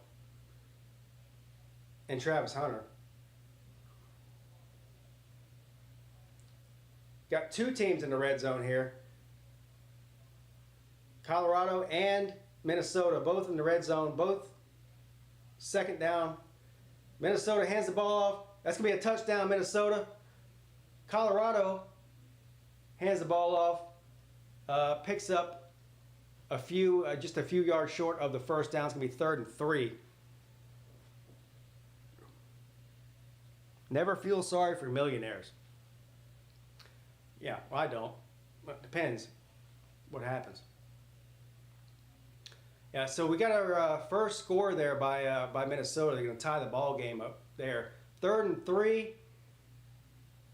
And Travis Hunter. Got 2 teams in the red zone here. Colorado and Minnesota, both in the red zone, both second down. Minnesota hands the ball off. That's going to be a touchdown, Minnesota. Colorado hands the ball off, picks up just a few yards short of the first down. It's going to be 3rd and 3. Never feel sorry for millionaires. Yeah, well, I don't. It depends what happens. Yeah, so we got our first score there by Minnesota. They're going to tie the ball game up there. 3rd and 3.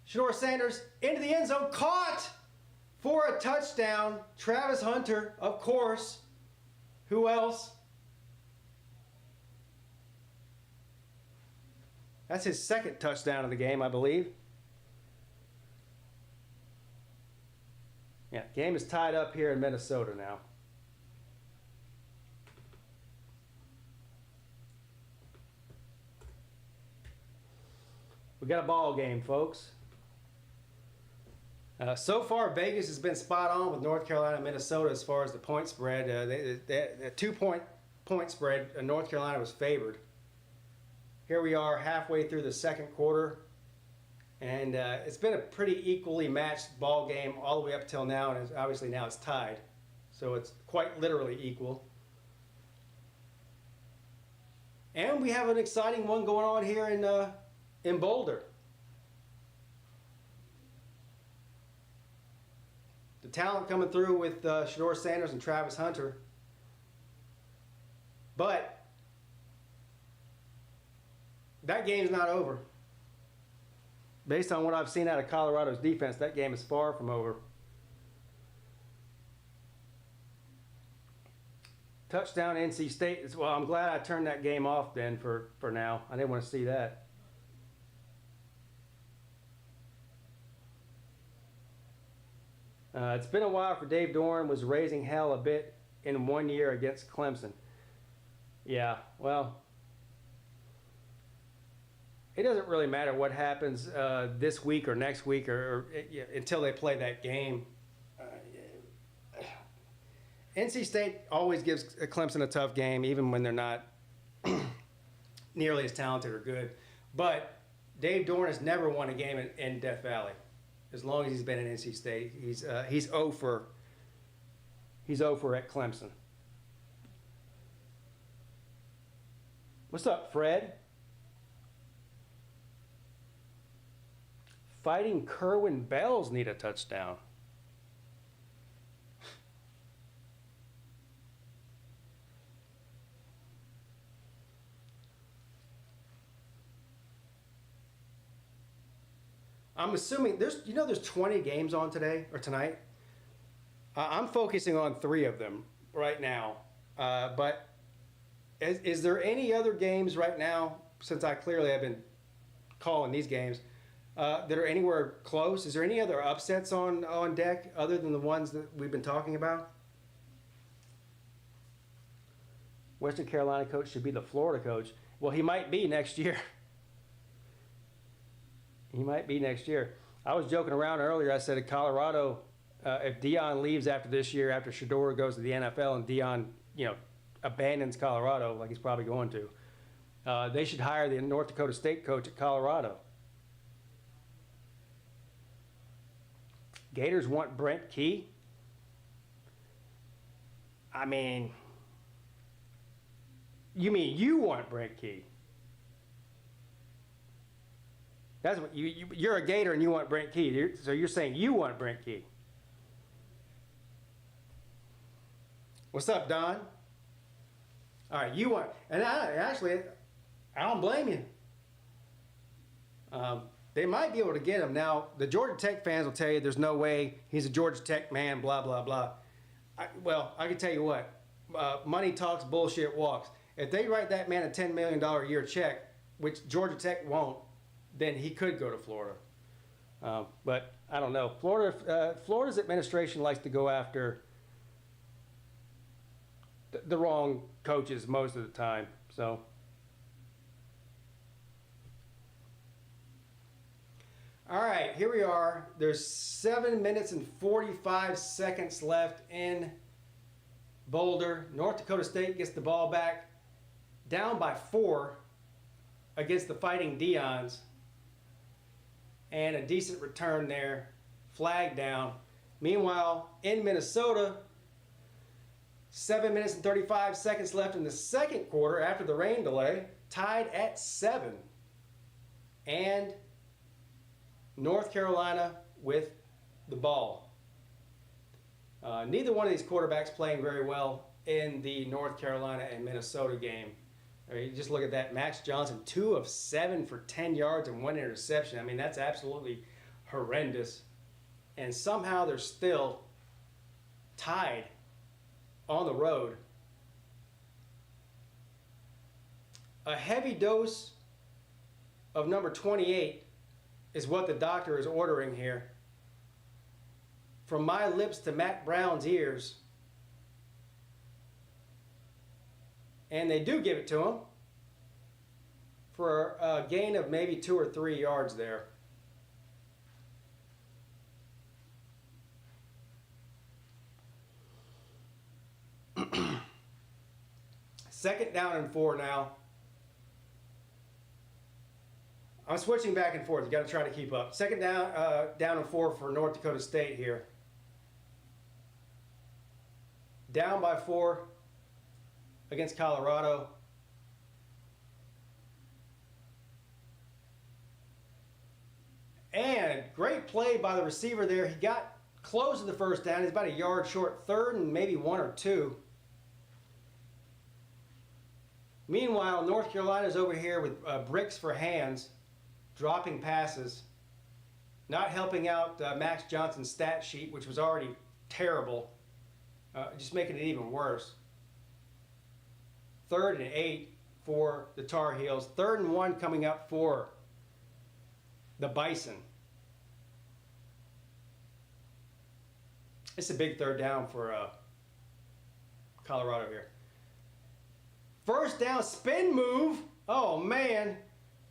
Shedeur Sanders into the end zone, caught for a touchdown. Travis Hunter, of course. Who else? That's his second touchdown of the game, I believe. Yeah, game is tied up here in Minnesota now. We got a ball game, folks. So far, Vegas has been spot on with North Carolina and Minnesota as far as the point spread. The 2-point spread, North Carolina was favored. Here we are halfway through the second quarter, and it's been a pretty equally matched ball game all the way up till now, and obviously now it's tied. So it's quite literally equal. And we have an exciting one going on here in Boulder. The talent coming through with Shedeur Sanders and Travis Hunter. But that game's not over. Based on what I've seen out of Colorado's defense, that game is far from over. Touchdown NC State. Well, I'm glad I turned that game off then for now. I didn't want to see that. It's been a while for Dave Doeren. Was raising hell a bit in 1 year against Clemson. Yeah, well, it doesn't really matter what happens this week or next week or until they play that game. NC State always gives Clemson a tough game, even when they're not nearly as talented or good. But Dave Doeren has never won a game in Death Valley, as long as he's been in NC State. He's 0 for at Clemson. What's up, Fred? Fighting Kerwin Bells need a touchdown. I'm assuming there's 20 games on today or tonight. I'm focusing on 3 of them right now. But is there any other games right now, since I clearly have been calling these games, that are anywhere close? Is there any other upsets on deck other than the ones that we've been talking about? Western Carolina coach should be the Florida coach. Well, he might be next year. He might be next year. I was joking around earlier. I said at Colorado, if Deion leaves after this year, after Shedeur goes to the NFL and Deion, abandons Colorado like he's probably going to, they should hire the North Dakota State coach at Colorado. Gators want Brent Key. I mean, you mean you want Brent Key? That's what you're a Gator and you want Brent Key. So you're saying you want Brent Key. What's up, Don? All right, you want, and I don't blame you. They might be able to get him. Now, the Georgia Tech fans will tell you there's no way he's a Georgia Tech man, blah, blah, blah. I can tell you what, money talks, bullshit walks. If they write that man a $10 million a year check, which Georgia Tech won't, then he could go to Florida. But I don't know. Florida's administration likes to go after the wrong coaches most of the time. So, all right, here we are. There's 7 minutes and 45 seconds left in Boulder. North Dakota State gets the ball back, down by 4 against the Fighting Deons. And a decent return there, flag down. Meanwhile, in Minnesota, 7 minutes and 35 seconds left in the second quarter after the rain delay, tied at 7. And North Carolina with the ball. Neither one of these quarterbacks playing very well in the North Carolina and Minnesota game. I mean, just look at that. Max Johnson, 2 of 7 for 10 yards and 1 interception. I mean, that's absolutely horrendous. And somehow they're still tied on the road. A heavy dose of number 28 is what the doctor is ordering here. From my lips to Matt Brown's ears. And they do give it to him for a gain of maybe 2 or 3 yards there. Second down and 4 now. I'm switching back and forth. You got to try to keep up. Second down, down and 4 for North Dakota State here. Down by 4 against Colorado. And great play by the receiver there. He got close to the first down. He's about a yard short. 3rd and maybe 1 or 2. Meanwhile, North Carolina's over here with bricks for hands, dropping passes, not helping out Max Johnson's stat sheet, which was already terrible, just making it even worse. 3rd and 8 for the Tar Heels. 3rd and 1 coming up for the Bison. It's a big 3rd down for Colorado here. First down, spin move. Oh, man.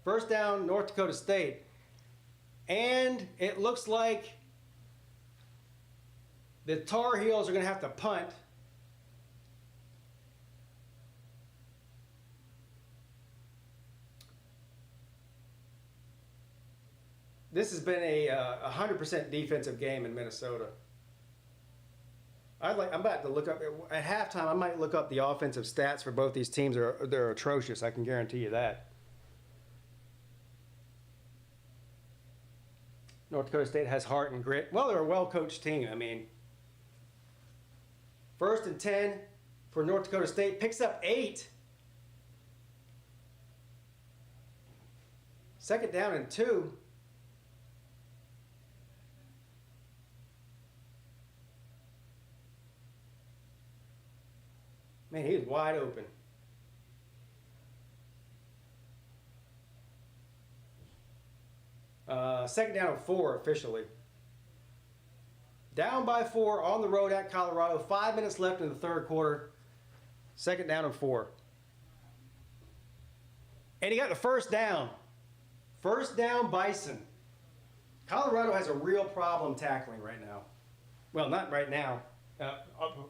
First down, North Dakota State. And it looks like the Tar Heels are going to have to punt. This has been a 100% defensive game in Minnesota. I'm about to look up at halftime. I might look up the offensive stats for both these teams. They're atrocious. I can guarantee you that. North Dakota State has heart and grit. Well, they're a well-coached team. I mean, 1st and 10 for North Dakota State. Picks up 8. 2nd down and 2. Man, he was wide open. Second down and 4 officially. Down by 4 on the road at Colorado. 5 minutes left in the 3rd quarter. 2nd down and 4. And he got the first down. First down, Bison. Colorado has a real problem tackling right now. Well, not right now.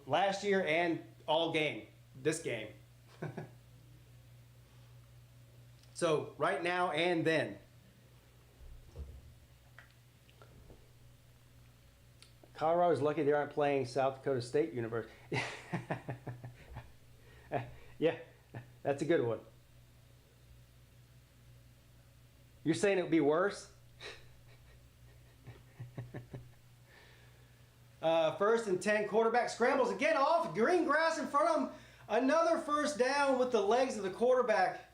Last year and all game. This game. So, right now and then. Colorado's lucky they aren't playing South Dakota State University. Yeah, that's a good one. You're saying it would be worse? 1st and 10, quarterback scrambles again off, green grass in front of him. Another first down with the legs of the quarterback.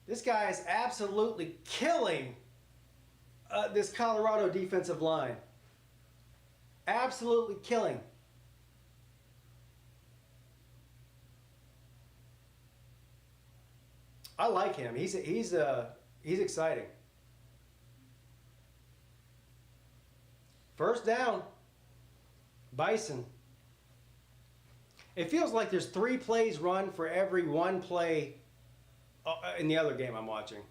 This guy is absolutely killing this Colorado defensive line. Absolutely killing. I like him. He's exciting. First down. Bison. It feels like there's 3 plays run for every 1 play in the other game I'm watching.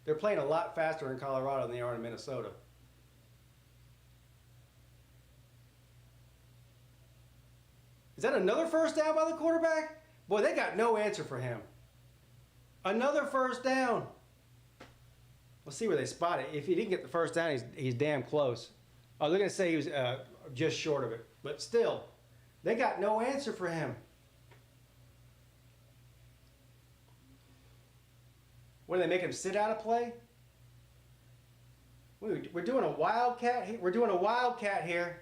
They're playing a lot faster in Colorado than they are in Minnesota. Is that another first down by the quarterback? Boy, they got no answer for him. Another first down. We'll see where they spot it. If he didn't get the first down, he's damn close. Oh, they're going to say he was just short of it. But still, they got no answer for him. What, do they make him sit out of play? We're doing a wildcat. We're doing a wildcat here.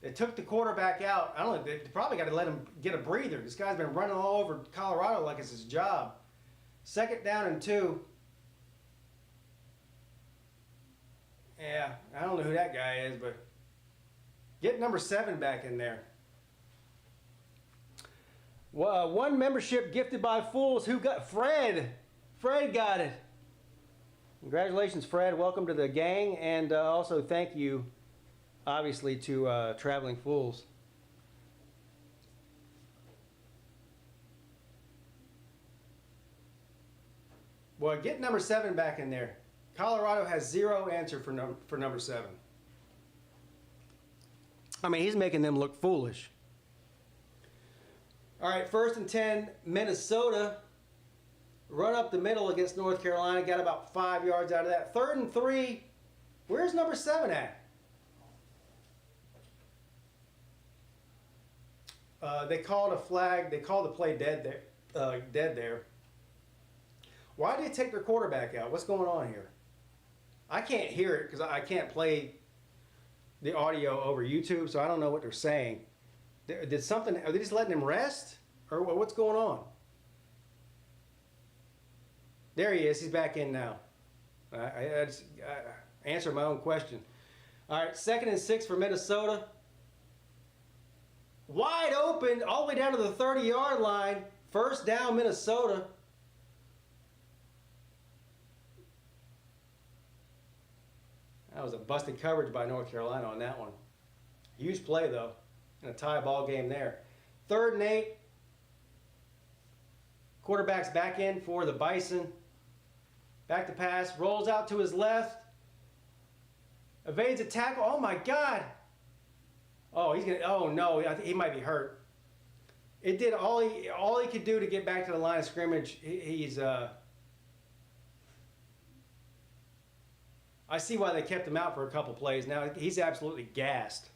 They took the quarterback out. I don't know. They probably got to let him get a breather. This guy's been running all over Colorado like it's his job. 2nd down and 2. Yeah, I don't know who that guy is, but get number 7 back in there. Well, 1 membership gifted by Fools. Who got Fred? Fred got it. Congratulations, Fred. Welcome to the gang, and also thank you, obviously, to Traveling Fools. Well, get number 7 back in there. Colorado has 0 answer for number 7. I mean, he's making them look foolish. All right, 1st and 10, Minnesota. Run up the middle against North Carolina. Got about 5 yards out of that. 3rd and 3. Where's number 7 at? They called a flag. They called the play dead there. Why did they take their quarterback out? What's going on here? I can't hear it because I can't play the audio over YouTube, so I don't know what they're saying. Did something? Are they just letting him rest, or what's going on? There he is. He's back in now. I just answered my own question. All right, 2nd and 6 for Minnesota. Wide open, all the way down to the 30-yard line. 1st down, Minnesota. That was a busted coverage by North Carolina on that one. Huge play, though, in a tie ball game there. 3rd and 8. Quarterback's back in for the Bison. Back to pass. Rolls out to his left. Evades a tackle. Oh, my God. Oh, he's gonna. Oh, no. I think he might be hurt. It did all he could do to get back to the line of scrimmage. I see why they kept him out for a couple plays. Now he's absolutely gassed.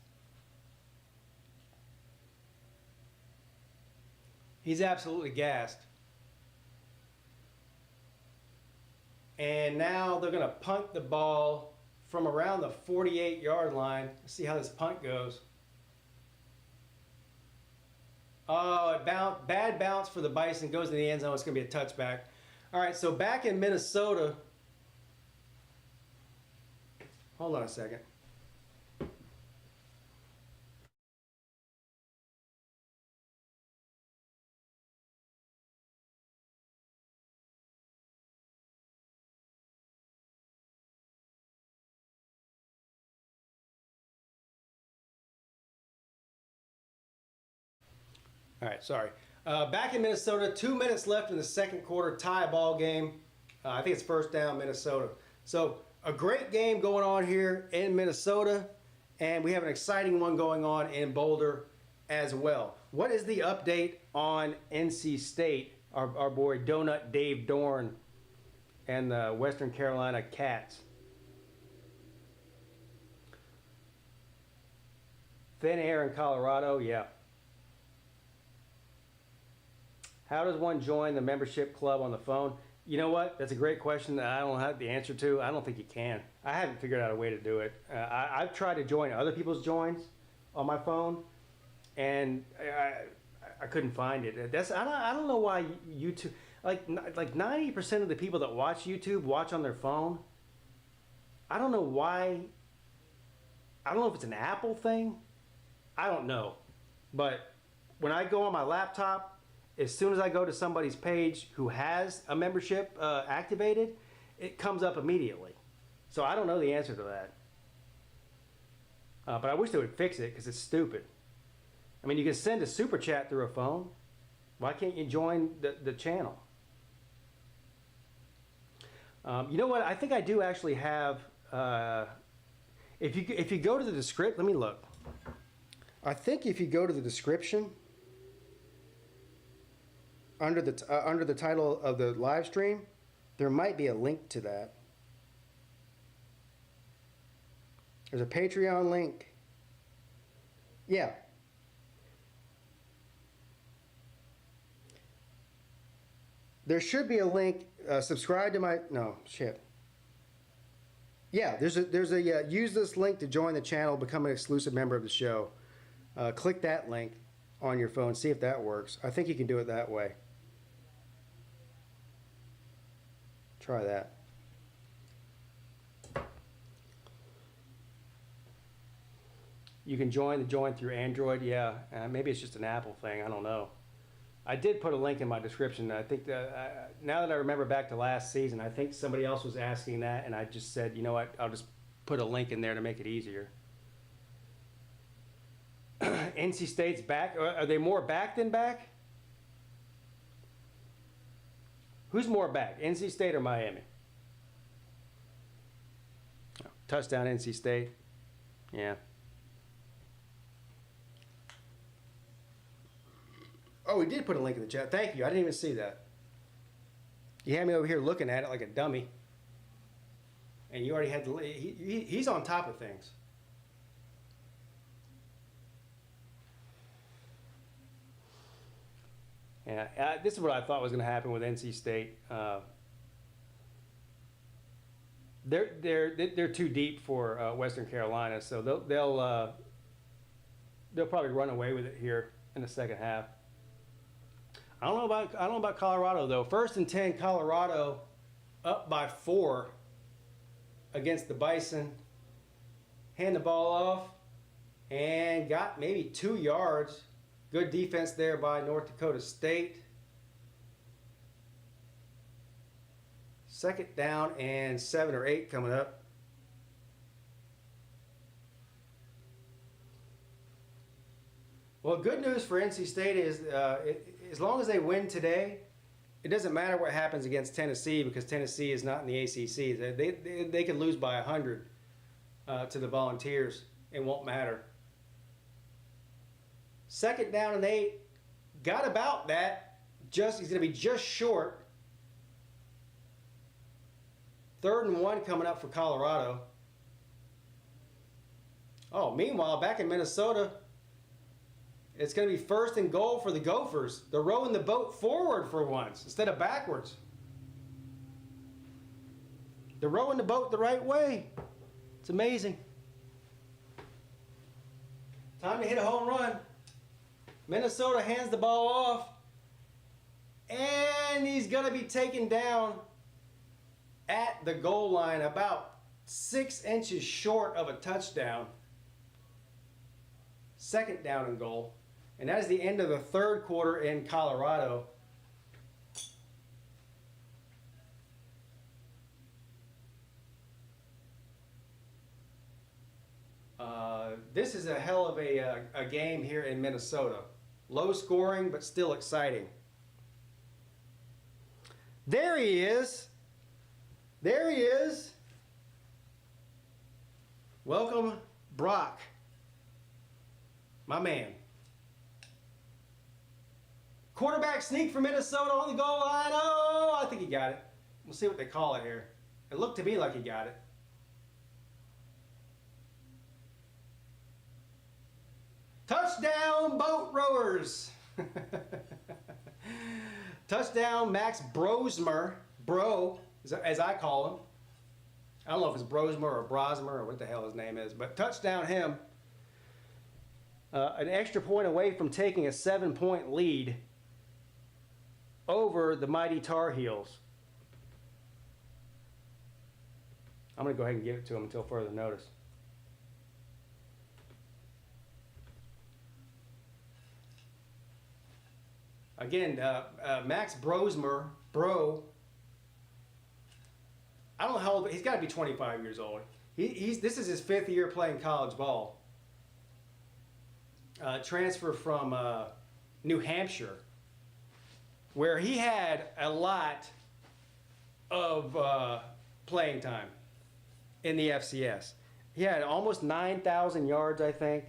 He's absolutely gassed. And now they're going to punt the ball from around the 48-yard line. Let's see how this punt goes. Oh, bad bounce for the Bison. Goes to the end zone. It's going to be a touchback. All right, so back in Minnesota. Hold on a second. All right, sorry. Back in Minnesota, 2 minutes left in the 2nd quarter, tie ball game. I think it's 1st down, Minnesota. So a great game going on here in Minnesota, and we have an exciting one going on in Boulder as well. What is the update on NC State, our boy Donut Dave Dorn and the Western Carolina Cats? Thin air in Colorado, yeah. How does one join the membership club on the phone? You know what? That's a great question that I don't have the answer to. I don't think you can. I haven't figured out a way to do it. I've tried to join other people's joins on my phone, and I couldn't find it. I don't know why YouTube, like 90% of the people that watch YouTube watch on their phone. I don't know why. I don't know if it's an Apple thing. I don't know. But when I go on my laptop, as soon as I go to somebody's page who has a membership activated, it comes up immediately. So I don't know the answer to that. But I wish they would fix it because it's stupid. I mean, you can send a super chat through a phone. Why can't you join the channel? You know what? I think I do actually have. If you go to the description, let me look. I think if you go to the description. Under the title of the live stream, there might be a link to that. There's a Patreon link. Yeah. There should be a link. Subscribe to my. No, shit. Yeah, there's a use this link to join the channel, become an exclusive member of the show. Click that link on your phone. See if that works. I think you can do it that way. Try that. You can join through Android. Yeah, maybe it's just an Apple thing. I don't know. I did put a link in my description. I think that now that I remember back to last season, I think somebody else was asking that, and I just said, you know what? I'll just put a link in there to make it easier. NC State's back. Are they more back than back? Who's more back, NC State or Miami? Oh, touchdown, NC State. Yeah. Oh, we did put a link in the chat. Thank you. I didn't even see that. You had me over here looking at it like a dummy. And you already had the, he's on top of things. Yeah, this is what I thought was going to happen with NC State. They're too deep for Western Carolina, so they'll probably run away with it here in the second half. I don't know about Colorado though. 1st and 10, Colorado up by 4 against the Bison. Hand the ball off and got maybe 2 yards. Good defense there by North Dakota State. 2nd down and 7 or 8 coming up. Well, good news for NC State is as long as they win today, it doesn't matter what happens against Tennessee because Tennessee is not in the ACC. They could lose by 100 to the Volunteers. It won't matter. 2nd down and 8. Got about that. He's going to be just short. 3rd and 1 coming up for Colorado. Oh, meanwhile, back in Minnesota, it's going to be 1st and goal for the Gophers. They're rowing the boat forward for once instead of backwards. They're rowing the boat the right way. It's amazing. Time to hit a home run. Minnesota hands the ball off. And he's going to be taken down at the goal line about 6 inches short of a touchdown. 2nd down and goal. And that is the end of the 3rd quarter in Colorado. This is a hell of a game here in Minnesota. Low scoring, but still exciting. There he is. There he is. Welcome, Brock. My man. Quarterback sneak for Minnesota on the goal line. Oh, I think he got it. We'll see what they call it here. It looked to me like he got it. Touchdown, boat rowers. Touchdown, Max Brosmer. Bro, as I call him. I don't know if it's Brosmer or Brosmer or what the hell his name is, but touchdown him. An extra point away from taking a 7-point lead over the mighty Tar Heels. I'm going to go ahead and give it to him until further notice. Again, Max Brosmer, I don't know how old, he's got to be 25 years old. This is his 5th year playing college ball. Transfer from New Hampshire, where he had a lot of playing time in the FCS. He had almost 9,000 yards, I think,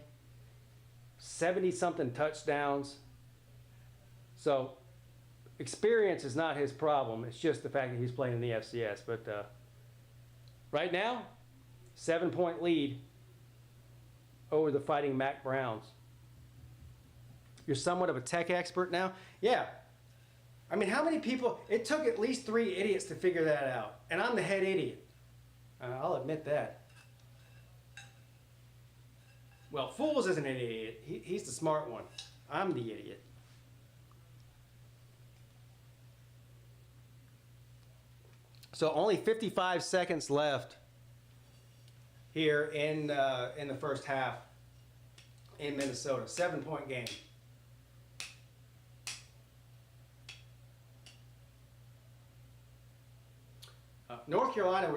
70-something touchdowns. So experience is not his problem. It's just the fact that he's playing in the FCS. But right now, 7-point lead over the Fighting Mac Browns. You're somewhat of a tech expert now? Yeah. I mean, how many people? It took at least 3 idiots to figure that out. And I'm the head idiot. I'll admit that. Well, Fools isn't an idiot. He's the smart one. I'm the idiot. So only 55 seconds left here in the first half in Minnesota. 7-point game. North Carolina,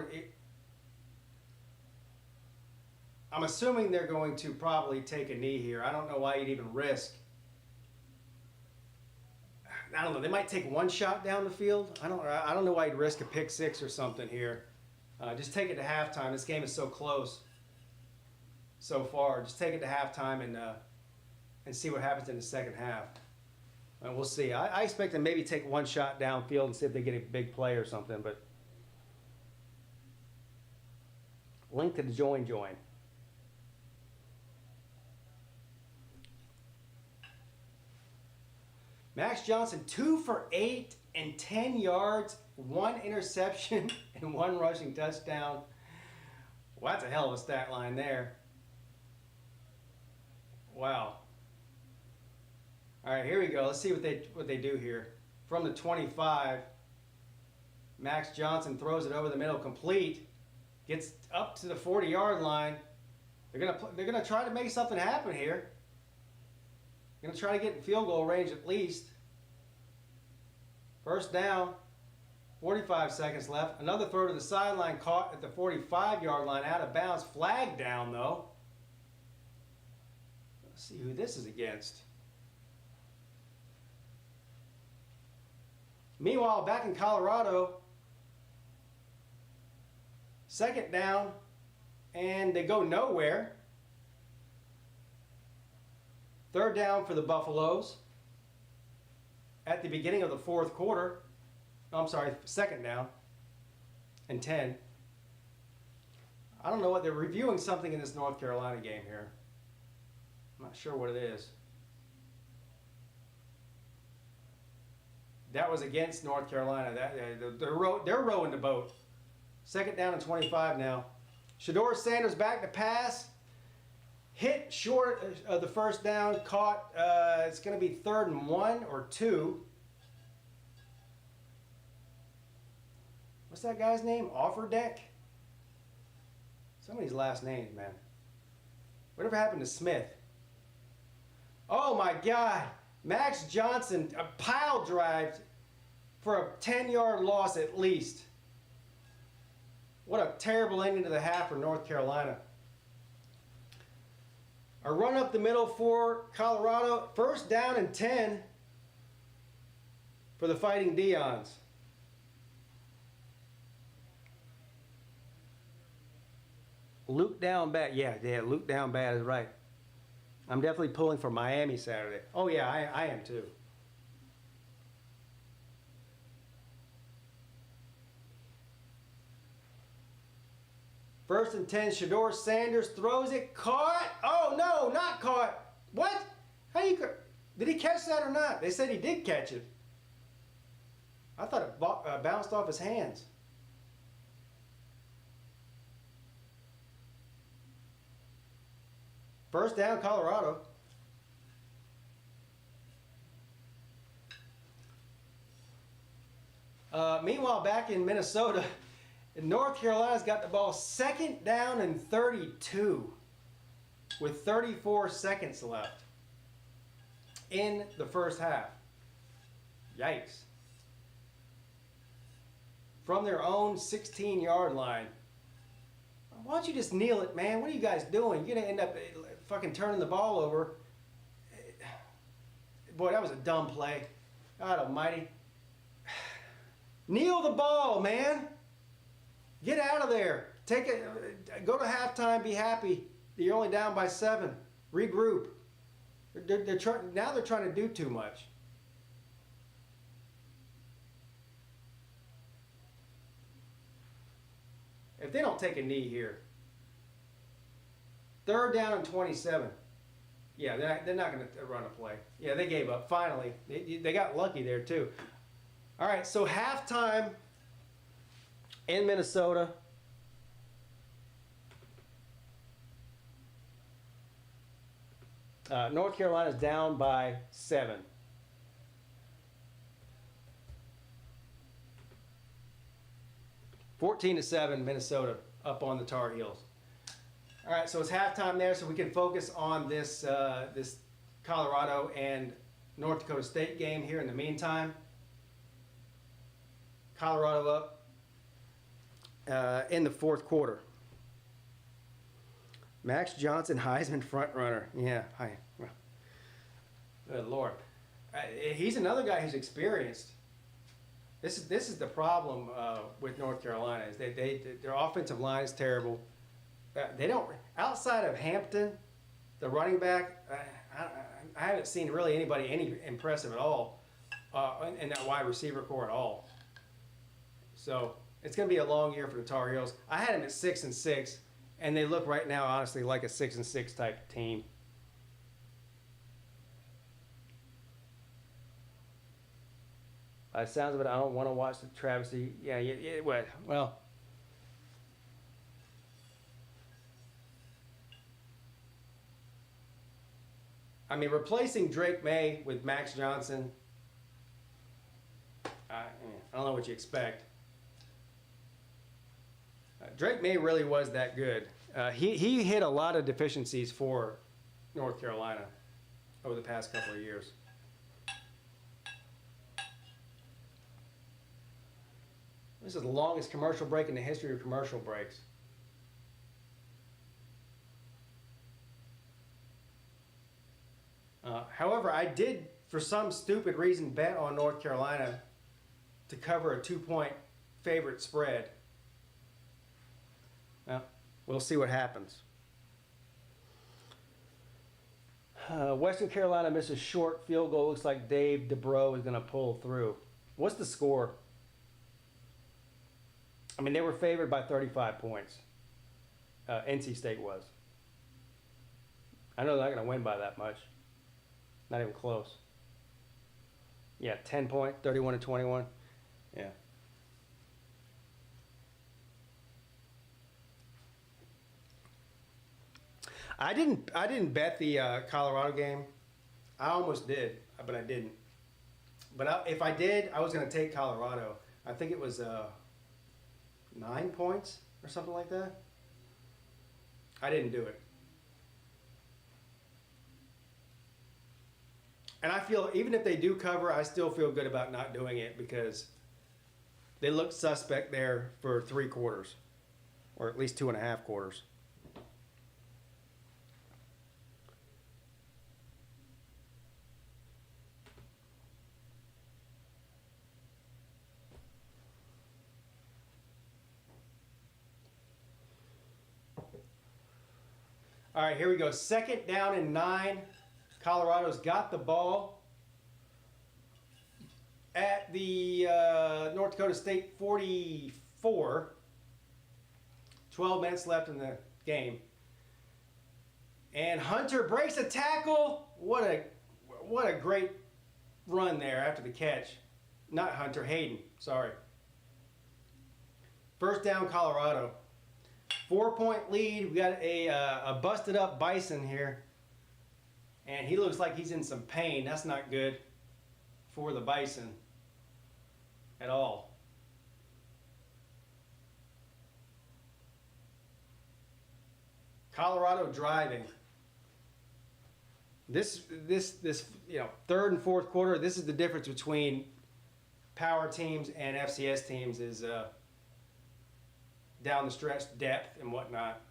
I'm assuming they're going to probably take a knee here. I don't know why you'd even risk. I don't know. They might take one shot down the field. I don't know why you'd risk a pick 6 or something here. Just take it to halftime. This game is so close so far. Just take it to halftime and see what happens in the second half. And we'll see. I expect them maybe take one shot downfield and see if they get a big play or something. But link to the join. Max Johnson, 2 for 8 and 10 yards, 1 interception, and 1 rushing touchdown. Well, that's a hell of a stat line there. Wow. All right, here we go. Let's see what they do here. From the 25, Max Johnson throws it over the middle, complete. Gets up to the 40-yard line. They're gonna try to make something happen here. They're gonna try to get in field goal range at least. First down, 45 seconds left. Another throw to the sideline, caught at the 45-yard line, out of bounds. Flag down though. Let's see who this is against. Meanwhile, back in Colorado, second down, and they go nowhere. Third down for the Buffaloes at the beginning of the fourth quarter. Oh, I'm sorry, second down and 10. I don't know what they're reviewing something in this North Carolina game here. I'm not sure what it is. That was against North Carolina. They're rowing the boat. Second down and 25 now. Shedeur Sanders back to pass. Hit short of the first down. Caught. It's going to be 3rd and 1 or 2. What's that guy's name? Offerdeck? Some of these last names, man. Whatever happened to Smith? Oh my God. Max Johnson, a pile drive for a 10-yard loss at least. What a terrible ending to the half for North Carolina. A run up the middle for Colorado. First down and 10 for the Fighting Deons. Luke down bad. Yeah, Luke down bad is right. I'm definitely pulling for Miami Saturday. Oh yeah, I am too. First and 10, Shedeur Sanders throws it, caught. Oh no, not caught. What? Did he catch that or not? They said he did catch it. I thought it bounced off his hands. First down, Colorado. Meanwhile, back in Minnesota, North Carolina's got the ball second down and 32 with 34 seconds left in the first half. Yikes. From their own 16-yard line. Why don't you just kneel it, man? What are you guys doing? You're going to end up fucking turning the ball over. Boy, that was a dumb play. God almighty. Kneel the ball, man. Get out of there. Go to halftime, be happy that you're only down by 7. Regroup. Now they're trying to do too much. If they don't take a knee here, third down and 27. Yeah, they're not going to run a play. Yeah, they gave up. Finally, they got lucky there too. All right, so halftime in Minnesota. North Carolina's down by 7. (14-7), Minnesota up on the Tar Heels. All right, so it's halftime there, so we can focus on this this Colorado and North Dakota State game here in the meantime. Colorado up in the fourth quarter. Max Johnson, Heisman front runner. Yeah, hi. Good Lord. He's another guy who's experienced. This is the problem with North Carolina is their offensive line is terrible. They don't outside of Hampton, the running back. haven't seen really anybody any impressive at all in that wide receiver core at all. So it's going to be a long year for the Tar Heels. I had them at 6-6, and they look right now, honestly, like a 6-6 type team. By the sounds of it, I don't want to watch the travesty. Yeah, well. I mean, replacing Drake May with Max Johnson, I don't know what you expect. Drake May really was that good. He hit a lot of deficiencies for North Carolina over the past couple of years. This is the longest commercial break in the history of commercial breaks. However, I did, for some stupid reason, bet on North Carolina to cover a 2-point favorite spread. Well, we'll see what happens. Western Carolina misses short field goal. Looks like Dave DeBro is going to pull through. What's the score? I mean, they were favored by 35 points. NC State was. I know they're not going to win by that much. Not even close. Yeah, 10 point, 31-21. Yeah. I didn't bet the Colorado game. I almost did, but I didn't. But if I did, I was going to take Colorado. I think it was 9 points or something like that. I didn't do it. And I feel, even if they do cover, I still feel good about not doing it because they look suspect there for 3 quarters, or at least 2.5 quarters. All right, here we go. 2nd down and 9. Colorado's got the ball at the North Dakota State 44. 12 minutes left in the game. And Hunter breaks a tackle. What a great run there after the catch. Not Hunter, Hayden, sorry. 1st down, Colorado. 4-point lead. We got a busted up Bison here. And he looks like he's in some pain. That's not good for the Bison at all. Colorado driving. This 3rd and 4th quarter, this is the difference between power teams and FCS teams is down the stretch depth and whatnot.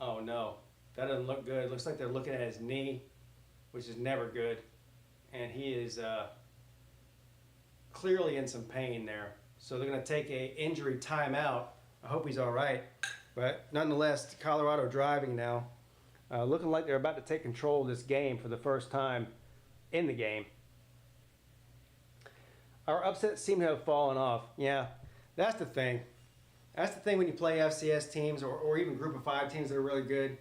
Oh no, that doesn't look good. It looks like they're looking at his knee, which is never good. And he is clearly in some pain there. So they're going to take a injury timeout. I hope he's all right. But nonetheless, Colorado driving now. Looking like they're about to take control of this game for the first time in the game. Our upsets seem to have fallen off. Yeah, that's the thing. That's the thing when you play FCS teams or even group of 5 teams that are really good.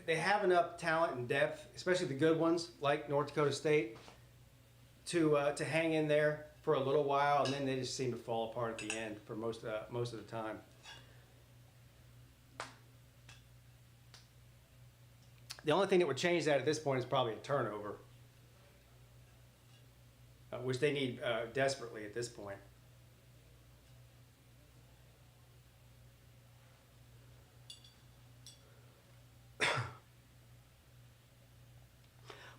They have enough talent and depth, especially the good ones like North Dakota State, to hang in there for a little while, and then they just seem to fall apart at the end for most of the time. The only thing that would change that at this point is probably a turnover, which they need desperately at this point.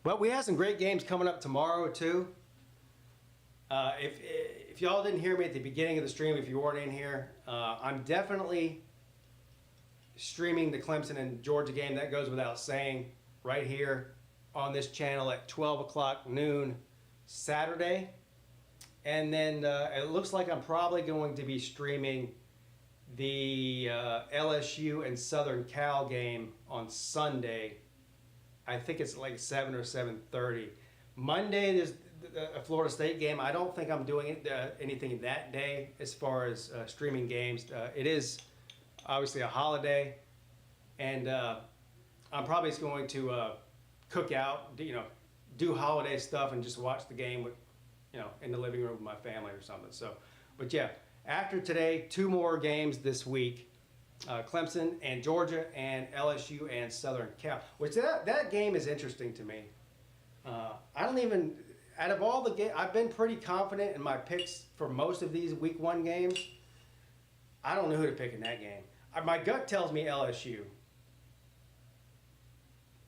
But we have some great games coming up tomorrow too. If y'all didn't hear me at the beginning of the stream, if you weren't in here, I'm definitely streaming the Clemson and Georgia game. That goes without saying, right here on this channel at 12 o'clock noon Saturday. And then it looks like I'm probably going to be streaming the LSU and Southern Cal game on Sunday. I think it's like 7 or 7:30. Monday there's a Florida State game. I don't think I'm doing anything that day as far as streaming games. It is obviously a holiday, and I'm probably just going to cook out, do holiday stuff and just watch the game with, in the living room with my family or something. So, but yeah, after today, 2 more games this week. Clemson and Georgia and LSU and Southern Cal, which that game is interesting to me. Out of all the games, I've been pretty confident in my picks for most of these week 1 games. I don't know who to pick in that game. My gut tells me LSU.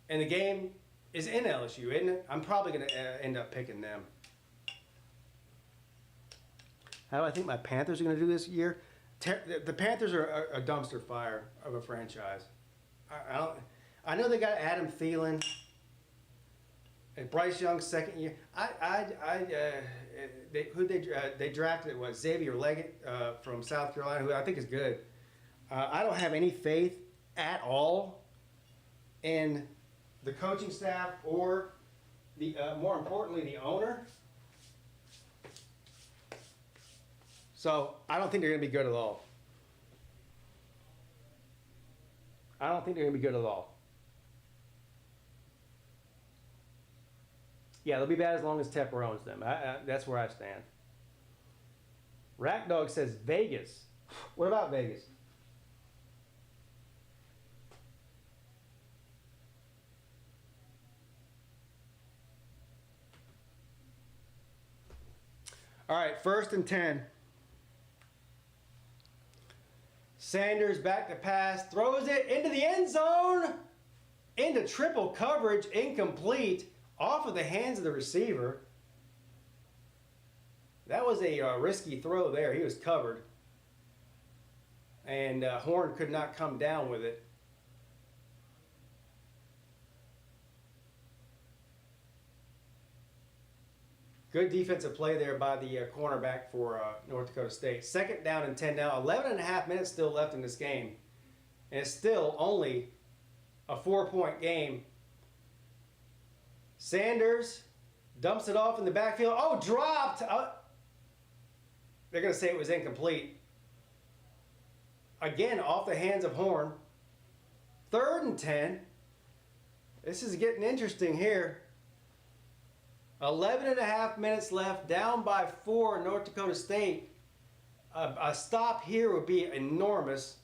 And the game is in LSU, isn't it? I'm probably going to end up picking them. How do I think my Panthers are going to do this year? The Panthers are a dumpster fire of a franchise. I know they got Adam Thielen. Bryce Young's second year. They drafted Xavier Leggett from South Carolina, who I think is good. I don't have any faith at all in the coaching staff or the more importantly the owner. So I don't think they're going to be good at all. I don't think they're going to be good at all. Yeah, they'll be bad as long as Tepper owns them. That's where I stand. Rack Dog says Vegas. What about Vegas? All right, 1st and 10. Sanders back to pass, throws it into the end zone, into triple coverage, incomplete, off of the hands of the receiver. That was a risky throw there. He was covered. And Horn could not come down with it. Good defensive play there by the cornerback for North Dakota State. 2nd down and 10 now. 11 and a half minutes still left in this game. And it's still only a 4-point game. Sanders dumps it off in the backfield. Oh, dropped! They're going to say it was incomplete. Again, off the hands of Horn. 3rd and 10. This is getting interesting here. 11 and a half minutes left, down by 4, North Dakota State. A stop here would be enormous.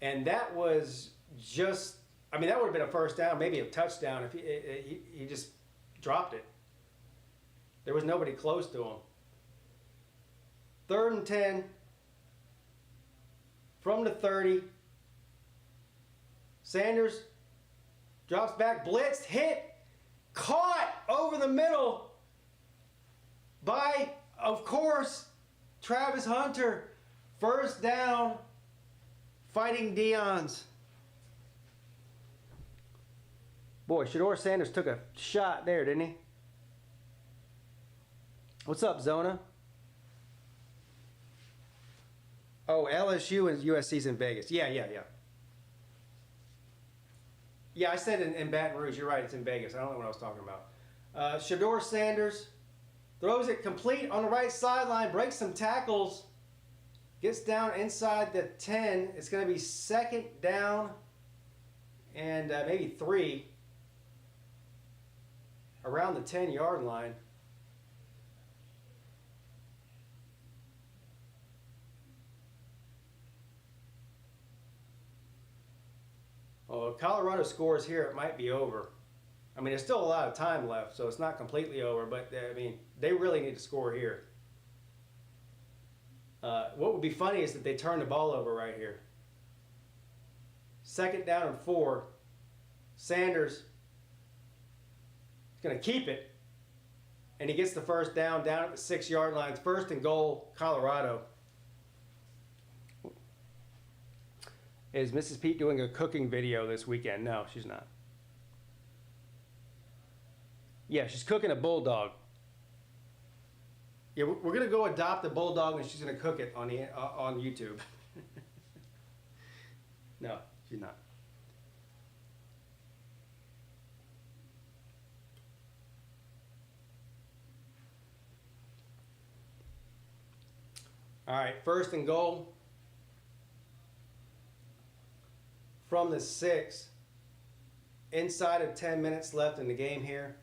And that was just, that would have been a 1st down, maybe a touchdown if he just dropped it. There was nobody close to him. 3rd and 10 from the 30. Sanders drops back, blitzed, hit, caught over the middle by, of course, Travis Hunter. 1st down, Fighting Deons. Boy, Shedeur Sanders took a shot there, didn't he? What's up, Zona? Oh, LSU and USC's in Vegas. Yeah. Yeah, I said in Baton Rouge. You're right, it's in Vegas. I don't know what I was talking about. Shedeur Sanders throws it complete on the right sideline, breaks some tackles, gets down inside the 10. It's going to be 2nd down and maybe 3 around the 10-yard line. Well, if Colorado scores here, it might be over. There's still a lot of time left, so it's not completely over, but they really need to score here. What would be funny is that they turn the ball over right here. 2nd down and 4. Sanders is going to keep it, and he gets the 1st down at the 6-yard line. 1st and goal, Colorado. Is Mrs. Peete doing a cooking video this weekend? No, she's not. Yeah, she's cooking a bulldog. Yeah, we're gonna go adopt a bulldog, and she's gonna cook it on YouTube. No, she's not. All right, first and goal from the 6. Inside of 10 minutes left in the game here.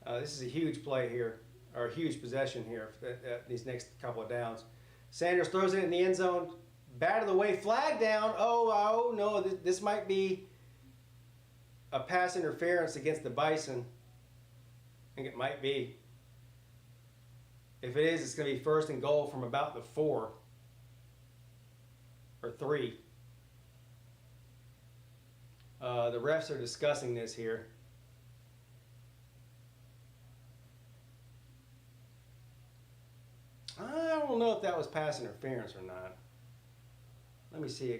This is a huge play here, or a huge possession here, these next couple of downs. Sanders throws it in the end zone, bat of the way, flag down. Oh no, this might be a pass interference against the Bison. I think it might be. If it is, it's going to be first and goal from about the 4 or 3. The refs are discussing this here. I don't know if that was pass interference or not. Let me see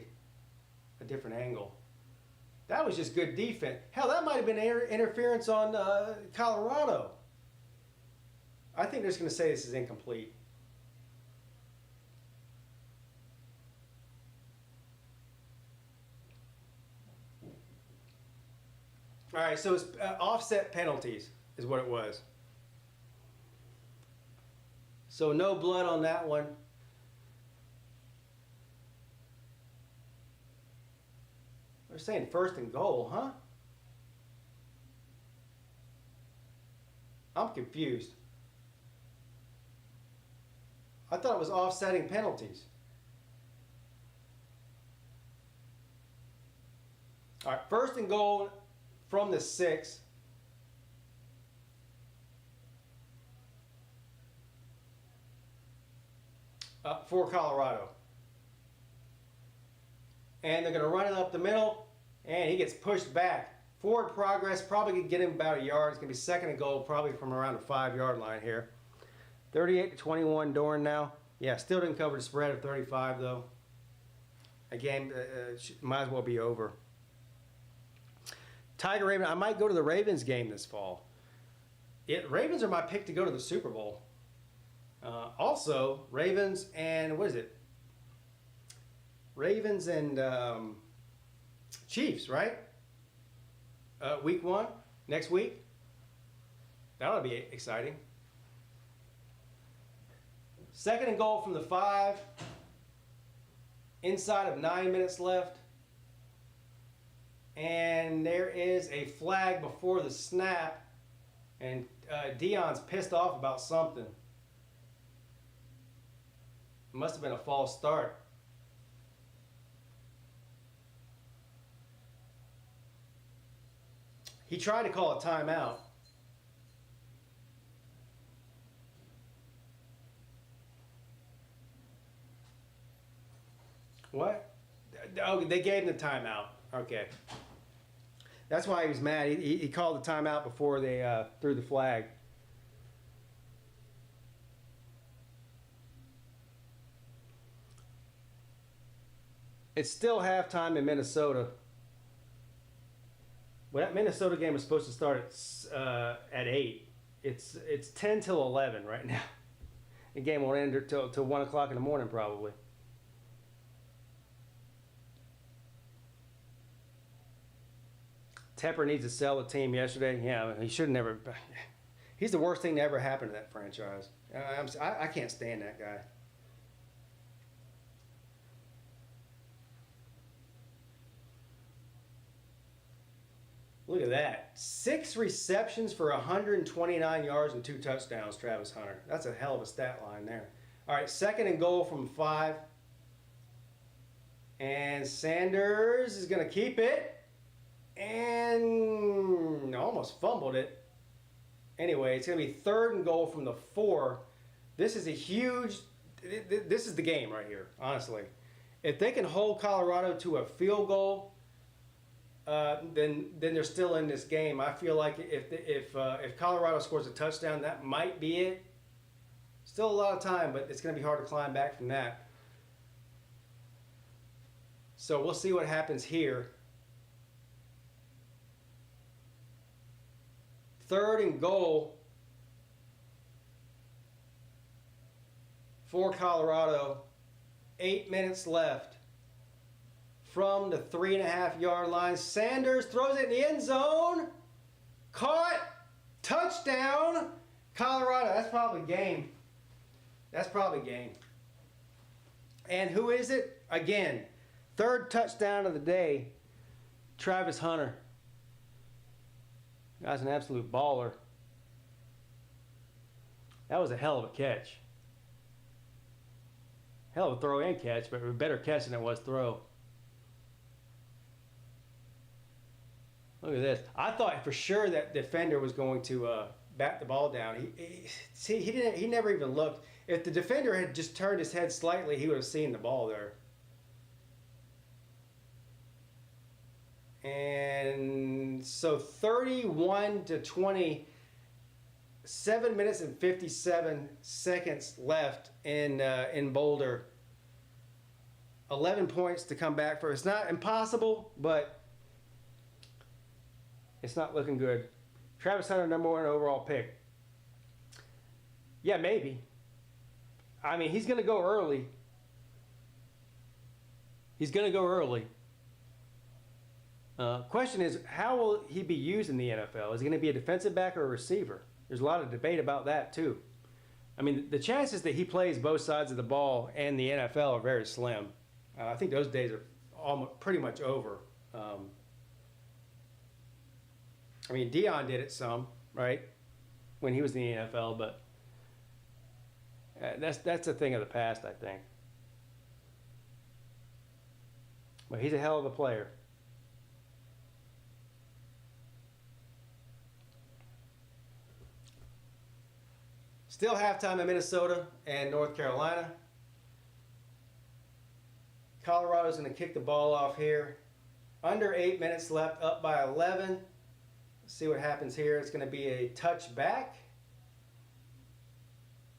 a different angle. That was just good defense. Hell, that might have been interference on Colorado. I think they're just going to say this is incomplete. All right, so it's offset penalties is what it was. So no blood on that one. They're saying first and goal, huh? I'm confused. I thought it was offsetting penalties. All right, first and goal from the 6. For Colorado. And they're going to run it up the middle, and he gets pushed back. Forward progress, probably could get him about a yard. It's going to be second and goal, probably from around the 5-yard line here. 38-21 Dorn now. Yeah, still didn't cover the spread of 35, though. Again, might as well be over. Tiger Raven, I might go to the Ravens game this fall. Ravens are my pick to go to the Super Bowl. Also, Ravens and, what is it? Ravens and Chiefs, right? Week 1, next week. That'll be exciting. Second and goal from the 5. Inside of 9 minutes left. And there is a flag before the snap. And Dion's pissed off about something. Must have been a false start. He tried to call a timeout. What? Oh, they gave him the timeout. Okay. That's why he was mad. He called the timeout before they threw the flag. It's still halftime in Minnesota. Well, that Minnesota game was supposed to start at 8. It's 10 till 11 right now. The game won't end till 1 o'clock in the morning probably. Tepper needs to sell the team yesterday. Yeah, he should never. He's the worst thing to ever happen to that franchise. I can't stand that guy. Look at that. 6 receptions for 129 yards and 2 touchdowns, Travis Hunter. That's a hell of a stat line there. All right, second and goal from 5. And Sanders is going to keep it. And almost fumbled it. Anyway, it's going to be third and goal from the 4. This is a huge... This is the game right here, honestly. If they can hold Colorado to a field goal... then they're still in this game. I feel like if Colorado scores a touchdown, that might be it. Still a lot of time, but it's going to be hard to climb back from that. So we'll see what happens here. Third and goal for Colorado. 8 minutes left from the 3.5-yard line. Sanders throws it in the end zone. Caught. Touchdown. Colorado. That's probably game. That's probably game. And who is it? Again, third touchdown of the day. Travis Hunter. Guy's an absolute baller. That was a hell of a catch. Hell of a throw and catch, but a better catch than it was throw. Look at this. I thought for sure that defender was going to bat the ball down. He never even looked. If the defender had just turned his head slightly, he would have seen the ball there. And so 31-20, 7 minutes and 57 seconds left in Boulder. 11 points to come back for. It's not impossible, but it's not looking good. Travis Hunter, number 1 overall pick. Yeah, maybe. I mean, he's going to go early. He's going to go early. Question is, how will he be used in the NFL? Is he going to be a defensive back or a receiver? There's a lot of debate about that, too. I mean, the chances that he plays both sides of the ball and the NFL are very slim. I think those days are almost pretty much over. I mean, Dion did it some, right, when he was in the NFL, but that's a thing of the past, I think. But he's a hell of a player. Still halftime in Minnesota and North Carolina. Colorado's going to kick the ball off here. Under 8 minutes left, up by 11. Let's see what happens here. It's going to be a touchback.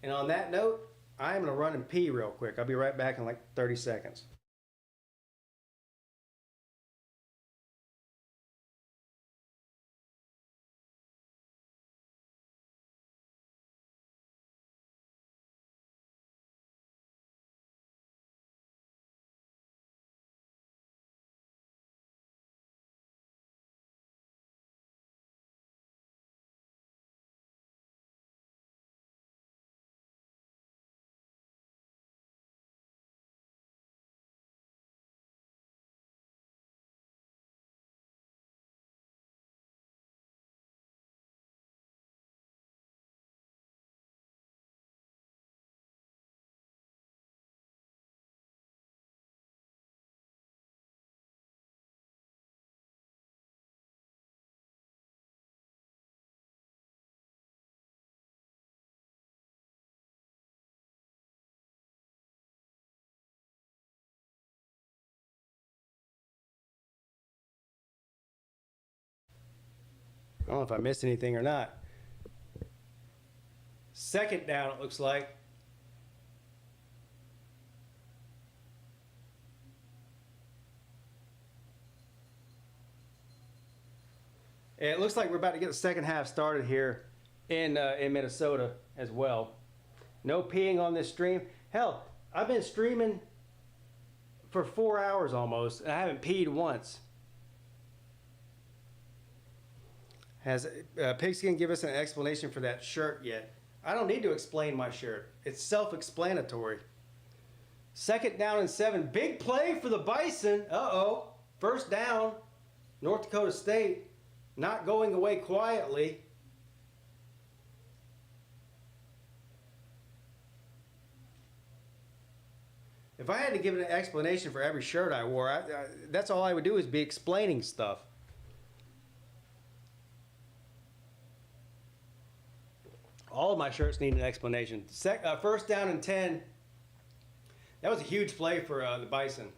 And on that note, I'm going to run and pee real quick. I'll be right back in like 30 seconds. I don't know if I missed anything or not. Second down, it looks like. It looks like we're about to get the second half started here in Minnesota as well. No peeing on this stream. Hell, I've been streaming for 4 hours almost, and I haven't peed once. Has Pigskin give us an explanation for that shirt yet? I don't need to explain my shirt. It's self-explanatory. Second down and 7. Big play for the Bison. Uh-oh. First down. North Dakota State not going away quietly. If I had to give an explanation for every shirt I wore, that's all I would do is be explaining stuff. All of my shirts need an explanation. First down and 10. That was a huge play for the Bison.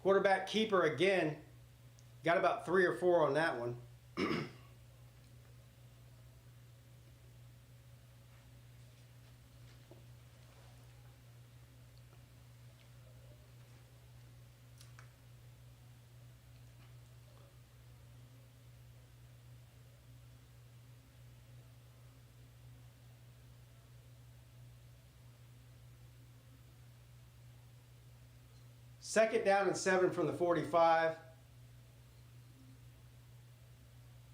Quarterback keeper again. Got about 3 or 4 on that one. Second down and 7 from the 45.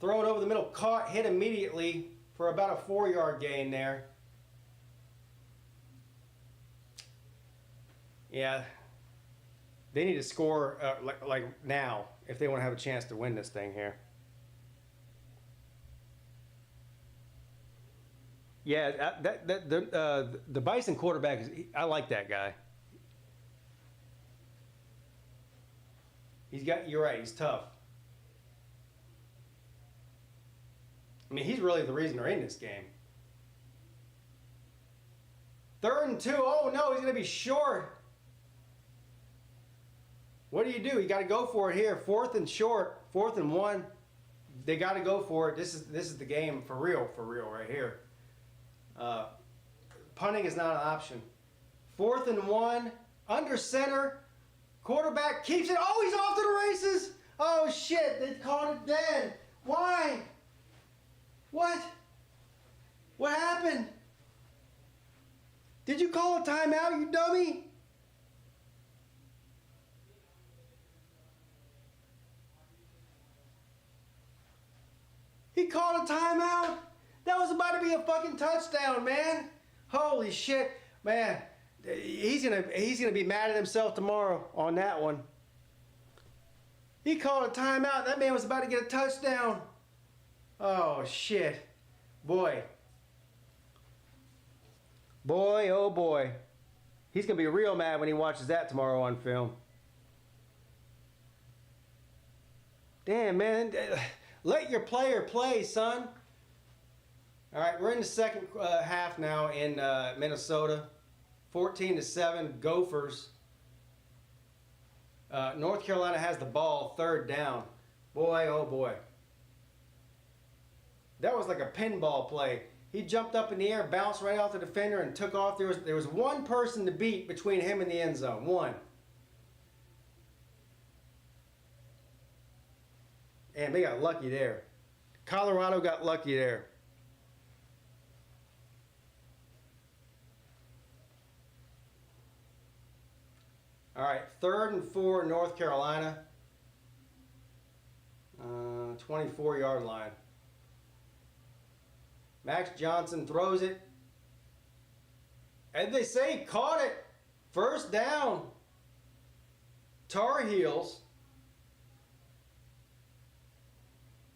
Throw it over the middle, caught, hit immediately for about a 4-yard gain there. Yeah, they need to score like now if they want to have a chance to win this thing here. Yeah, the Bison quarterback I like that guy. You're right, he's tough. I mean, he's really the reason they're in this game. 3rd and 2. Oh no, he's gonna be short. What do? You got to go for it here. 4th and short. 4th and 1. They got to go for it. This is the game for real right here. Punting is not an option. 4th and 1. Under center. Quarterback keeps it. Oh, he's off to the races. Oh shit! They caught it dead. Why? What? What happened? Did you call a timeout, you dummy? He called a timeout. That was about to be a fucking touchdown, man. Holy shit, man. He's gonna be mad at himself tomorrow on that one. He called a timeout. That man was about to get a touchdown. Oh shit, boy. Boy, oh boy. He's gonna be real mad when he watches that tomorrow on film. Damn, man. Let your player play, son. All right, we're in the second half now in Minnesota. 14-7, Gophers. North Carolina has the ball, 3rd down. Boy, oh boy. That was like a pinball play. He jumped up in the air, bounced right off the defender, and took off. There was one person to beat between him and the end zone. One. And they got lucky there. Colorado got lucky there. All right, 3rd and 4, North Carolina. 24-yard line. Max Johnson throws it. And they say he caught it. 1st down. Tar Heels.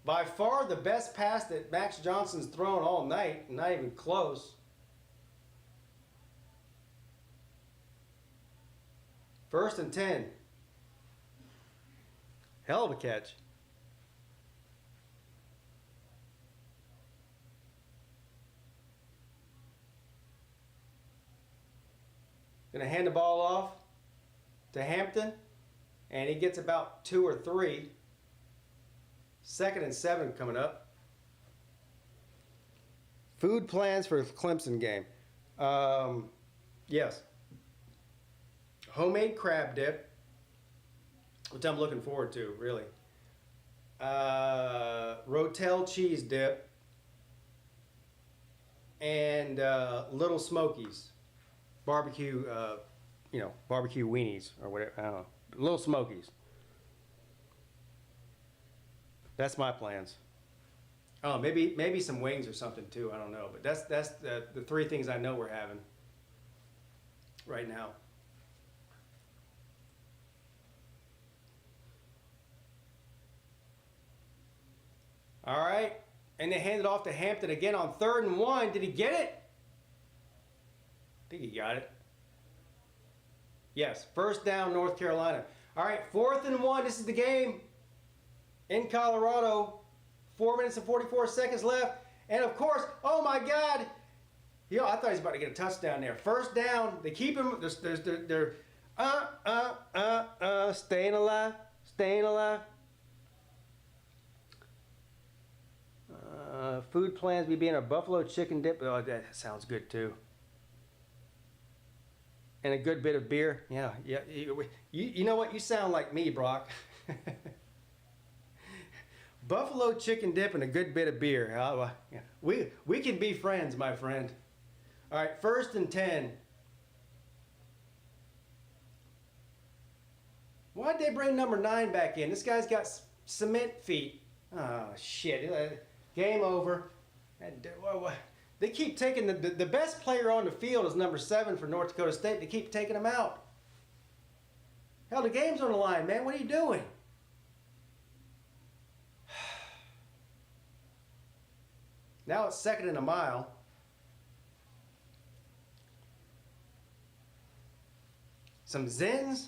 By far the best pass that Max Johnson's thrown all night. Not even close. 1st and 10. Hell of a catch. Gonna hand the ball off to Hampton, and he gets about 2 or 3. 2nd and 7 coming up. Food plans for the Clemson game. Yes. Homemade crab dip, which I'm looking forward to, really. Rotel cheese dip. And Little Smokies. Barbecue, barbecue weenies or whatever. I don't know. Little Smokies. That's my plans. Oh, maybe some wings or something too. I don't know, but that's the 3 things I know we're having right now. All right, and they hand it off to Hampton again on 3rd and 1. Did he get it? I think he got it. Yes, 1st down, North Carolina. All right, 4th and 1. This is the game in Colorado. 4 minutes and 44 seconds left. And of course, oh my God. I thought he was about to get a touchdown there. 1st down. They keep him. They're staying alive. Staying alive. Food plans be being a buffalo chicken dip. Oh, that sounds good too. And a good bit of beer. Yeah. You know what? You sound like me, Brock. Buffalo chicken dip and a good bit of beer. We can be friends, my friend. All right, 1st and 10. Why'd they bring number 9 back in? This guy's got cement feet. Oh, shit. Game over. They keep taking the best player on the field is number 7 for North Dakota State. They keep taking him out. Hell, the game's on the line, man. What are you doing? Now it's 2nd and a mile. Some Zins.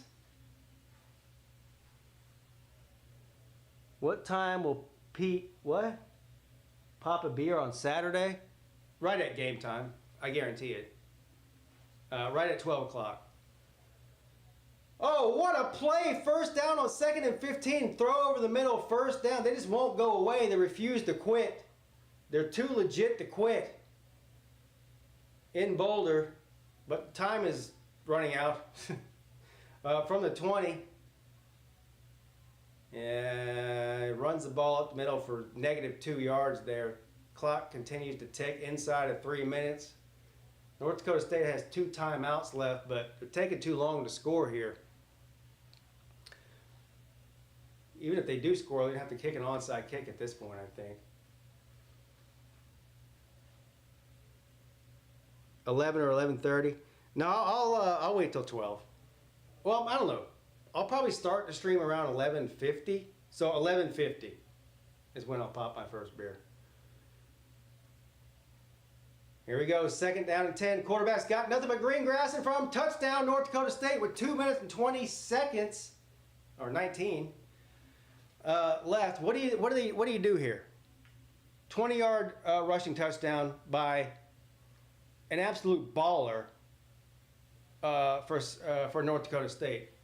What time will Pete, what? Pop a beer on Saturday? Right at game time. I guarantee it. Right at 12 o'clock. Oh, what a play. First down on 2nd and 15. Throw over the middle, first down. They just won't go away. They refuse to quit. They're too legit to quit. In Boulder. But time is running out. From the 20. Yeah, runs the ball up the middle for -2 yards there. Clock continues to tick inside of 3 minutes. North Dakota State has 2 timeouts left, but they're taking too long to score here. Even if they do score, they're going to have to kick an onside kick at this point, I think. 11 or 11:30. No, I'll wait till 12. Well, I don't know. I'll probably start the stream around 11:50. So 11:50 is when I'll pop my first beer. Here we go. 2nd down and 10. Quarterback's got nothing but green grass in front of him. Touchdown, North Dakota State with 2 minutes and 20 seconds, or 19 left. What do you do here? 20-yard rushing touchdown by an absolute baller for North Dakota State.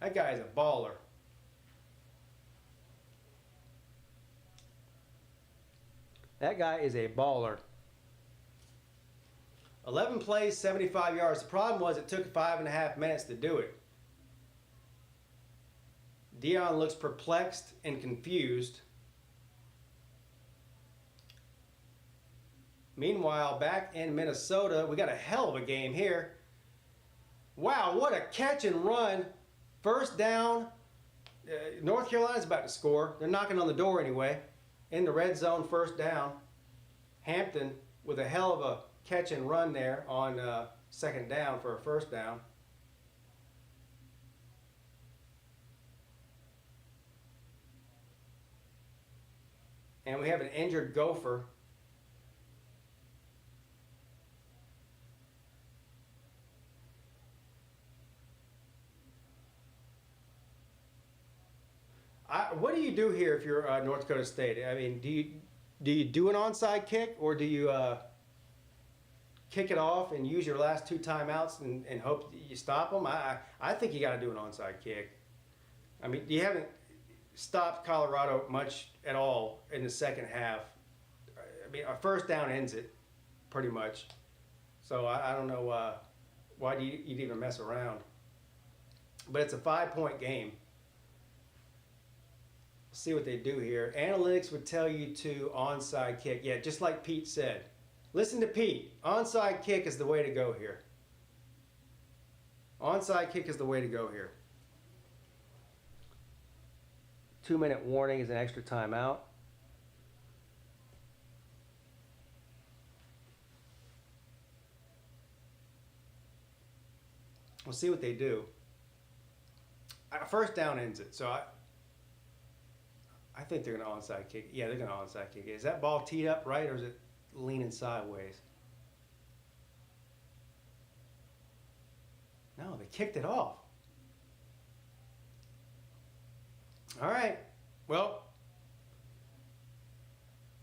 That guy is a baller. That guy is a baller. 11 plays, 75 yards. The problem was it took 5.5 minutes to do it. Dion looks perplexed and confused. Meanwhile, back in Minnesota, we got a hell of a game here. Wow, what a catch and run. First down. North Carolina's about to score. They're knocking on the door anyway. In the red zone, first down. Hampton with a hell of a catch and run there on 2nd down for a first down. And we have an injured Gopher. What do you do here if you're North Dakota State? I mean, do you do an onside kick, or do you kick it off and use your last 2 timeouts and hope that you stop them? I think you got to do an onside kick. I mean, you haven't stopped Colorado much at all in the second half. I mean, a first down ends it, pretty much. So I don't know why you'd even mess around. But it's a 5-point game. See what they do here. Analytics would tell you to onside kick. Yeah, just like Pete said. Listen to Pete. Onside kick is the way to go here. Onside kick is the way to go here. 2-minute warning is an extra timeout. We'll see what they do. First down ends it, so I think they're going to onside kick. Yeah, they're going to onside kick. Is that ball teed up right, or is it leaning sideways? No, they kicked it off. All right. Well,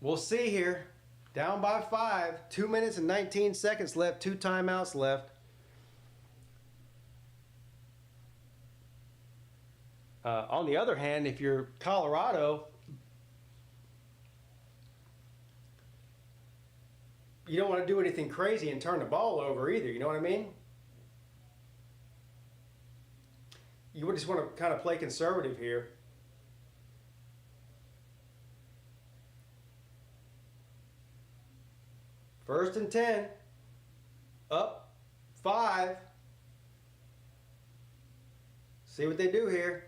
we'll see here. Down by 5. 2 minutes and 19 seconds left. 2 timeouts left. On the other hand, if you're Colorado, you don't want to do anything crazy and turn the ball over either. You know what I mean? You would just want to kind of play conservative here. First and 10. Up 5. See what they do here.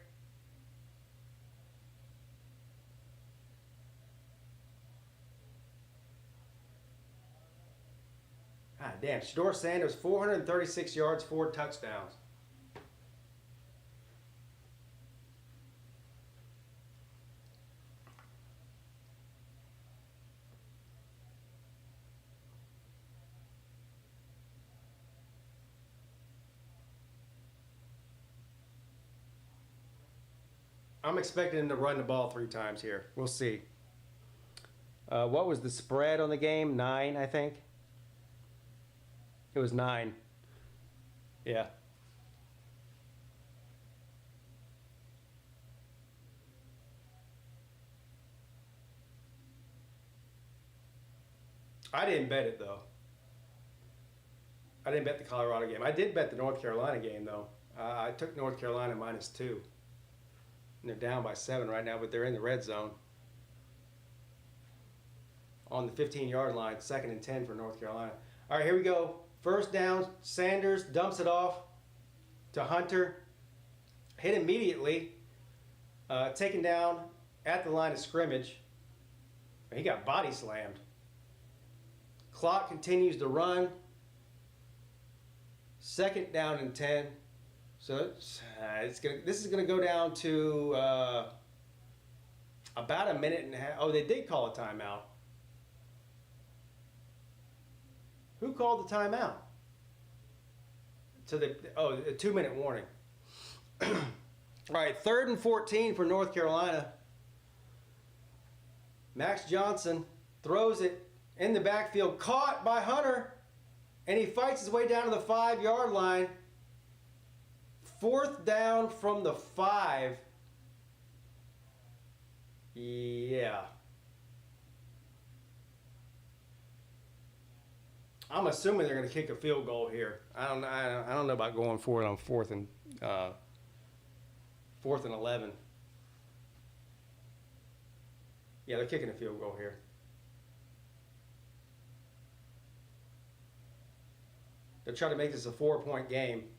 God damn, Shedeur Sanders, 436 yards, 4 touchdowns. I'm expecting him to run the ball 3 times here. We'll see. What was the spread on the game? 9, I think. It was 9. Yeah. I didn't bet it, though. I didn't bet the Colorado game. I did bet the North Carolina game, though. I took North Carolina -2. And they're down by 7 right now, but they're in the red zone. On the 15-yard line, 2nd and 10 for North Carolina. All right, here we go. First down, Sanders dumps it off to Hunter. Hit immediately. Taken down at the line of scrimmage. He got body slammed. Clock continues to run. 2nd down and 10. So this is gonna go down to about a minute and a half. Oh, they did call a timeout. Who called the timeout? So a 2-minute warning. All right, 3rd and 14 for North Carolina. Max Johnson throws it in the backfield, caught by Hunter, and he fights his way down to the 5-yard line. 4th down from the 5. Yeah. I'm assuming they're going to kick a field goal here. I don't know about going for it on 4th and 11. Yeah, they're kicking a field goal here. They're trying to make this a 4-point game.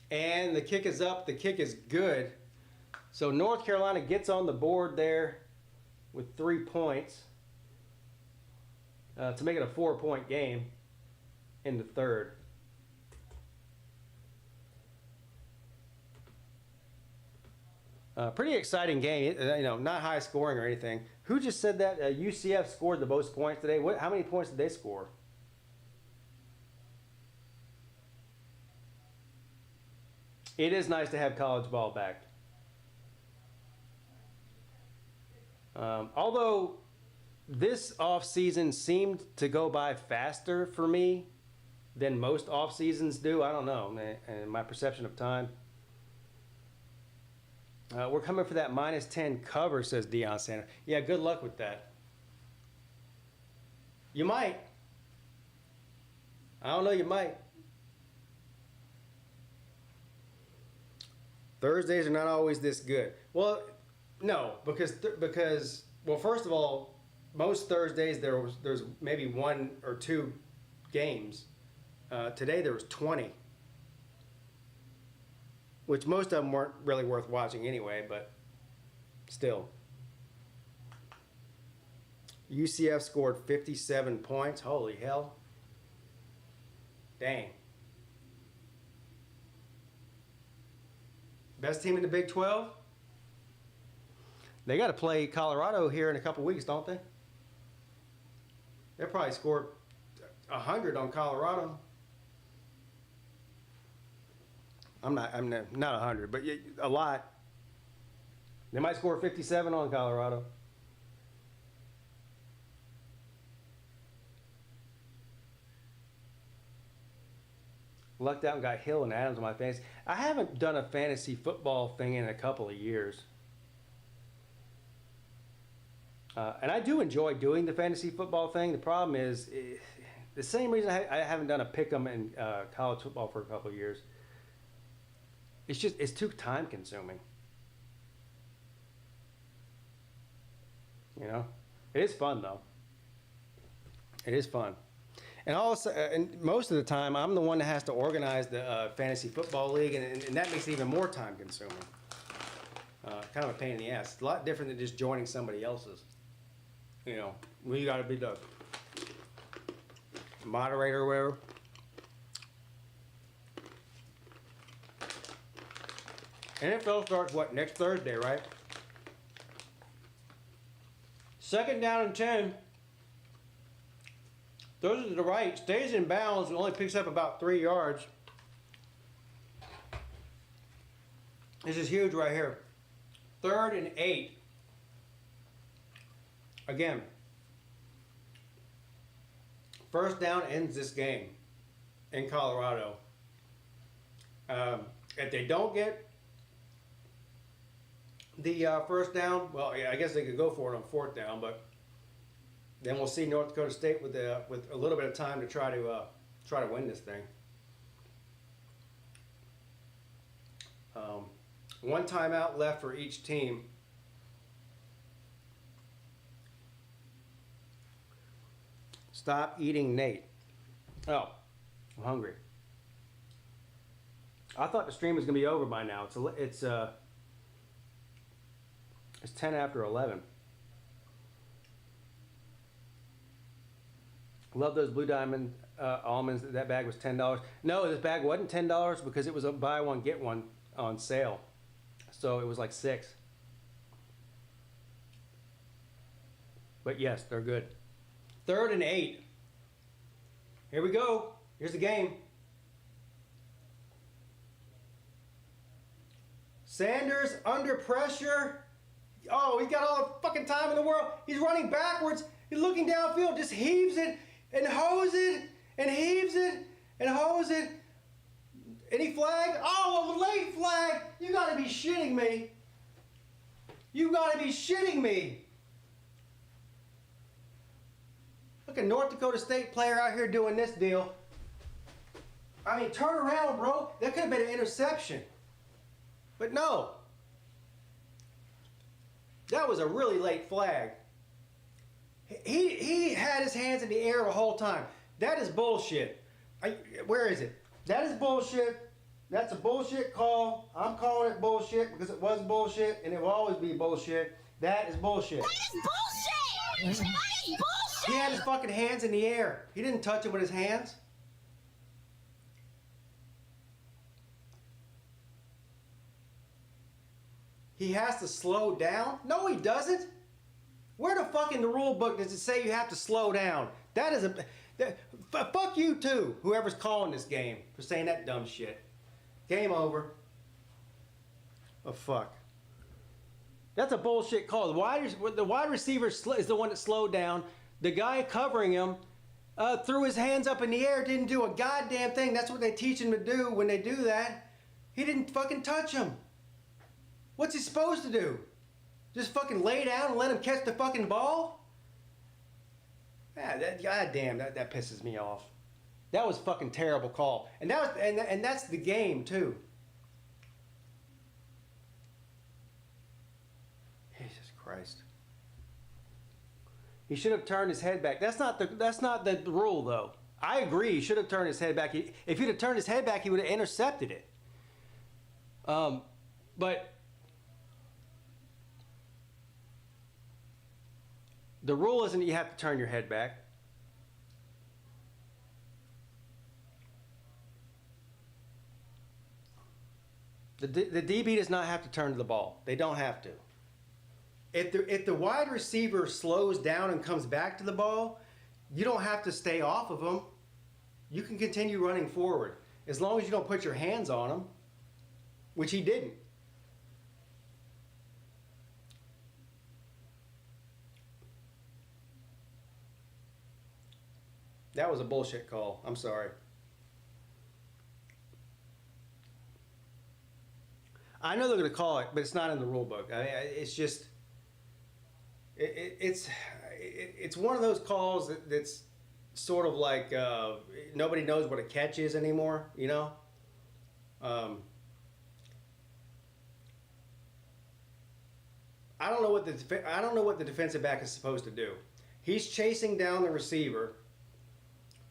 And the kick is up. The kick is good. So North Carolina gets on the board there with 3 points to make it a 4-point game in the 3rd. Pretty exciting game. Not high scoring or anything. Who just said that? UCF scored the most points today. How many points did they score? It is nice to have college ball back. Although this offseason seemed to go by faster for me than most off seasons do. I don't know, and my perception of time. We're coming for that -10 cover, says Deion Sanders. Yeah, good luck with that. You might. I don't know, you might. Thursdays are not always this good. Well, no, because first of all, most Thursdays there's maybe 1 or 2 games. Today there was 20, which most of them weren't really worth watching anyway, but still. UCF scored 57 points. Holy hell. Dang. Best team in the Big 12? They got to play Colorado here in a couple weeks, don't they? They'll probably score 100 on Colorado. I'm not 100, but a lot. They might score 57 on Colorado. Lucked out and got Hill and Adams on my fantasy. I haven't done a fantasy football thing in a couple of years. And I do enjoy doing the fantasy football thing. The problem is, the same reason I haven't done a pick'em in college football for a couple of years. It's too time consuming. It is fun though. It is fun. And also, and most of the time, I'm the one that has to organize the fantasy football league, and that makes it even more time consuming. Kind of a pain in the ass. It's a lot different than just joining somebody else's. You know, you got to be the moderator or whatever. NFL starts what, next Thursday, right? Second down and 10. Those are to the right. Stays in bounds. Only picks up about 3 yards. This is huge right here. 3rd and 8. Again. First down ends this game in Colorado. If they don't get the first down, well, yeah, I guess they could go for it on 4th down, but then we'll see North Dakota State with a little bit of time to try to win this thing. One timeout left for each team. Stop eating, Nate. Oh, I'm hungry. I thought the stream was gonna be over by now. It's 10 after 11. Love those Blue Diamond almonds. That bag was $10. No, this bag wasn't $10 because it was a buy one get one on sale. So it was like $6. But yes, they're good. 3rd and 8. Here we go. Here's the game. Sanders under pressure. Oh, he's got all the fucking time in the world. He's running backwards. He's looking downfield, just heaves it and hose it and heaves it and hose it. Any flag? Oh, a late flag. You gotta be shitting me. You gotta be shitting me. Look at North Dakota State player out here doing this deal. I mean, turn around, bro. That could have been an interception. But no. That was a really late flag. He had his hands in the air the whole time. That is bullshit. Where is it? That is bullshit. That's a bullshit call. I'm calling it bullshit because it was bullshit and it will always be bullshit. That is bullshit. That is bullshit! That is bullshit! He had his fucking hands in the air. He didn't touch it with his hands. He has to slow down? No, he doesn't. Where the fuck in the rule book does it say you have to slow down? That is fuck you too, whoever's calling this game, for saying that dumb shit. Game over. Oh, fuck. That's a bullshit call. The wide receiver is the one that slowed down. The guy covering him threw his hands up in the air, didn't do a goddamn thing. That's what they teach him to do when they do that. He didn't fucking touch him. What's he supposed to do? Just fucking lay down and let him catch the fucking ball? Yeah, goddamn, that pisses me off. That was a fucking terrible call. And that was and that's the game too. Jesus Christ. He should have turned his head back. That's not the rule though. I agree, he should have turned his head back. If he'd have turned his head back, he would have intercepted it. But the rule isn't that you have to turn your head back. The DB does not have to turn to the ball. They don't have to. If the wide receiver slows down and comes back to the ball, you don't have to stay off of him. You can continue running forward as long as you don't put your hands on him, which he didn't. That was a bullshit call. I'm sorry. I know they're going to call it, but it's not in the rule book. It's just, it's one of those calls that's sort of like nobody knows what a catch is anymore, you know? I don't know what the defensive back is supposed to do. He's chasing down the receiver.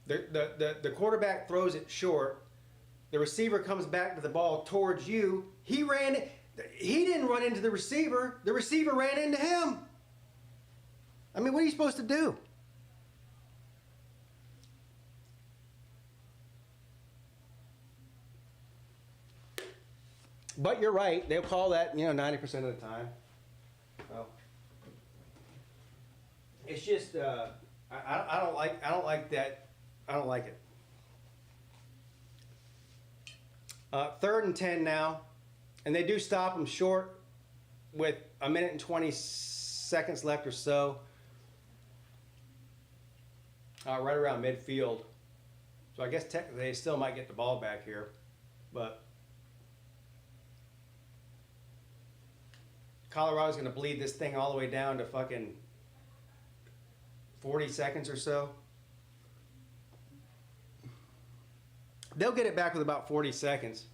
The quarterback throws it short. The receiver comes back to the ball towards you. He didn't run into the receiver. The receiver ran into him. I mean, what are you supposed to do? But you're right. They'll call that, 90% of the time. Well, it's just I don't like that. I don't like it. 3rd and 10 now, and they do stop them short with 1 minute and 20 seconds left or so. Right around midfield. So I guess technically they still might get the ball back here, but Colorado's going to bleed this thing all the way down to fucking 40 seconds or so. They'll get it back with about 40 seconds.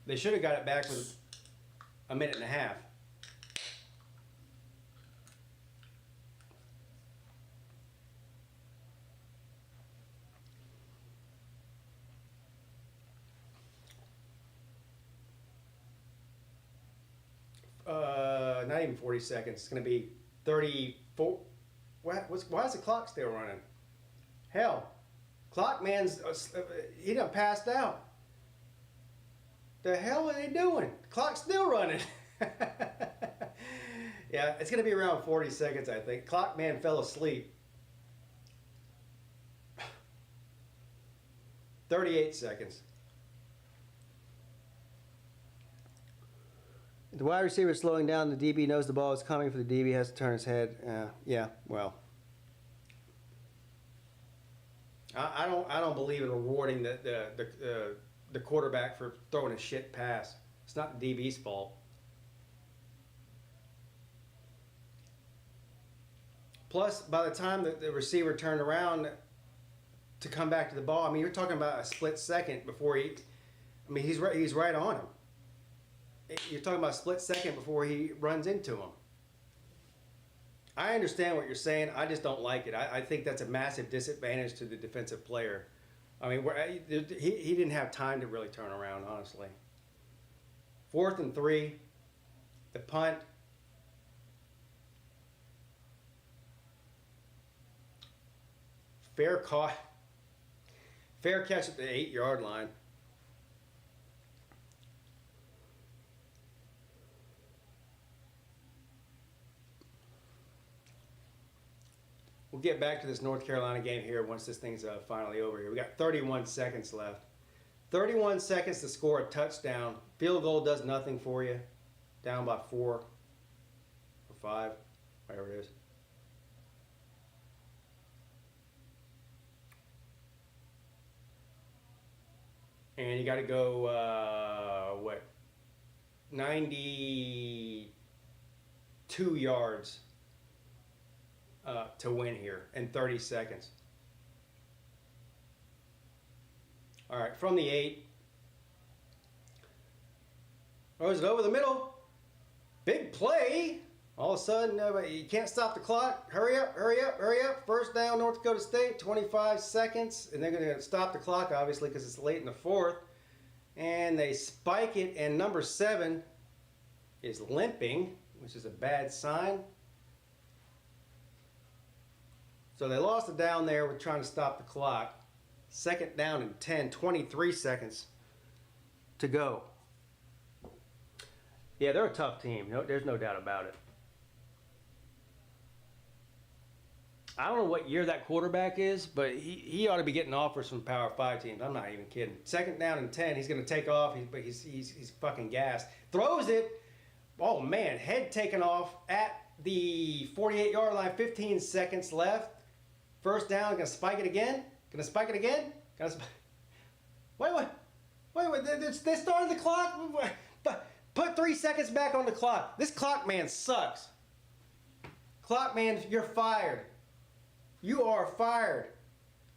They should have got it back with 1.5 minutes. 40 seconds. It's going to be 34. Why is the clock still running? Hell, clock man's he done passed out. The hell are they doing? The clock's still running. Yeah, it's going to be around 40 seconds, I think. Clock man fell asleep. 38 seconds. The wide receiver is slowing down. The DB knows the ball is coming for the DB, has to turn his head. Yeah, well. I don't believe in rewarding the quarterback for throwing a shit pass. It's not the DB's fault. Plus, by the time the receiver turned around to come back to the ball, I mean, you're talking about a split second before he's right on him. You're talking about a split second before he runs into him. I understand what you're saying. I just don't like it. I think that's a massive disadvantage to the defensive player. I mean, he didn't have time to really turn around, honestly. 4th and 3, the punt. Fair catch at the 8-yard line. We'll get back to this North Carolina game here once this thing's finally over here. We got 31 seconds left. 31 seconds to score a touchdown. Field goal does nothing for you. Down by 4 or 5, whatever it is. And you got to go, 92 yards to win here in 30 seconds. All right, from the 8. Oh, is it over the middle? Big play. All of a sudden, you can't stop the clock. Hurry up, hurry up, hurry up. First down, North Dakota State, 25 seconds. And they're going to stop the clock, obviously, because it's late in the 4th. And they spike it, and number 7 is limping, which is a bad sign. So they lost it down there. We're trying to stop the clock. 2nd down and 10, 23 seconds to go. Yeah, they're a tough team. No, there's no doubt about it. I don't know what year that quarterback is, but he ought to be getting offers from Power 5 teams. I'm not even kidding. 2nd down and 10. He's going to take off, but he's fucking gassed. Throws it. Oh, man. Head taken off at the 48-yard line. 15 seconds left. First down. Going to spike it again. Going to spike it again. Wait. They started the clock. Put 3 seconds back on the clock. This clock man sucks. Clock man, you're fired. You are fired.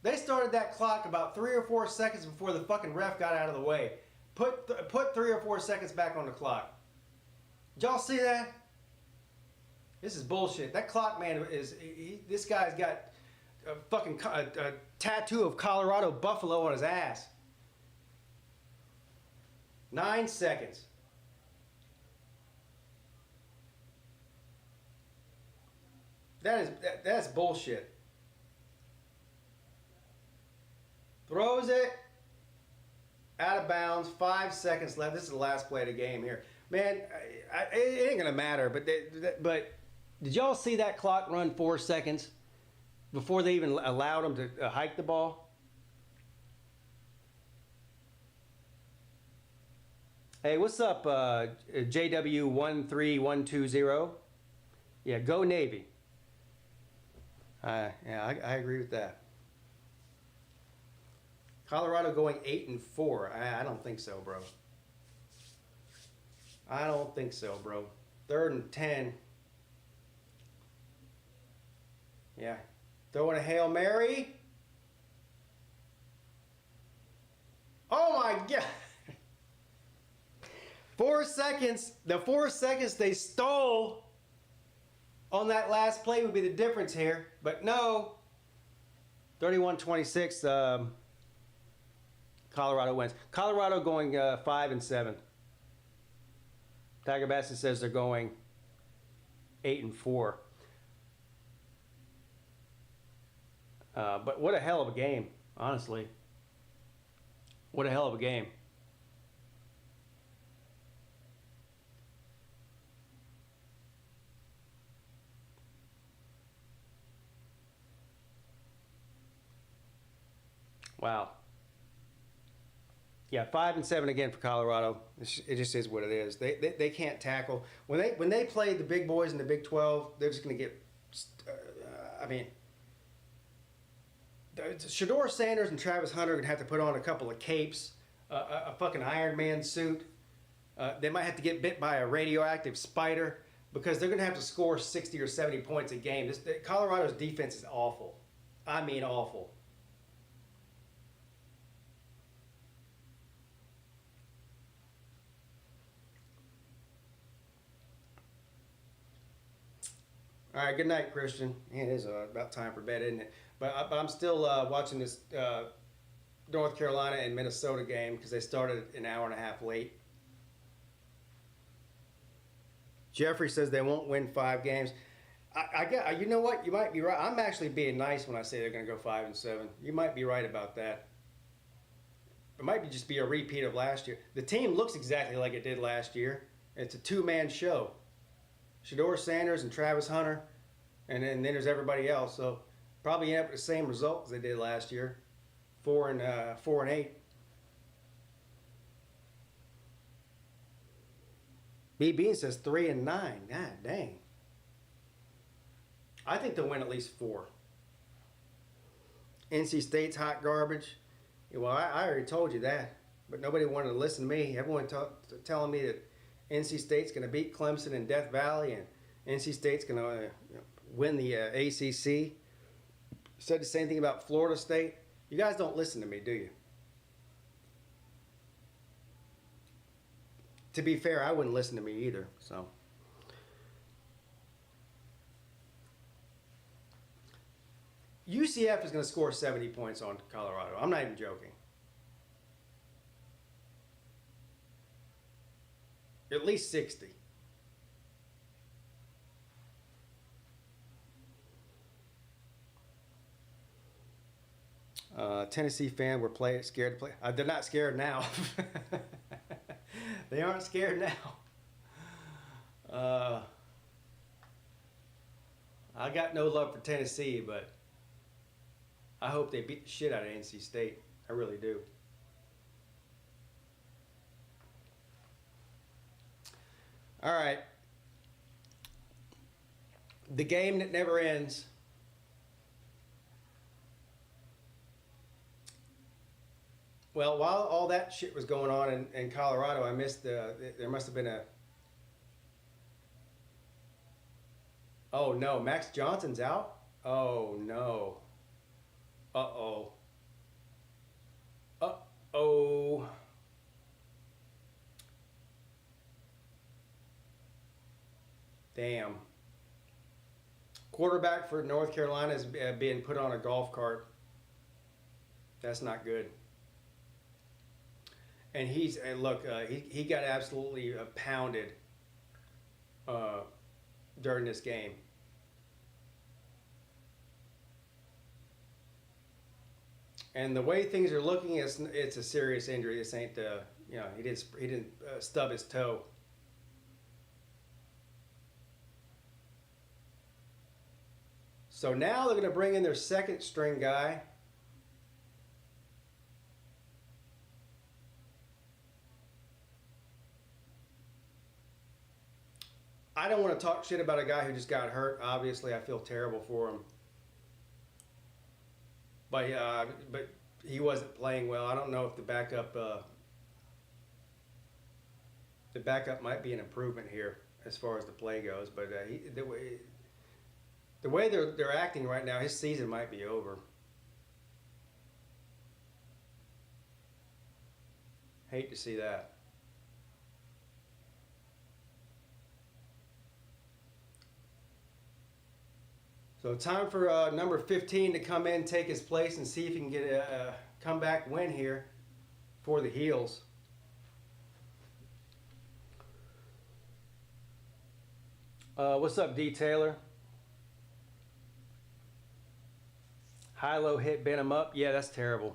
They started that clock about 3 or 4 seconds before the fucking ref got out of the way. Put 3 or 4 seconds back on the clock. Did y'all see that? This is bullshit. That clock man this guy's got a fucking a tattoo of Colorado buffalo on his ass. 9 seconds. That's bullshit. Throws it out of bounds. 5 seconds left. This is the last play of the game here, man. It ain't gonna matter. But did y'all see that clock run 4 seconds before they even allowed him to hike the ball? Hey, what's up, JW13120? Yeah, go Navy. Yeah, I agree with that. Colorado going 8-4. I don't think so, bro. I don't think so, bro. 3rd and 10. Yeah. Throwing a Hail Mary. Oh my God. 4 seconds. The 4 seconds they stole on that last play would be the difference here. But no. 31-26. Colorado wins. Colorado going 5-7. Tiger Bassett says they're going 8-4. But what a hell of a game, honestly. What a hell of a game. Wow. Yeah, 5-7 again for Colorado. It just is what it is. They can't tackle. When they play the big boys in the Big 12, they're just going to get. I mean, Shedeur Sanders and Travis Hunter are going to have to put on a couple of capes, a fucking Iron Man suit. They might have to get bit by a radioactive spider because they're going to have to score 60 or 70 points a game. Colorado's defense is awful. I mean, awful. All right, good night, Christian. Man, it is about time for bed, isn't it? But I'm still watching this North Carolina and Minnesota game because they started an hour and a half late. Jeffrey says they won't win 5 games. I get. You know what? You might be right. I'm actually being nice when I say they're going to go 5-7. You might be right about that. It might just be a repeat of last year. The team looks exactly like it did last year. It's a 2-man show. Shedeur Sanders and Travis Hunter, and then there's everybody else. So probably end up with the same result as they did last year, 4-8. B Bean says 3-9. God dang. I think they'll win at least 4. NC State's hot garbage. Well, I already told you that, but nobody wanted to listen to me. Everyone telling me that NC State's going to beat Clemson in Death Valley, and NC State's going to win the ACC. Said the same thing about Florida State. You guys don't listen to me, do you? To be fair, I wouldn't listen to me either. So, UCF is going to score 70 points on Colorado. I'm not even joking. At least 60. Tennessee fan, we're scared to play. They're not scared now. They aren't scared now. I got no love for Tennessee, but I hope they beat the shit out of NC State. I really do. All right. The game that never ends. Well, while all that shit was going on in Colorado, I missed there must have been a. Oh no, Max Johnson's out? Oh no. Uh-oh. Uh-oh. Damn. Quarterback for North Carolina is being put on a golf cart. That's not good. And he got absolutely pounded during this game. And the way things are looking, it's a serious injury. This ain't he didn't stub his toe. So now they're going to bring in their second string guy. I don't want to talk shit about a guy who just got hurt. Obviously, I feel terrible for him. But he wasn't playing well. I don't know if the backup might be an improvement here as far as the play goes. But the way they're acting right now, his season might be over. Hate to see that. So time for number 15 to come in, take his place, and see if he can get a comeback win here for the Heels. What's up, D. Taylor? High-low hit, bent him up. Yeah, that's terrible.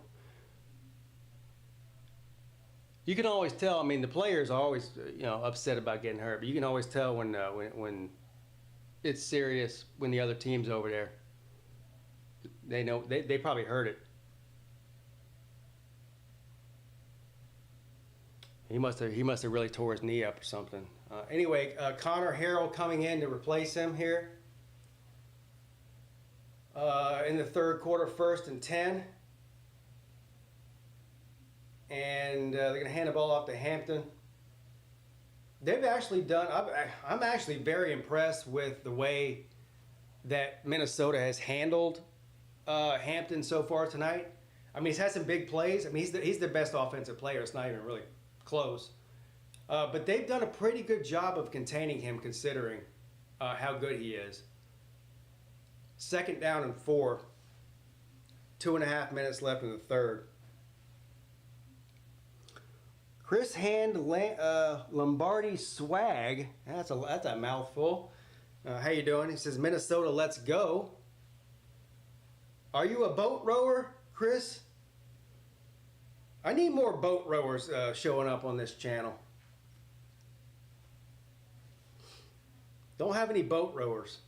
You can always tell. I mean, the players are always, upset about getting hurt, but you can always tell when it's serious when the other team's over there. They know they probably heard it. He must have really tore his knee up or something. Anyway, Connor Harrell coming in to replace him here in the third quarter, 1st and 10. And they're going to hand the ball off to Hampton. They've actually done, I'm actually very impressed with the way that Minnesota has handled Hampton so far tonight. I mean, he's had some big plays. I mean, he's the best offensive player. It's not even really close. But they've done a pretty good job of containing him considering how good he is. 2nd down and 4. 2.5 minutes left in the third. Chris Hand Lombardi Swag. That's a mouthful. How you doing? He says, Minnesota, let's go. Are you a boat rower, Chris? I need more boat rowers showing up on this channel. Don't have any boat rowers.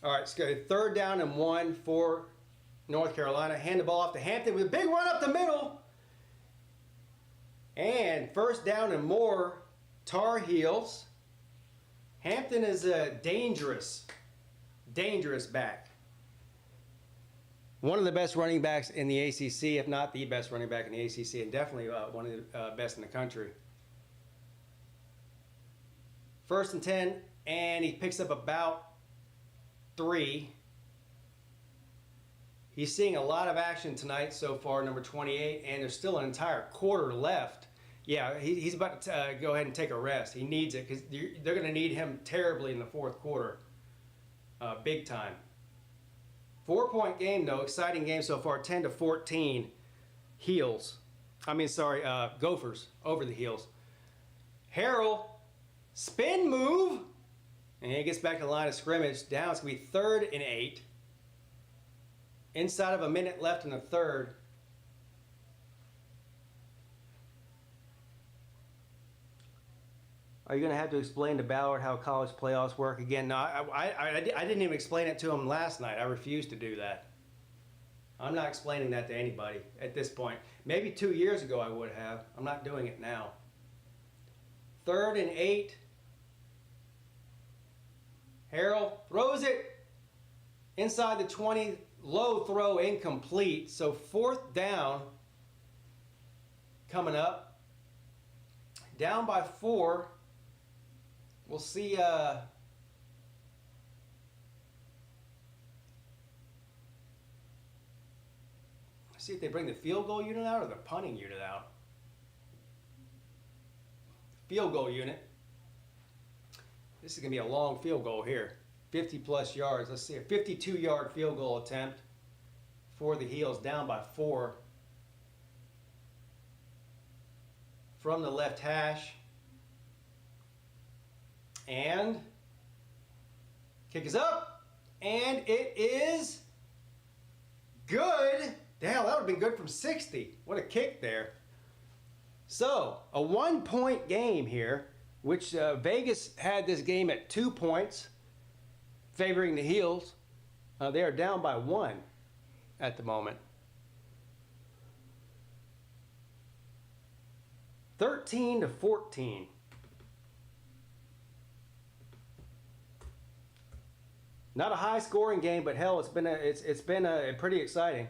All right, let's go. 3rd down and 1 for North Carolina. Hand the ball off to Hampton with a big run up the middle. And 1st down and more, Tar Heels. Hampton is a dangerous back. One of the best running backs in the ACC, if not the best running back in the ACC, and definitely one of the best in the country. 1st and 10, and he picks up about 3. He's seeing a lot of action tonight so far, number 28, and there's still an entire quarter left. Yeah, he's about to go ahead and take a rest. He needs it because they're going to need him terribly in the 4th quarter. Big time. 4-point game, though. Exciting game so far. 10-14. Heels. Gophers over the Heels. Harrell, spin move. And he gets back to the line of scrimmage. Down, it's going to be 3rd and 8. Inside of a minute left in the third. Are you going to have to explain to Ballard how college playoffs work again? No, I didn't even explain it to him last night. I refused to do that. I'm not explaining that to anybody at this point. Maybe 2 years ago I would have. I'm not doing it now. 3rd and 8. Harrell throws it inside the 20. Low throw, incomplete. So 4th down coming up. Down by 4. We'll see. Let's see if they bring the field goal unit out or the punting unit out. field goal unit. This is going to be a long field goal here. 50-plus yards. Let's see, a 52-yard field goal attempt for the Heels, down by 4. From the left hash. And kick is up. And it is good. Damn, that would have been good from 60. What a kick there. So, a 1-point game here, which Vegas had this game at 2 points, favoring the Heels. They are down by 1 at the moment. 13-14. Not a high-scoring game, but hell, it's been pretty exciting.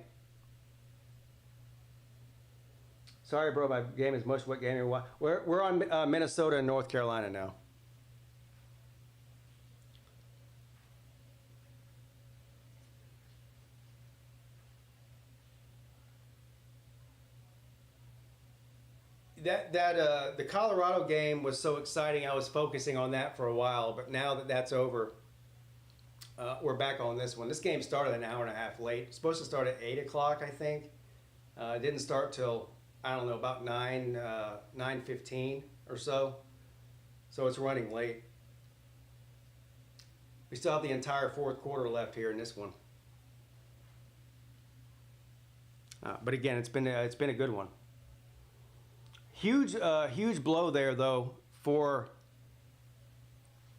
Sorry, bro, my game is much. What game you're We're on Minnesota and North Carolina now. The Colorado game was so exciting. I was focusing on that for a while, but now that that's over, we're back on this one. This game started an hour and a half late. It's supposed to start at 8 o'clock, I think. It didn't start till, I don't know, about 9:15 or so. So it's running late. We still have the entire fourth quarter left here in this one. But again, it's been a good one. Huge blow there though for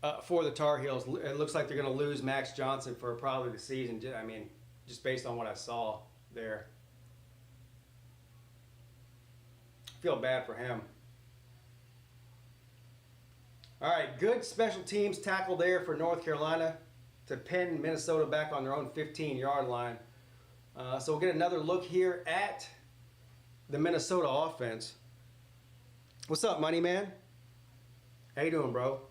the Tar Heels. It looks like they're going to lose Max Johnson for probably the season. I mean, just based on what I saw there. Feel bad for him. All right, good special teams tackle there for North Carolina to pin Minnesota back on their own 15-yard line. So we'll get another look here at the Minnesota offense. What's up, Money Man? How you doing, bro?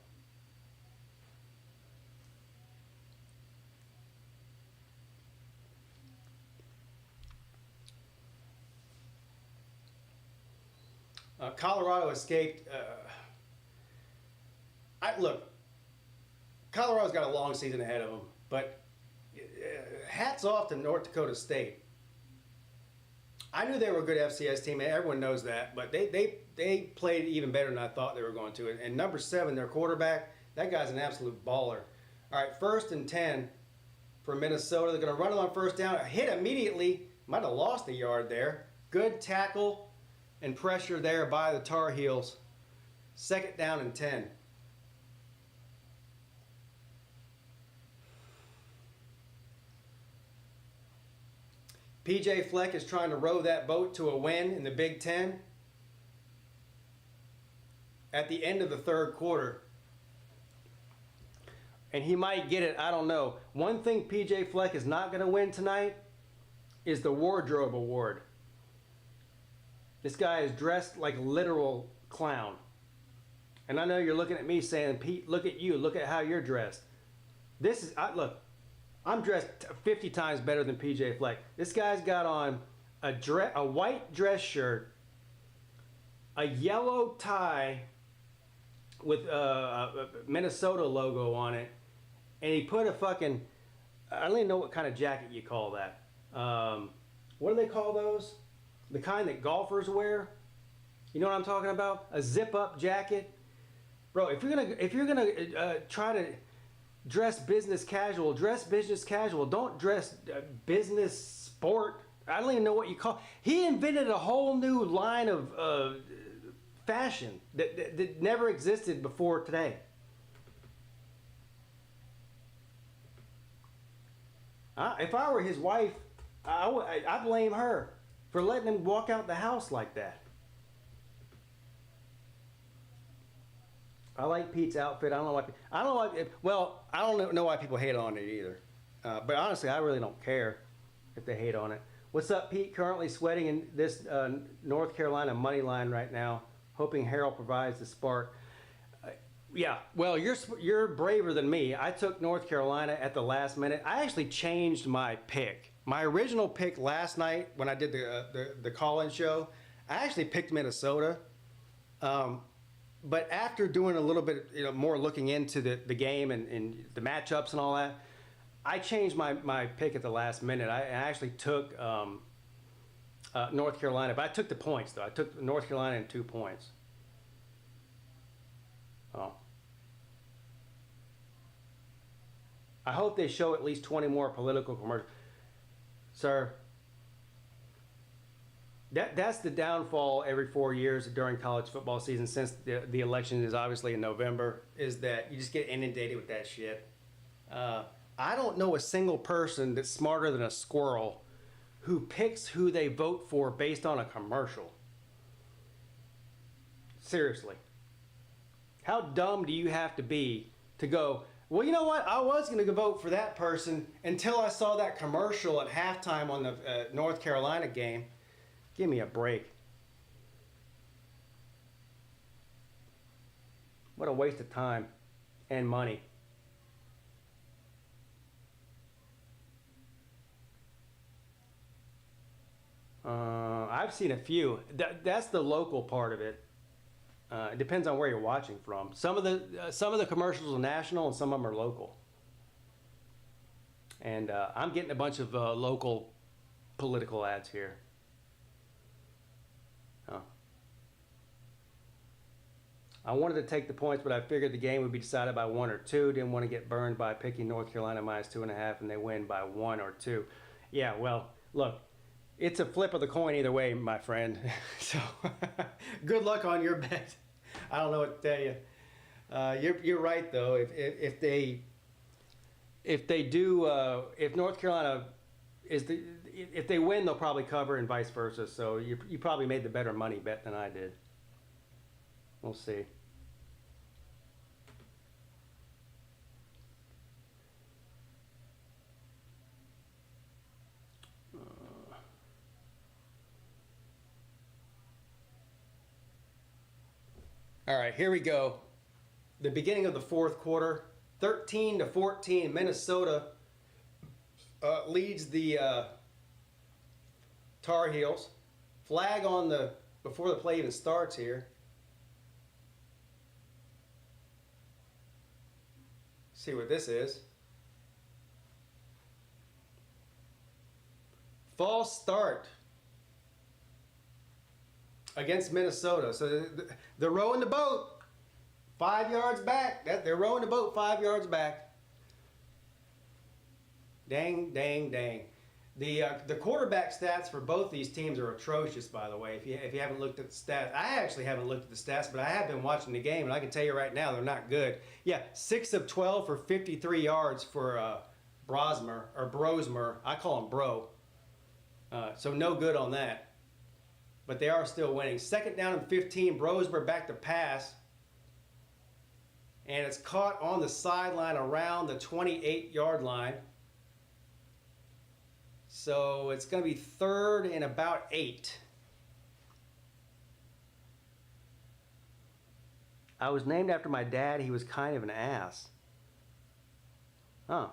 Colorado escaped. Look, Colorado's got a long season ahead of them, but hats off to North Dakota State. I knew they were a good FCS team, and everyone knows that, but they played even better than I thought they were going to. And number 7, their quarterback, that guy's an absolute baller. All right, 1st and 10 for Minnesota. They're going to run it on first down. Hit immediately. Might have lost a yard there. Good tackle and pressure there by the Tar Heels. 2nd down and 10. PJ Fleck is trying to row that boat to a win in the Big Ten at the end of the 3rd quarter. And he might get it, I don't know. One thing PJ Fleck is not going to win tonight is the Wardrobe Award. This guy is dressed like a literal clown. And I know you're looking at me saying, Pete, look at you. Look at how you're dressed. This is, look, I'm dressed 50 times better than PJ Fleck. This guy's got on a white dress shirt, a yellow tie with a Minnesota logo on it, and he put a fucking, I don't even know what kind of jacket you call that. What do they call those? The kind that golfers wear? You know what I'm talking about? A zip-up jacket? Bro, if you're gonna try to dress business casual. Dress business casual. Don't dress business sport. I don't even know what you call. He invented a whole new line of fashion that never existed before today. If I were his wife, I blame her for letting him walk out the house like that. I like Pete's outfit. I don't know why people hate on it either. But honestly, I really don't care if they hate on it. What's up, Pete? Currently sweating in this North Carolina money line right now, hoping Harold provides the spark. Yeah, well, you're braver than me. I took North Carolina at the last minute. I actually changed my pick. My original pick last night when I did the call-in show, I actually picked Minnesota. but after doing a little bit, more looking into the game and the matchups and all that, I changed my pick at the last minute. I actually took North Carolina, but I took the points though. I took North Carolina in 2 points. Oh. I hope they show at least 20 more political commercials. Sir, that's the downfall every 4 years during college football season, since the election is obviously in November, is that you just get inundated with that shit. I don't know a single person that's smarter than a squirrel who picks who they vote for based on a commercial. Seriously. How dumb do you have to be to go, well, you know what? I was going to vote for that person until I saw that commercial at halftime on the North Carolina game. Give me a break. What a waste of time and money. I've seen a few. That's the local part of it. It depends on where you're watching from. Some of the commercials are national and some of them are local. And I'm getting a bunch of local political ads here. I wanted to take the points, but I figured the game would be decided by 1 or 2. Didn't want to get burned by picking North Carolina -2.5 and they win by 1 or 2. Yeah, well, look, it's a flip of the coin either way, my friend. So good luck on your bet. I don't know what to tell you. You're right though. If North Carolina if they win, they'll probably cover and vice versa. So you probably made the better money bet than I did. We'll see. All right, here we go. The beginning of the fourth quarter, 13-14, Minnesota leads the Tar Heels. Flag on before the play even starts here. See what this is. False start against Minnesota. So they're rowing the boat 5 yards back. They're rowing the boat 5 yards back. Dang, dang, dang. The quarterback stats for both these teams are atrocious, by the way. If you haven't looked at the stats, I actually haven't looked at the stats, but I have been watching the game, and I can tell you right now they're not good. Yeah, 6 of 12 for 53 yards for Brosmer. I call him Bro. So no good on that. But they are still winning. 2nd down and 15. Brosmer back to pass. And it's caught on the sideline around the 28-yard line. So it's going to be 3rd and about 8. I was named after my dad. He was kind of an ass. Huh.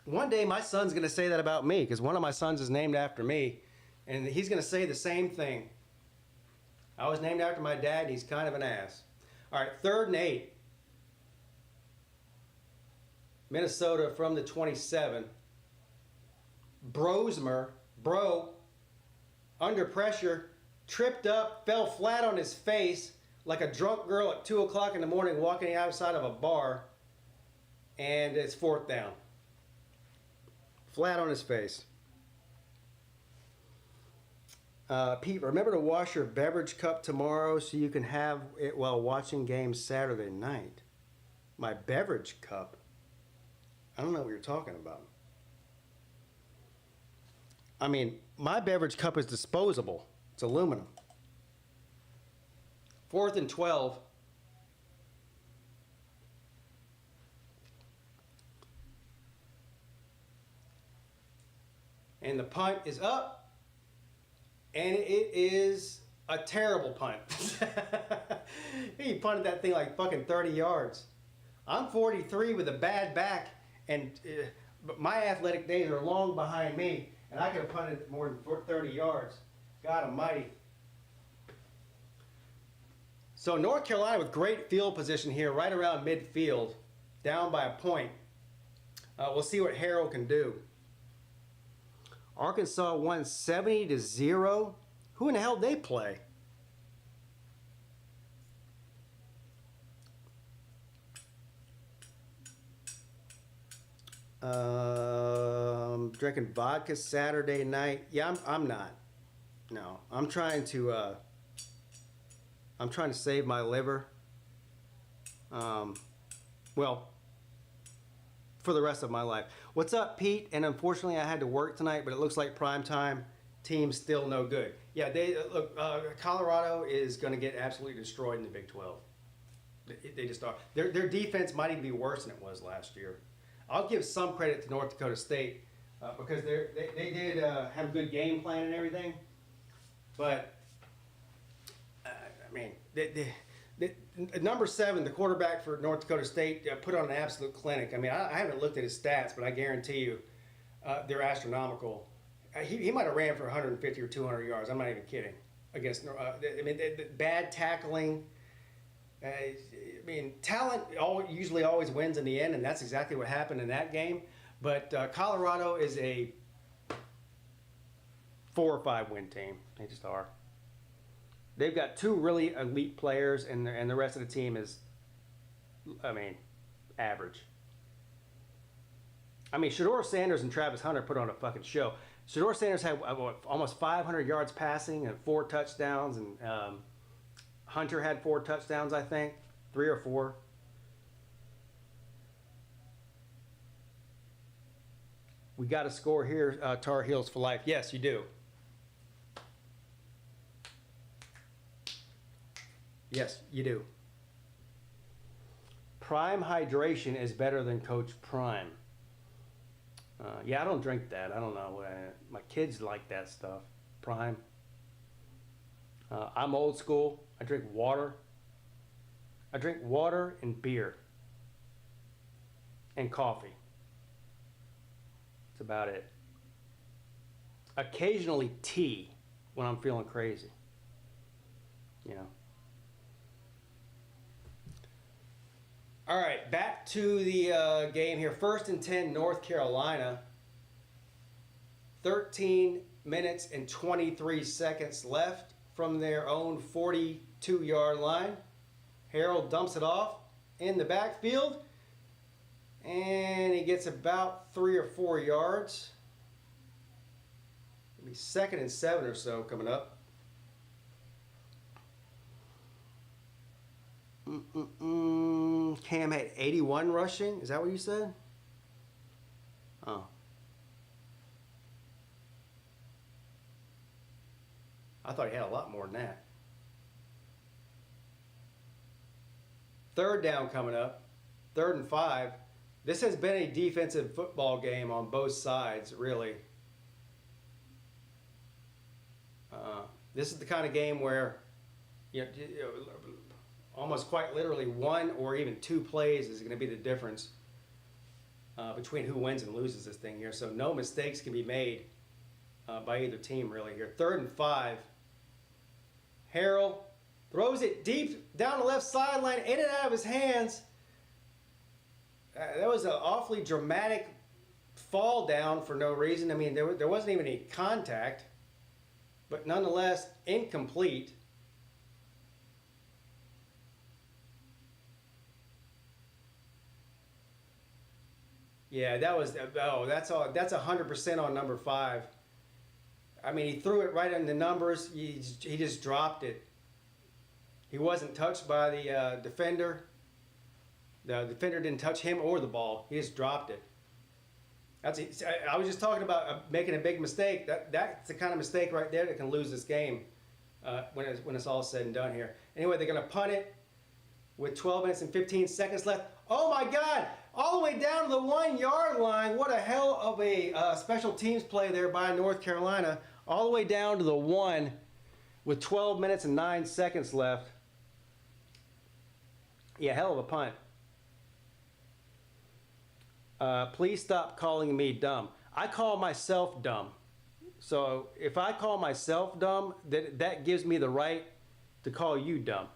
One day my son's going to say that about me, because one of my sons is named after me, and he's going to say the same thing. I was named after my dad, and he's kind of an ass. All right, 3rd and 8. Minnesota from the 27. Bro, under pressure, tripped up, fell flat on his face like a drunk girl at 2 o'clock in the morning walking outside of a bar, and it's 4th down. Flat on his face. Pete, remember to wash your beverage cup tomorrow so you can have it while watching games Saturday night. My beverage cup? I don't know what you're talking about. I mean, my beverage cup is disposable. It's aluminum. 4th and 12. And the punt is up, and it is a terrible punt. He punted that thing like fucking 30 yards. I'm 43 with a bad back, and but my athletic days are long behind me, and I could have punted it more than 30 yards. God almighty. So North Carolina with great field position here, right around midfield, down by a point. We'll see what Harrell can do. Arkansas won 70-0. Who in the hell did they play? Drinking vodka Saturday night. Yeah, I'm not. No, I'm trying to save my liver. Well, for the rest of my life. What's up, Pete? And unfortunately, I had to work tonight, but it looks like primetime team's still no good. Yeah, they look. Colorado is going to get absolutely destroyed in the Big 12. They just are. Their defense might even be worse than it was last year. I'll give some credit to North Dakota State because they did have a good game plan and everything. But I mean, number 7, the quarterback for North Dakota State, put on an absolute clinic. I mean, I haven't looked at his stats, but I guarantee you they're astronomical. He might have ran for 150 or 200 yards. I'm not even kidding. Against, I mean, bad tackling. I mean, talent usually always wins in the end, and that's exactly what happened in that game. But Colorado is a 4 or 5 win team. They just are. They've got 2 really elite players, and the rest of the team is, I mean, average. I mean, Shedeur Sanders and Travis Hunter put on a fucking show. Shedeur Sanders had almost 500 yards passing and 4 touchdowns, and Hunter had 4 touchdowns, I think, 3 or 4. We got to score here, Tar Heels for life. Yes, you do. Yes, you do. Prime hydration is better than Coach Prime. Yeah, I don't drink that. I don't know. My kids like that stuff. Prime. I'm old school. I drink water. I drink water and beer. And coffee. That's about it. Occasionally tea when I'm feeling crazy. You know. All right, back to the game here. 1st and 10, North Carolina. 13 minutes and 23 seconds left from their own 42-yard line. Harrell dumps it off in the backfield. And he gets about 3 or 4 yards. It'll be 2nd and 7 or so coming up. Cam had 81 rushing. Is that what you said? Oh. I thought he had a lot more than that. 3rd down coming up. 3rd and 5. This has been a defensive football game on both sides, really. This is the kind of game where, you know, almost quite literally 1 or even 2 plays is going to be the difference between who wins and loses this thing here. So no mistakes can be made by either team really here. 3rd and 5. Harrell throws it deep down the left sideline, in and out of his hands. That was an awfully dramatic fall down for no reason. I mean, there wasn't even any contact, but nonetheless incomplete. Yeah, that was, that's 100% on number 5. I mean, he threw it right in the numbers. He just dropped it. He wasn't touched by the defender. The defender didn't touch him or the ball. He just dropped it. I was just talking about making a big mistake. That's the kind of mistake right there that can lose this game when it's all said and done here. Anyway, they're going to punt it with 12 minutes and 15 seconds left. Oh my God! All the way down to the 1-yard line. What a hell of a special teams play there by North Carolina. All the way down to the 1 with 12 minutes and 9 seconds left. Yeah, hell of a punt. Please stop calling me dumb. I call myself dumb. So if I call myself dumb, that gives me the right to call you dumb.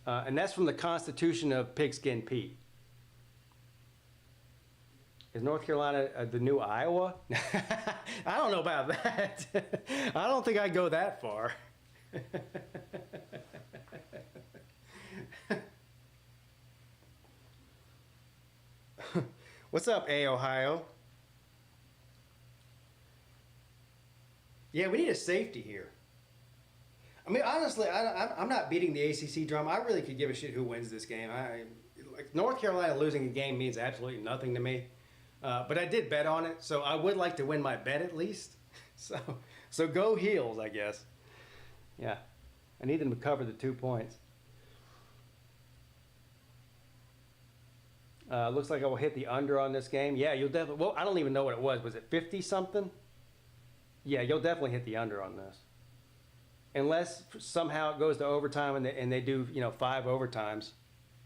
And that's from the Constitution of PigskinPeete. Is North Carolina the new Iowa? I don't know about that. I don't think I'd go that far. What's up, A Ohio? Yeah, we need a safety here. I mean, honestly, I'm not beating the ACC drum. I really could give a shit who wins this game. Like North Carolina losing a game means absolutely nothing to me. But I did bet on it, so I would like to win my bet at least. So go Heels, I guess. Yeah, I need them to cover the 2 points. Looks like I will hit the under on this game. Yeah, you'll definitely. Well, I don't even know what it was. Was it 50 something? Yeah, you'll definitely hit the under on this. Unless somehow it goes to overtime and they do 5 overtimes.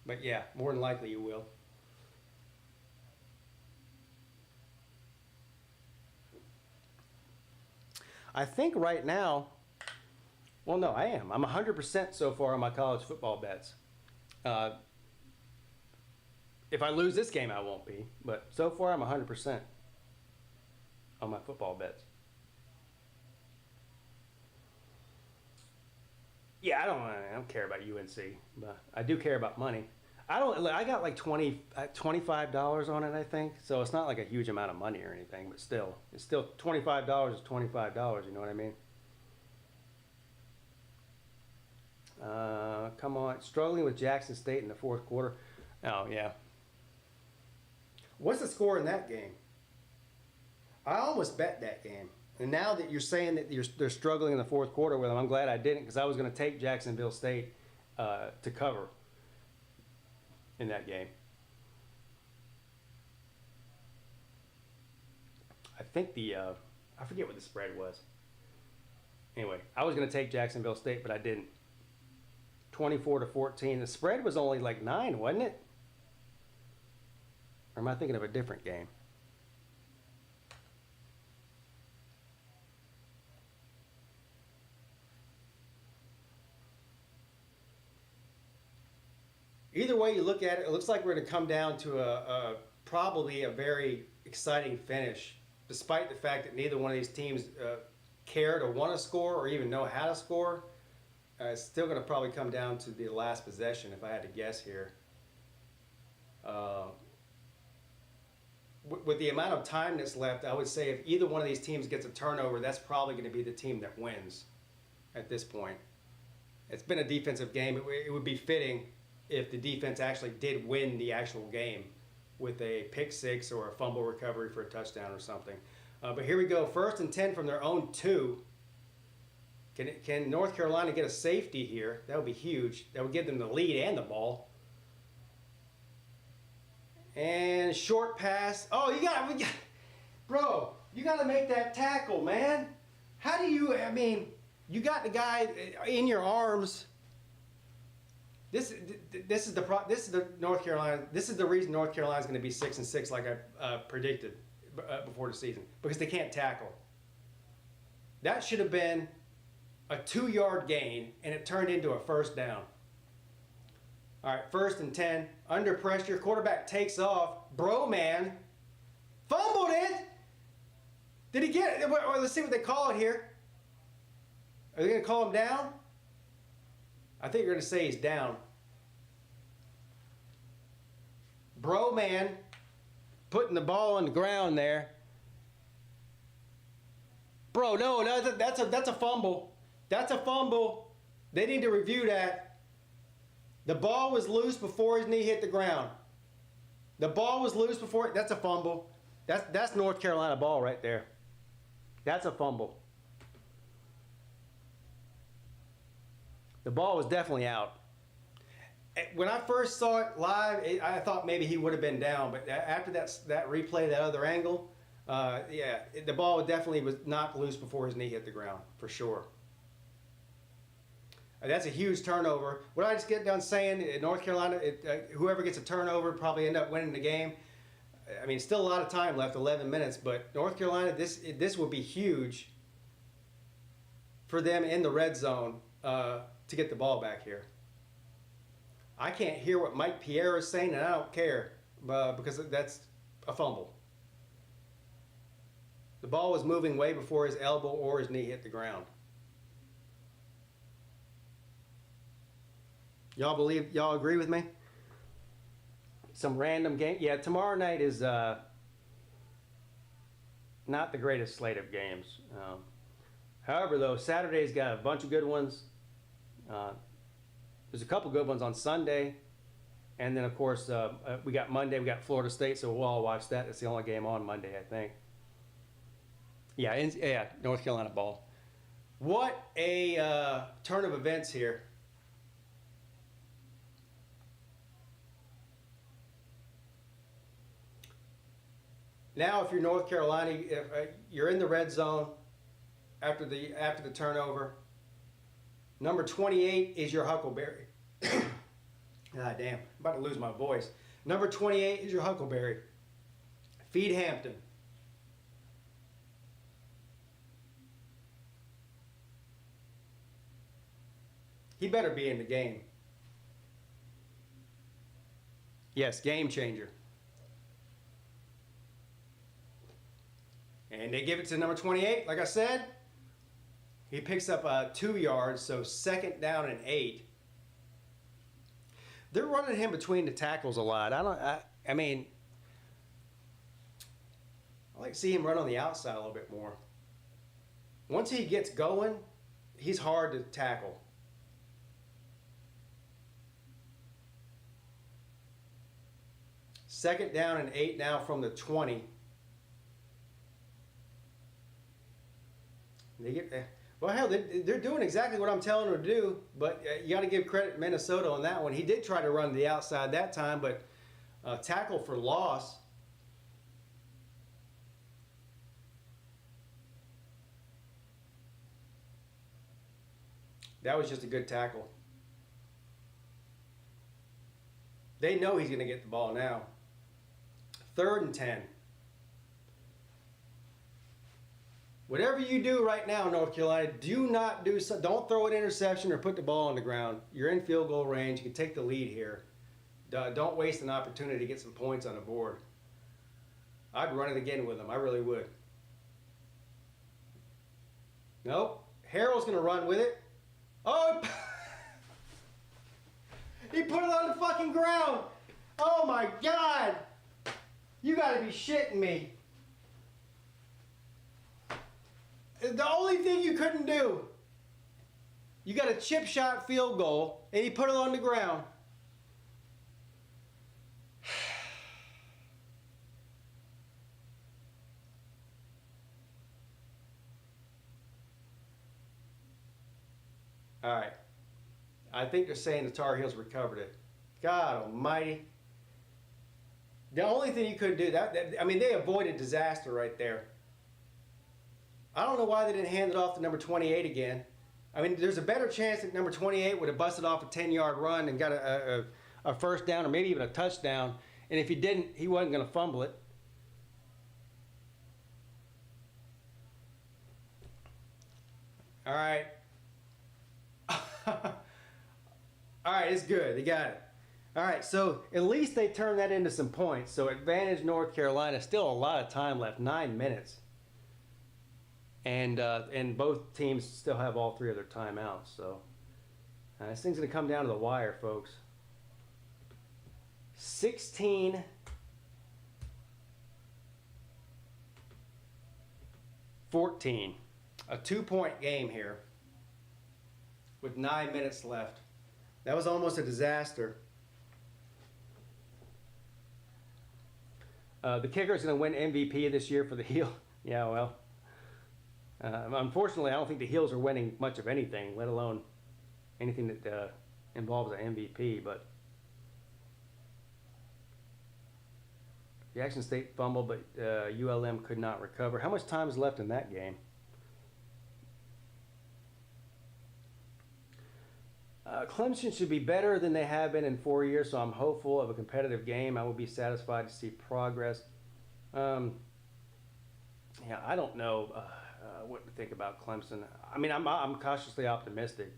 But yeah, more than likely you will. I think right now, well, no, I am. I'm 100% so far on my college football bets. If I lose this game, I won't be. But so far, I'm 100% on my football bets. Yeah, I don't care about UNC, but I do care about money. I got like $25 on it, I think. So it's not like a huge amount of money or anything, but it's still $25 is $25. You know what I mean? Come on, struggling with Jackson State in the fourth quarter. Oh yeah. What's the score in that game? I almost bet that game. And now that you're saying that they're struggling in the fourth quarter with them, I'm glad I didn't, because I was going to take Jacksonville State to cover in that game. I think I forget what the spread was. Anyway, I was going to take Jacksonville State, but I didn't. 24-14. The spread was only like 9, wasn't it? Or am I thinking of a different game? Either way you look at it, it looks like we're going to come down to probably a very exciting finish, despite the fact that neither one of these teams cared or want to score or even know how to score. It's still going to probably come down to the last possession, if I had to guess here. With the amount of time that's left, I would say if either one of these teams gets a turnover, that's probably going to be the team that wins at this point. It's been a defensive game. It would be fitting if the defense actually did win the actual game with a pick six or a fumble recovery for a touchdown or something. But here we go. 1st and 10 from their own 2. Can North Carolina get a safety here? That would be huge. That would give them the lead and the ball. And short pass. Oh, bro, you got to make that tackle, man. How do you, you got the guy in your arms. This is the North Carolina. This is the reason North Carolina is going to be 6-6, like I predicted before the season, because they can't tackle. That should have been a 2-yard gain, and it turned into a 1st down. All right, 1st and 10, under pressure. Quarterback takes off. Bro, man, fumbled it. Did he get it? Well, let's see what they call it here. Are they going to call him down? I think you're going to say he's down. Bro, man, putting the ball on the ground there. Bro, no, that's a fumble. That's a fumble. They need to review that. The ball was loose before his knee hit the ground. The ball was loose before. That's a fumble. That's North Carolina ball right there. That's a fumble. The ball was definitely out. When I first saw it live, I thought maybe he would have been down, but after that replay, that other angle, the ball definitely was not loose before his knee hit the ground, for sure. That's a huge turnover. What I just get done saying, in North Carolina, whoever gets a turnover probably end up winning the game. I mean, still a lot of time left, 11 minutes, but North Carolina, this would be huge for them in the red zone to get the ball back here. I can't hear what Mike Pierre is saying, and I don't care because that's a fumble. The ball was moving way before his elbow or his knee hit the ground. Y'all agree with me? Some random game. Yeah, tomorrow night is not the greatest slate of games. However, though, Saturday's got a bunch of good ones. There's a couple good ones on Sunday. And then, of course, we got Monday. We got Florida State, so we'll all watch that. It's the only game on Monday, I think. Yeah, North Carolina ball. What a turn of events here. Now, if you're North Carolina, if you're in the red zone after the turnover, number 28 is your Huckleberry. Ah, damn, I'm about to lose my voice. Number 28 is your Huckleberry. Feed Hampton. He better be in the game. Yes, game changer. And they give it to number 28, like I said. He picks up 2 yards, so 2nd down and 8. They're running him between the tackles a lot. I mean, I like to see him run on the outside a little bit more. Once he gets going, he's hard to tackle. Second down and 8 now from the 20. They get, well, hell, they're doing exactly what I'm telling them to do, but you got to give credit to Minnesota on that one. He did try to run to the outside that time, but tackle for loss. That was just a good tackle. They know he's going to get the ball now. 3rd and 10. Whatever you do right now, North Carolina, don't throw an interception or put the ball on the ground. You're in field goal range. You can take the lead here. Don't waste an opportunity to get some points on the board. I'd run it again with them. I really would. Nope. Harrell's going to run with it. Oh! He put it on the fucking ground. Oh my God. You got to be shitting me. The only thing you couldn't do, you got a chip shot field goal, and he put it on the ground. All right. I think they're saying the Tar Heels recovered it. God almighty. The only thing you couldn't do, I mean, they avoided disaster right there. I don't know why they didn't hand it off to number 28 again. I mean, there's a better chance that number 28 would have busted off a 10-yard run and got a 1st down or maybe even a touchdown. And if he didn't, he wasn't going to fumble it. All right. All right, it's good. They got it. All right, so at least they turned that into some points. So advantage North Carolina. Still a lot of time left, 9 minutes. And both teams still have all 3 of their timeouts. So this thing's going to come down to the wire, folks. 16-14. A 2-point game here with 9 minutes left. That was almost a disaster. The kicker is going to win MVP this year for the Heel. Yeah, well. Unfortunately, I don't think the Heels are winning much of anything, let alone anything that involves an MVP. But Jackson State fumbled, but ULM could not recover. How much time is left in that game? Clemson should be better than they have been in 4 years, so I'm hopeful of a competitive game. I will be satisfied to see progress. Yeah, I don't know what to think about Clemson. I mean, I'm cautiously optimistic.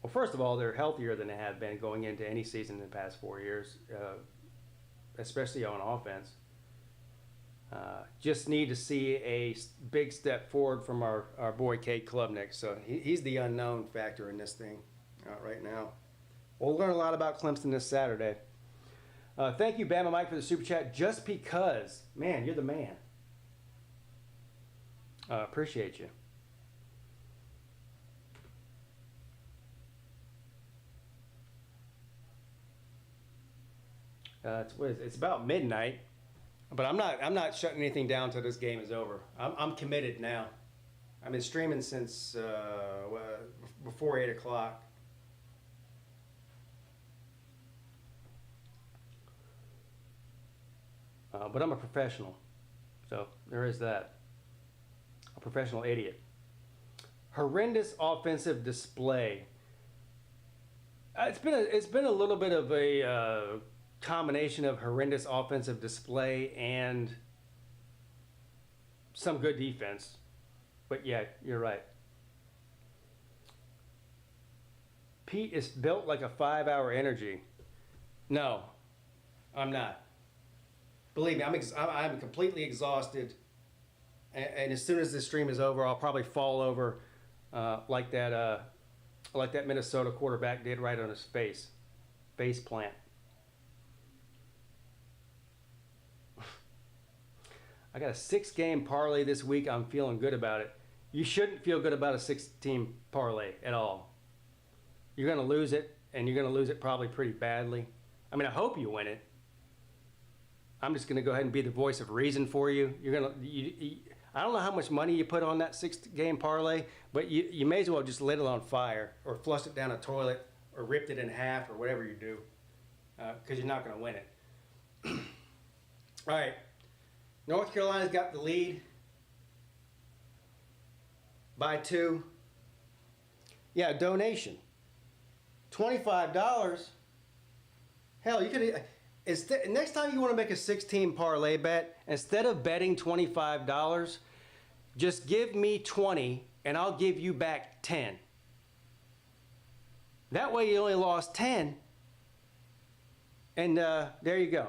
Well, first of all, they're healthier than they have been going into any season in the past 4 years, especially on offense. Just need to see a big step forward from our boy Cade Klubnik. So he's the unknown factor in this thing right now. We'll learn a lot about Clemson this Saturday. Thank you, Bama Mike, for the super chat. Just because, man, you're the man. Appreciate you. It's about midnight, but I'm not shutting anything down until this game is over. I'm committed now. I've been streaming since before 8 o'clock. But I'm a professional, so there is that. A professional idiot. Horrendous offensive display. It's been a little bit of a combination of horrendous offensive display and some good defense. But yeah, you're right. Pete is built like a 5-hour energy. No, I'm not. Believe me, I'm completely exhausted, and as soon as this stream is over, I'll probably fall over like that Minnesota quarterback did, right on his face plant. I got a 6-game parlay this week. I'm feeling good about it. You shouldn't feel good about a 6-team parlay at all. You're going to lose it, and you're going to lose it probably pretty badly. I mean, I hope you win it. I'm just going to go ahead and be the voice of reason for you. I don't know how much money you put on that 6-game parlay, but you may as well just lit it on fire or flushed it down a toilet or ripped it in half or whatever you do, because you're not going to win it. All right. North Carolina's got the lead by 2. Yeah, donation. $25. Hell, you could... Next time you want to make a 6-team parlay bet, instead of betting $25, just give me 20 and I'll give you back 10. That way you only lost 10. And there you go.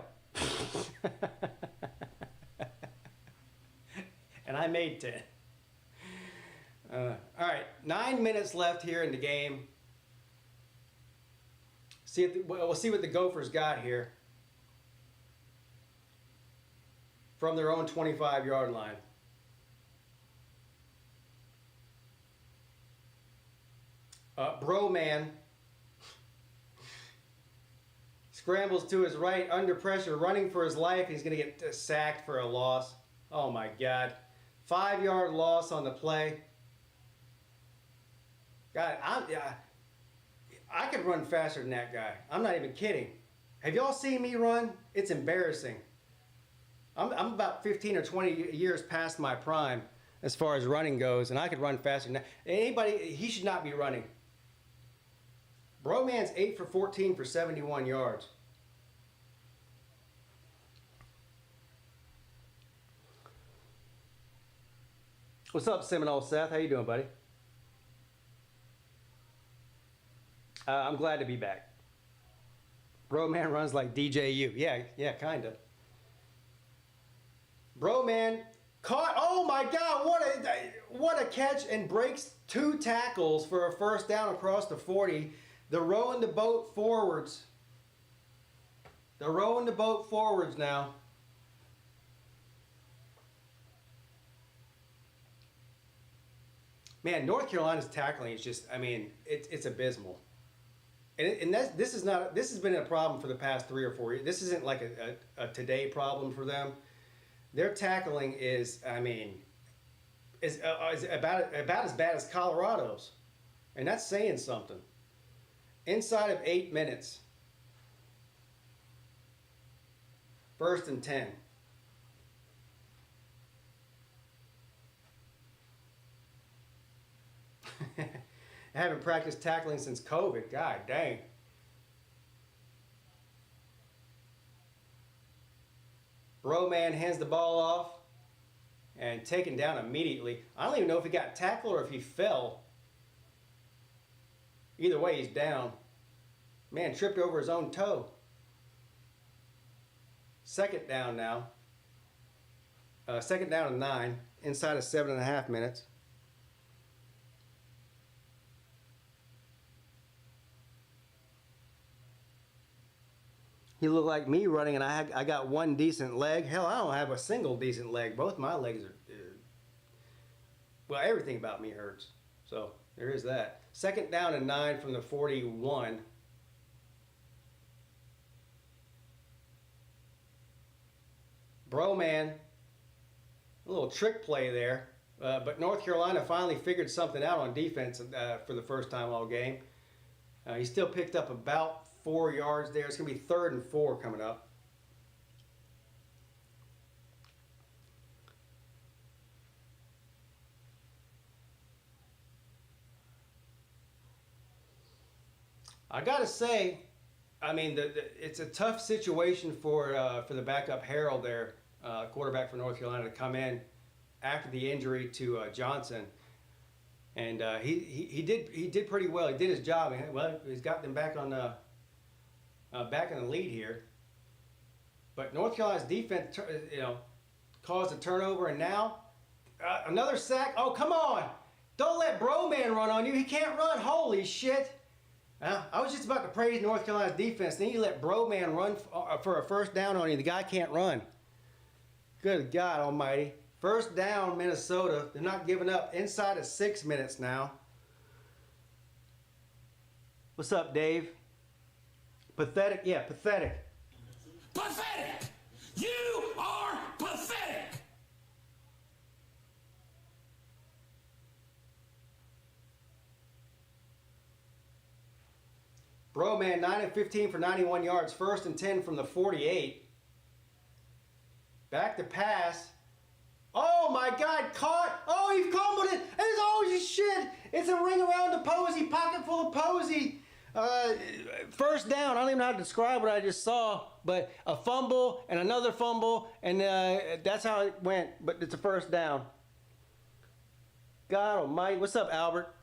And I made 10. All right, 9 minutes left here in the game. We'll see what the Gophers got here. From their own 25-yard line. Bro man scrambles to his right under pressure, running for his life. He's going to get sacked for a loss. Oh my God. 5-yard loss on the play. God, I could run faster than that guy. I'm not even kidding. Have y'all seen me run? It's embarrassing. I'm about 15 or 20 years past my prime as far as running goes, and I could run faster than that. He should not be running. Broman's 8 for 14 for 71 yards. What's up, Seminole Seth? How you doing, buddy? I'm glad to be back. Broman runs like DJU. Yeah, kind of. Bro, man, caught. Oh my God! What a catch, and breaks 2 tackles for a first down across the 40. They're rowing the boat forwards. They're rowing the boat forwards now. Man, North Carolina's tackling is just, I mean, it's abysmal. And this has been a problem for the past 3 or 4 years. This isn't like a today problem for them. Their tackling is, I mean, is about as bad as Colorado's. And that's saying something. Inside of 8 minutes. 1st and 10. I haven't practiced tackling since COVID. God dang. Bro man hands the ball off and taken down immediately. I don't even know if he got tackled or if he fell. Either way, he's down. Man tripped over his own toe. Second down now. Second down and 9, inside of 7.5 minutes. He looked like me running, and I got one decent leg. Hell, I don't have a single decent leg. Both my legs are, well, everything about me hurts. So there is that. Second down and 9 from the 41. Bro man, a little trick play there. But North Carolina finally figured something out on defense for the first time all game. He still picked up about 4 yards there. It's going to be 3rd and 4 coming up. I got to say, I mean, it's a tough situation for the backup Harold there, quarterback for North Carolina, to come in after the injury to Johnson. And he did pretty well. He did his job. Well, he's got them back on back in the lead here. But North Carolina's defense, caused a turnover, and now another sack. Oh, come on! Don't let Bro Man run on you. He can't run. Holy shit! I was just about to praise North Carolina's defense. Then you let Bro Man run for a first down on you. The guy can't run. Good God Almighty! First down, Minnesota. They're not giving up. Inside of 6 minutes now. What's up, Dave? Pathetic? Yeah, pathetic. Pathetic! You are pathetic! Bro man, 9 and 15 for 91 yards. 1st and 10 from the 48. Back to pass. Oh my God, caught. Oh, he fumbled it. It's, oh shit. It's a ring around the Posey, pocket full of Posey. First down. I don't even know how to describe what I just saw, but a fumble and another fumble, and that's how it went. But it's a first down. God Almighty. What's up, Albert?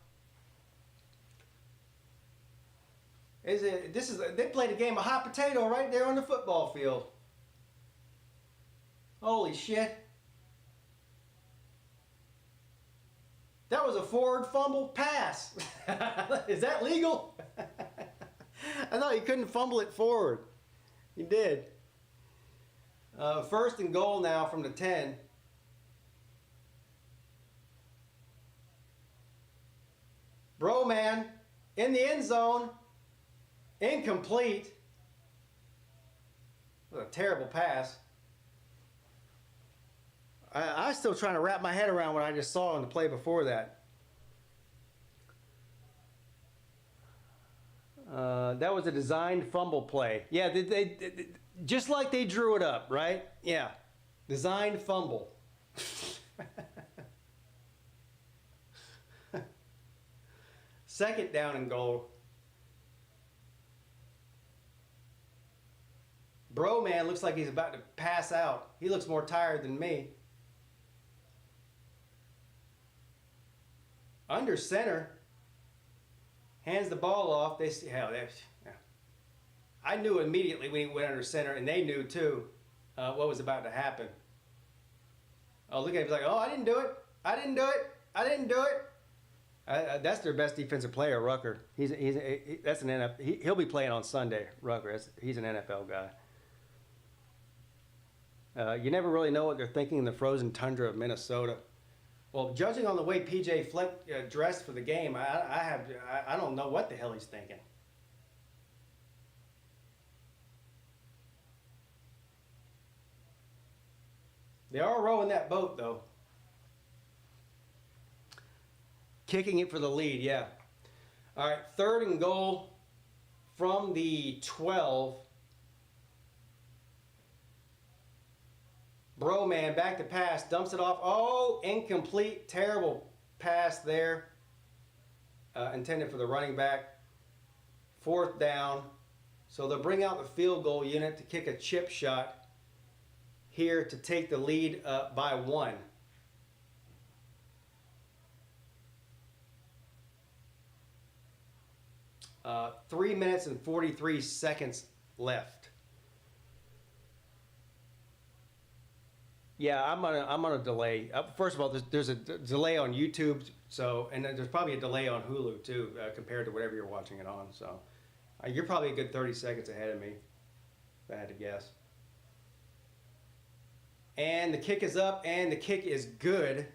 They played a game of hot potato right there on the football field. Holy shit. That was a forward fumble pass. Is that legal? I thought you couldn't fumble it forward. You did. 1st and goal now from the 10. Bro man in the end zone. Incomplete. What a terrible pass. I'm still trying to wrap my head around what I just saw in the play before that. That was a designed fumble play. Yeah, they just like they drew it up, right? Yeah, designed fumble. Second down and goal. Bro man looks like he's about to pass out. He looks more tired than me. Under center, hands the ball off. They see hell. I knew immediately when he went under center, and they knew too what was about to happen. Oh, look at him! He's like, "Oh, I didn't do it. I didn't do it. I didn't do it." That's their best defensive player, Rucker. That's an NFL. He'll be playing on Sunday. Rucker. He's an NFL guy. You never really know what they're thinking in the frozen tundra of Minnesota. Well, judging on the way PJ Fleck dressed for the game, I don't know what the hell he's thinking. They are rowing that boat, though. Kicking it for the lead, yeah. All right, 3rd and goal from the 12. Bro man, back to pass, dumps it off. Oh, incomplete, terrible pass there. Intended for the running back. 4th down. So they'll bring out the field goal unit to kick a chip shot. here to take the lead by 1. Uh, 3 minutes and 43 seconds left. Yeah, I'm on a delay. First of all, there's a delay on YouTube, so, and then there's probably a delay on Hulu too, compared to whatever you're watching it on. So, you're probably a good 30 seconds ahead of me, if I had to guess. And the kick is up, and the kick is good.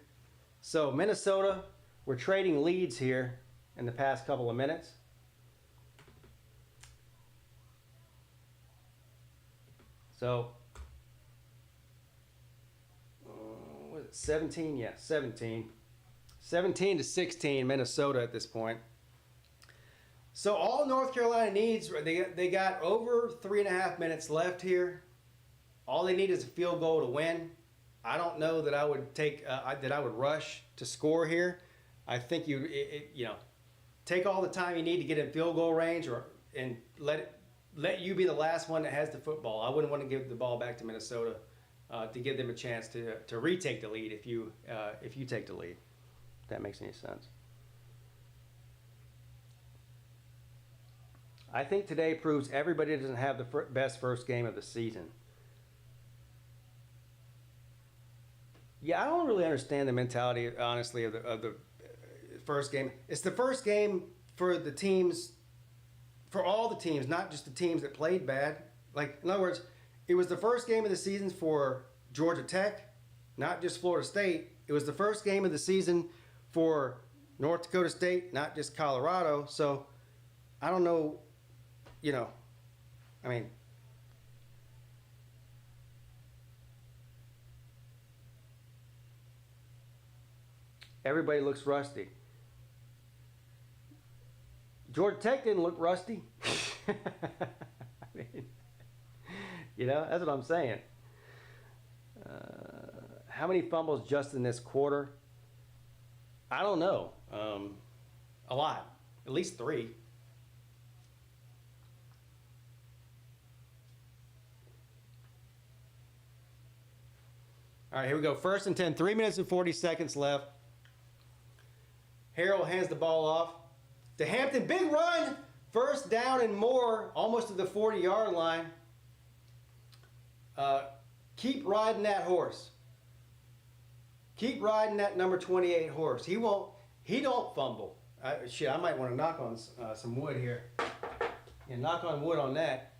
So Minnesota, we're trading leads here in the past couple of minutes. So, what is it, 17? Yeah, 17. 17 to 16, Minnesota at this point. So all North Carolina needs, they got over 3.5 minutes left here. All they need is a field goal to win. I don't know that I would take, that I would rush to score here. I think you know, take all the time you need to get in field goal range, and let you be the last one that has the football. I wouldn't want to give the ball back to Minnesota to give them a chance to retake the lead if you take the lead. If that makes any sense. I think today proves everybody doesn't have the best first game of the season. Yeah, I don't really understand the mentality, honestly, of the first game. It's the first game for the teams, for all the teams, not just the teams that played bad. Like, in other words, it was the first game of the season for Georgia Tech, not just Florida State. It was the first game of the season for North Dakota State, not just Colorado. So, I don't know, you know, I mean, everybody looks rusty. Georgia Tech didn't look rusty. I mean, you know, that's what I'm saying. How many fumbles just in this quarter? I don't know. A lot. At least 3. All right, here we go. 1st and 10. 3 minutes and 40 seconds left. Harrell hands the ball off to Hampton. Big run. 1st down and more. Almost to the 40-yard line. Keep riding that horse. Keep riding that number 28 horse. He don't fumble. Shit, I might want to knock on some wood here. Yeah, knock on wood on that.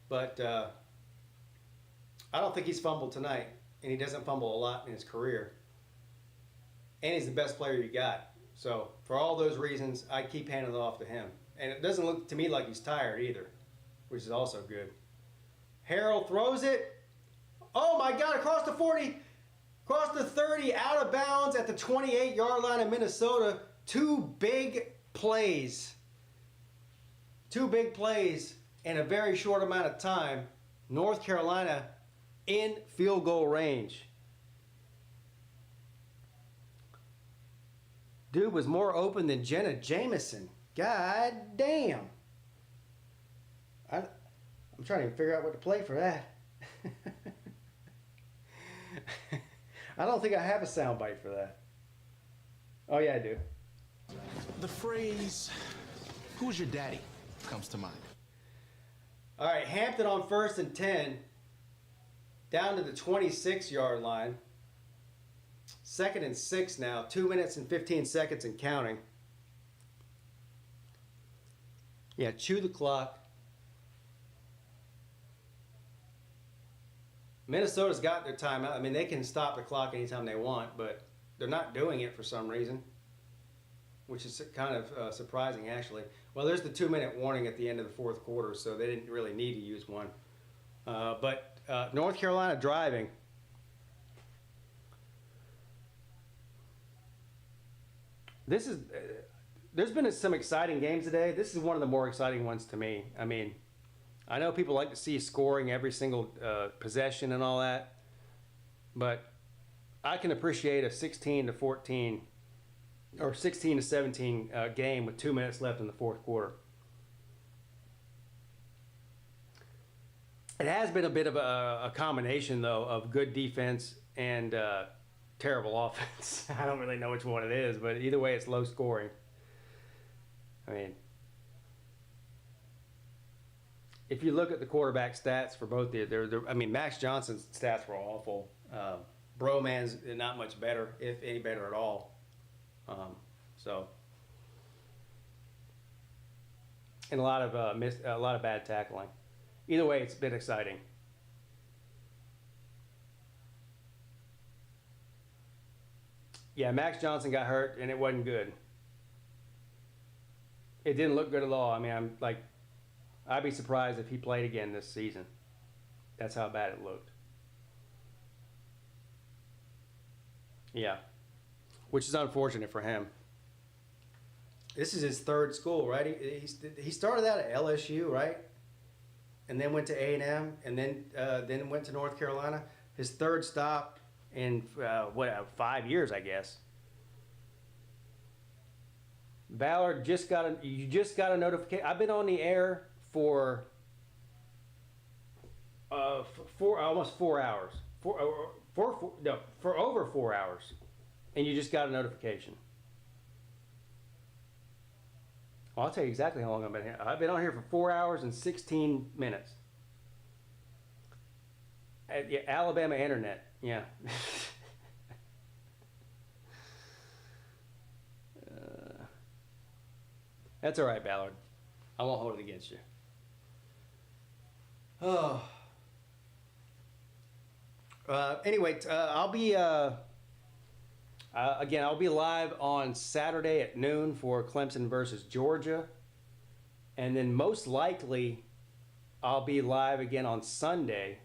But I don't think he's fumbled tonight. And he doesn't fumble a lot in his career. And he's the best player you got. So for all those reasons, I keep handing it off to him. And it doesn't look to me like he's tired either, which is also good. Harrell throws it. Oh my God, across the 40, across the 30, out of bounds at the 28-yard line of Minnesota. 2 big plays. 2 big plays in a very short amount of time. North Carolina in field goal range. Dude was more open than Jenna Jameson. God damn. I'm trying to figure out what to play for that. I don't think I have a soundbite for that. Oh yeah, I do. The phrase, "Who's your daddy?" comes to mind. All right, Hampton on 1st and 10. Down to the 26-yard line. 2nd and 6 now. 2 minutes and 15 seconds and counting. Yeah, chew the clock. Minnesota's got their timeout. I mean, they can stop the clock anytime they want, but they're not doing it for some reason, which is kind of surprising, actually. Well, there's the 2-minute warning at the end of the 4th quarter, so they didn't really need to use one. But North Carolina driving. This is, there's been some exciting games today. This is one of the more exciting ones to me. I mean, I know people like to see scoring every single possession and all that, but I can appreciate a 16 to 14 or 16 to 17 game with 2 minutes left in the 4th quarter. It has been a bit of a combination, though, of good defense and terrible offense. I don't really know which one it is, but either way, it's low scoring. I mean, if you look at the quarterback stats for both I mean, Max Johnson's stats were awful. Broman's not much better, if any better at all. And a lot of bad tackling. Either way, it's been exciting. Yeah, Max Johnson got hurt, and it wasn't good. It didn't look good at all. I mean, I'd be surprised if he played again this season. That's how bad it looked. Yeah, which is unfortunate for him. This is his third school, right? He started out at LSU, right? And then went to A&M, and then went to North Carolina. His third stop in 5 years, I guess. Ballard you just got a notification. I've been on the air for almost 4 hours. For over 4 hours, and you just got a notification. Well, I'll tell you exactly how long I've been here. I've been on here for 4 hours and 16 minutes. Yeah, Alabama Internet. Yeah. That's all right, Ballard. I won't hold it against you. Oh. Anyway, I'll be I'll be live on Saturday at noon for Clemson versus Georgia, and then most likely I'll be live again on Sunday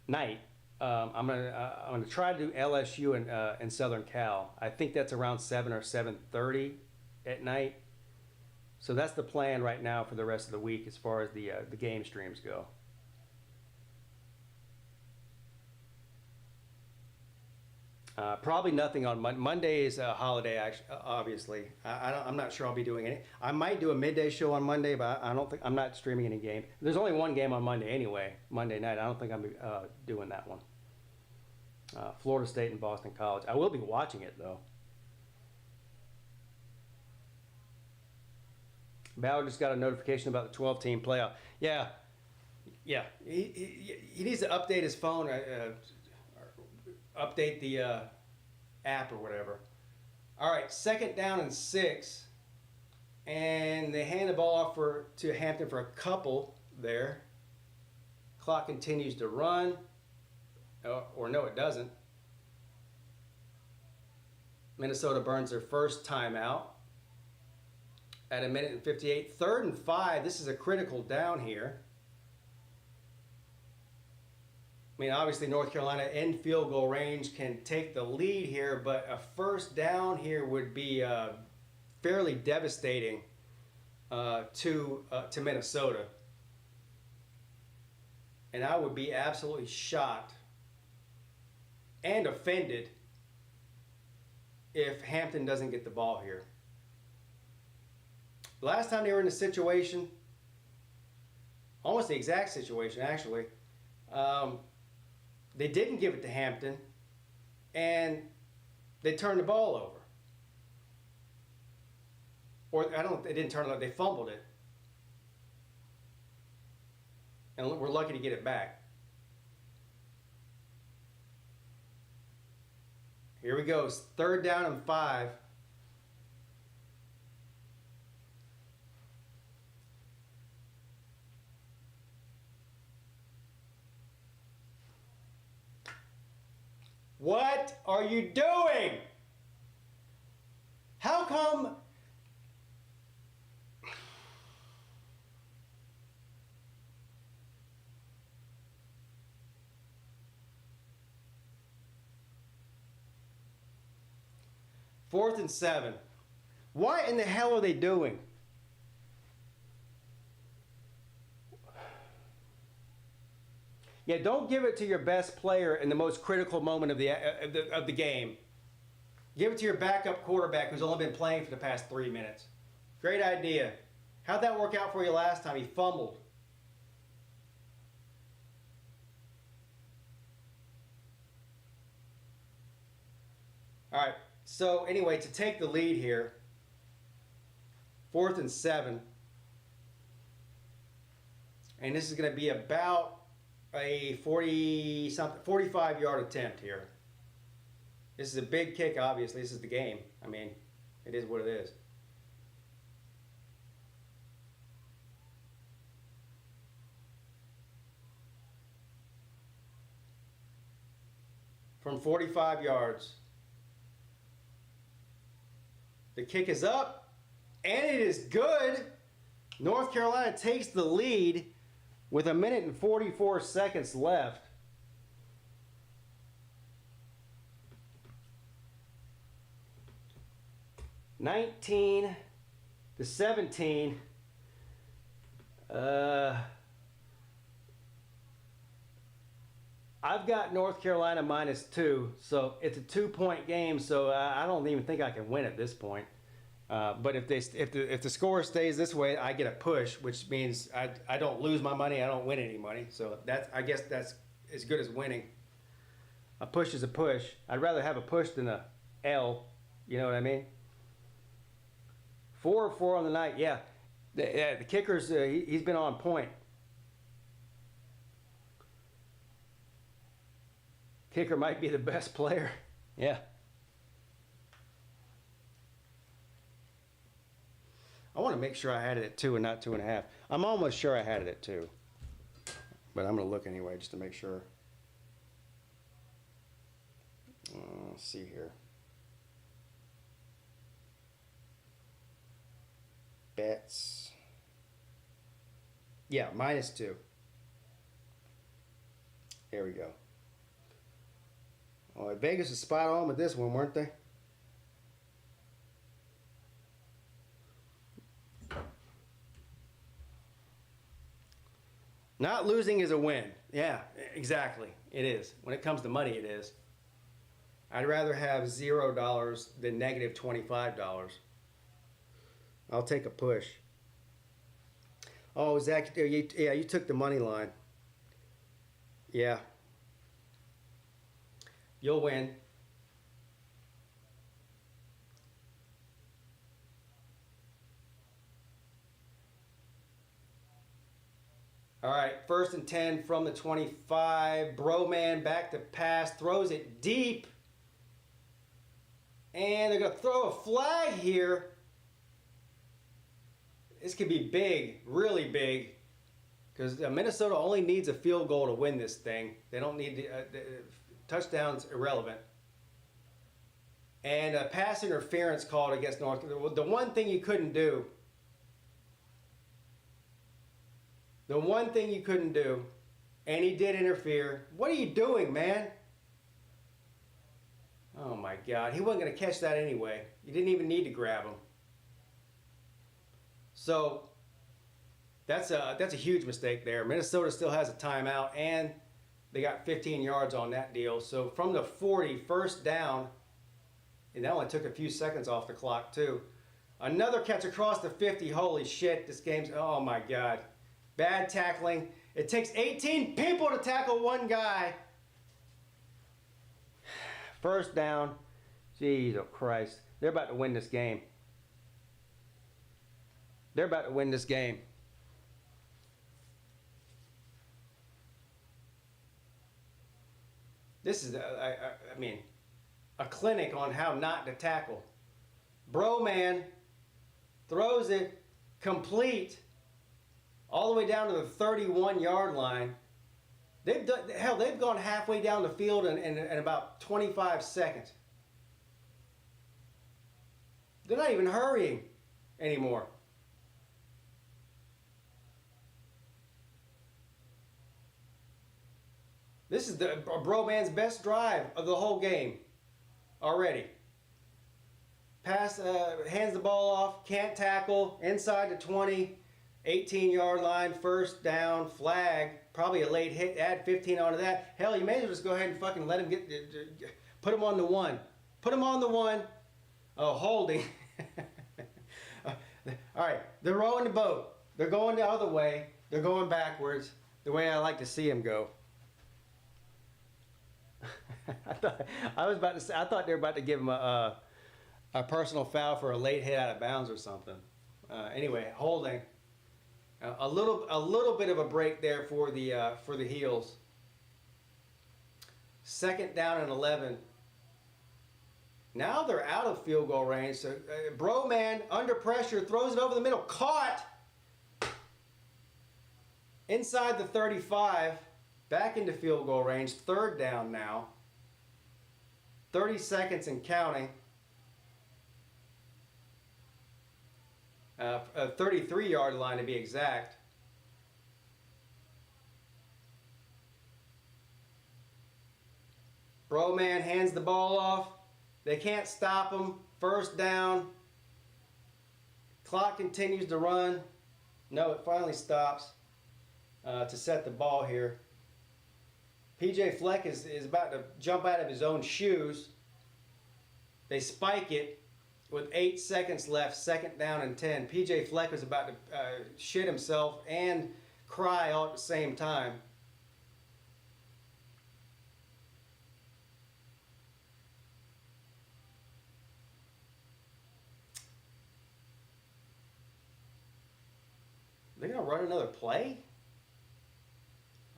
night. I'm gonna try to do LSU and Southern Cal. I think that's around 7 or 7:30 at night. So that's the plan right now for the rest of the week as far as the game streams go. Probably nothing on Monday. Monday is a holiday, actually, obviously. I'm not sure I'll be doing any. I might do a midday show on Monday, but I'm not streaming any game. There's only one game on Monday anyway, Monday night. I don't think I'm doing that one. Florida State and Boston College. I will be watching it, though. Ballard just got a notification about the 12-team playoff. Yeah. He needs to update his phone, update the app or whatever. All right, 2nd down and 6. And they hand the ball off to Hampton for a couple there. Clock continues to run. Or no, it doesn't. Minnesota burns their first timeout at 1:58. 3rd and 5. This is a critical down here. I mean, obviously North Carolina in field goal range can take the lead here, but a first down here would be fairly devastating to Minnesota. And I would be absolutely shocked and offended if Hampton doesn't get the ball here. Last time they were in a situation, almost the exact situation actually, they didn't give it to Hampton, and they turned the ball over. Or they didn't turn it over, they fumbled it. And we're lucky to get it back. Here we go, 3rd down and 5. What are you doing? How come? Fourth and 7. What in the hell are they doing? Yeah, don't give it to your best player in the most critical moment of the game. Give it to your backup quarterback who's only been playing for the past 3 minutes. Great idea. How'd that work out for you last time? He fumbled. All right. So anyway, to take the lead here, 4th and 7. And this is going to be about a 45-yard attempt here. This is a big kick, obviously. This is the game. I mean, it is what it is. From 45 yards. The kick is up, and it is good. North Carolina takes the lead with 1 minute and 44 seconds left. $19-17. I've got North Carolina -2, so it's a 2-point game. So I don't even think I can win at this point. But if the score stays this way, I get a push, which means I don't lose my money. I don't win any money. So I guess that's as good as winning. A push is a push. I'd rather have a push than a L. You know what I mean? 4-4 on the night. Yeah, the kicker's he's been on point. Kicker might be the best player. Yeah. I want to make sure I had it at 2 and not 2.5. I'm almost sure I had it at 2. But I'm going to look anyway just to make sure. Let's see here. Bets. Yeah, -2. There we go. Oh, Vegas is spot on with this one, weren't they? Not losing is a win. Yeah, exactly. It is. When it comes to money, it is. I'd rather have $0 than -$25. I'll take a push. Oh, Zach, you took the money line. Yeah. You'll win. All right, 1st and 10 from the 25. Broman back to pass, throws it deep. And they're going to throw a flag here. This could be big, really big. Because Minnesota only needs a field goal to win this thing. They don't need the touchdowns, irrelevant. And a pass interference called against North Carolina. The one thing you couldn't do. The one thing you couldn't do, and he did interfere. What are you doing, man? Oh my God, he wasn't going to catch that anyway. You didn't even need to grab him. So that's a huge mistake there. Minnesota still has a timeout, and they got 15 yards on that deal. So from the 40, 1st down, and that only took a few seconds off the clock too. Another catch across the 50. Holy shit, this game's, oh my God. Bad tackling. It takes 18 people to tackle one guy. 1st down. Jesus Christ. They're about to win this game. They're about to win this game. This is, I mean, a clinic on how not to tackle. Broman throws it complete all the way down to the 31-yard line. They've gone halfway down the field in about 25 seconds. They're not even hurrying anymore. This is Broman's best drive of the whole game already. Pass, hands the ball off, can't tackle, inside the 20, 18-yard line, 1st down, flag, probably a late hit, add 15 onto that. Hell, you may as well just go ahead and fucking let him put him on the 1. Put him on the 1. Oh, holding. All right, they're rowing the boat. They're going the other way. They're going backwards, the way I like to see them go. I thought they were about to give him a personal foul for a late hit out of bounds or something. Anyway, holding. A little bit of a break there for the Heels. 2nd down and 11. Now they're out of field goal range. So Broman under pressure throws it over the middle, caught inside the 35, back into field goal range. 3rd down now. 30 seconds and counting. A 33-yard line to be exact. Broman hands the ball off. They can't stop him. 1st down. Clock continues to run. No, it finally stops to set the ball here. PJ Fleck is about to jump out of his own shoes. They spike it with 8 seconds left, 2nd down and 10. PJ Fleck was about to shit himself and cry all at the same time. They're going to run another play?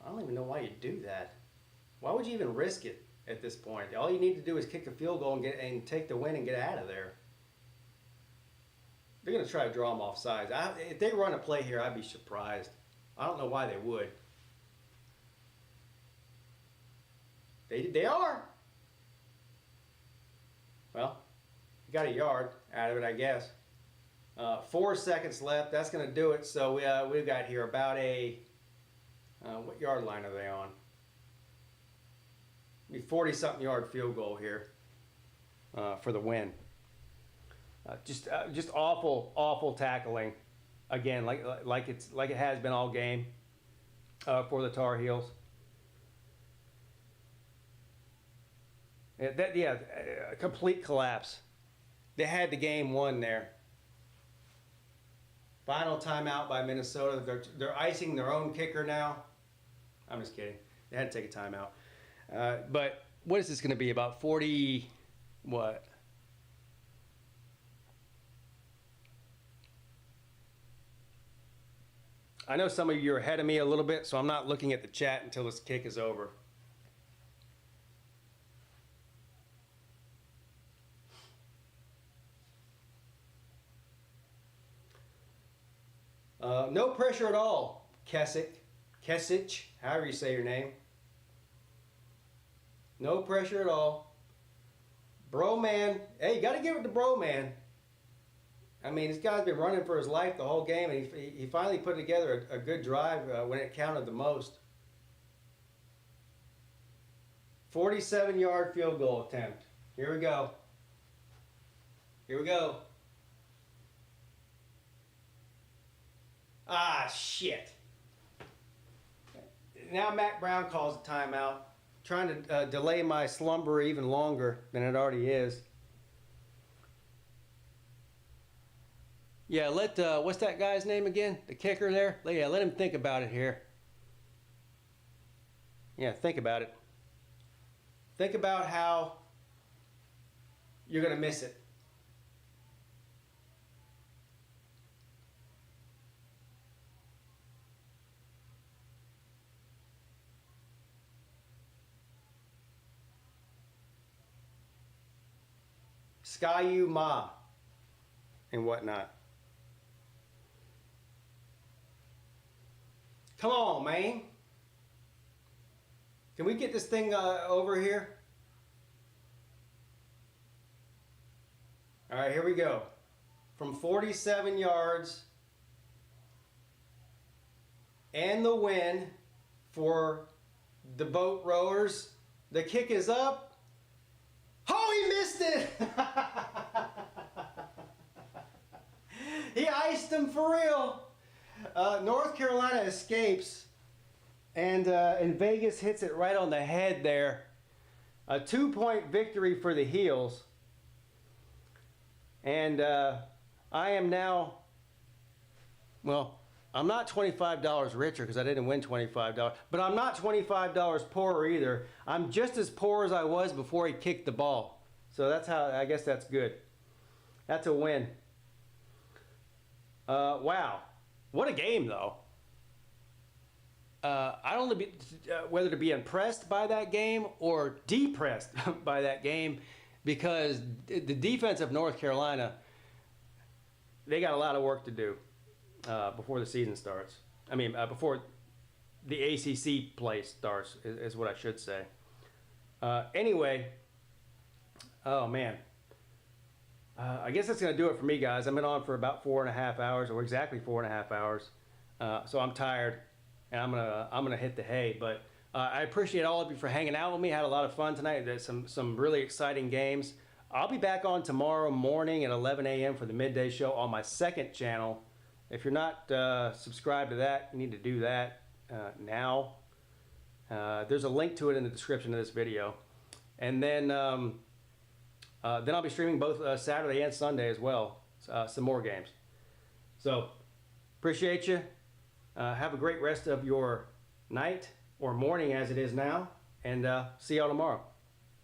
I don't even know why you do that. Why would you even risk it at this point? All you need to do is kick a field goal and take the win and get out of there. They're going to try to draw them off sides. If they run a play here, I'd be surprised. I don't know why they would. They are. Well, got a yard out of it, I guess. 4 seconds left. That's going to do it. So we've got here about a, what yard line are they on? Be 40-something yard field goal here for the win. Just awful tackling, again, like it has been all game for the Tar Heels. A complete collapse. They had the game won there. Final timeout by Minnesota. They're icing their own kicker now. I'm just kidding. They had to take a timeout. But what is this going to be? About 40, what? I know some of you are ahead of me a little bit, so I'm not looking at the chat until this kick is over. No pressure at all, Kesic, however you say your name. No pressure at all. Broman, hey, you got to give it to Broman. I mean, this guy's been running for his life the whole game, and he finally put together a good drive when it counted the most. 47-yard field goal attempt. Here we go. Here we go. Ah, shit. Now Mac Brown calls a timeout, trying to delay my slumber even longer than it already is. Yeah, what's that guy's name again? The kicker there? Yeah, let him think about it here. Yeah, think about it. Think about how you're going to miss it. Skyu Ma and whatnot. Come on, man. Can we get this thing over here? All right, here we go. From 47 yards and the win for the boat rowers. The kick is up. Oh, he missed it! He iced him for real. North Carolina escapes, and Vegas hits it right on the head there. A 2-point victory for the Heels. And I am now, well, I'm not $25 richer because I didn't win $25, but I'm not $25 poorer either. I'm just as poor as I was before he kicked the ball. So that's how, I guess that's good. That's a win. Wow. What a game, though. I don't know whether to be impressed by that game or depressed by that game, because the defense of North Carolina, they got a lot of work to do before the season starts. I mean, before the ACC play starts is what I should say. Anyway, oh man. I guess that's going to do it for me, guys. I've been on for about 4.5 hours, or exactly 4.5 hours. So I'm tired, and I'm gonna hit the hay. But I appreciate all of you for hanging out with me. Had a lot of fun tonight. There's some really exciting games. I'll be back on tomorrow morning at 11 a.m. for the midday show on my second channel. If you're not subscribed to that, you need to do that now. There's a link to it in the description of this video. And then I'll be streaming both Saturday and Sunday as well, some more games. So, appreciate you. Have a great rest of your night, or morning as it is now, and see y'all tomorrow.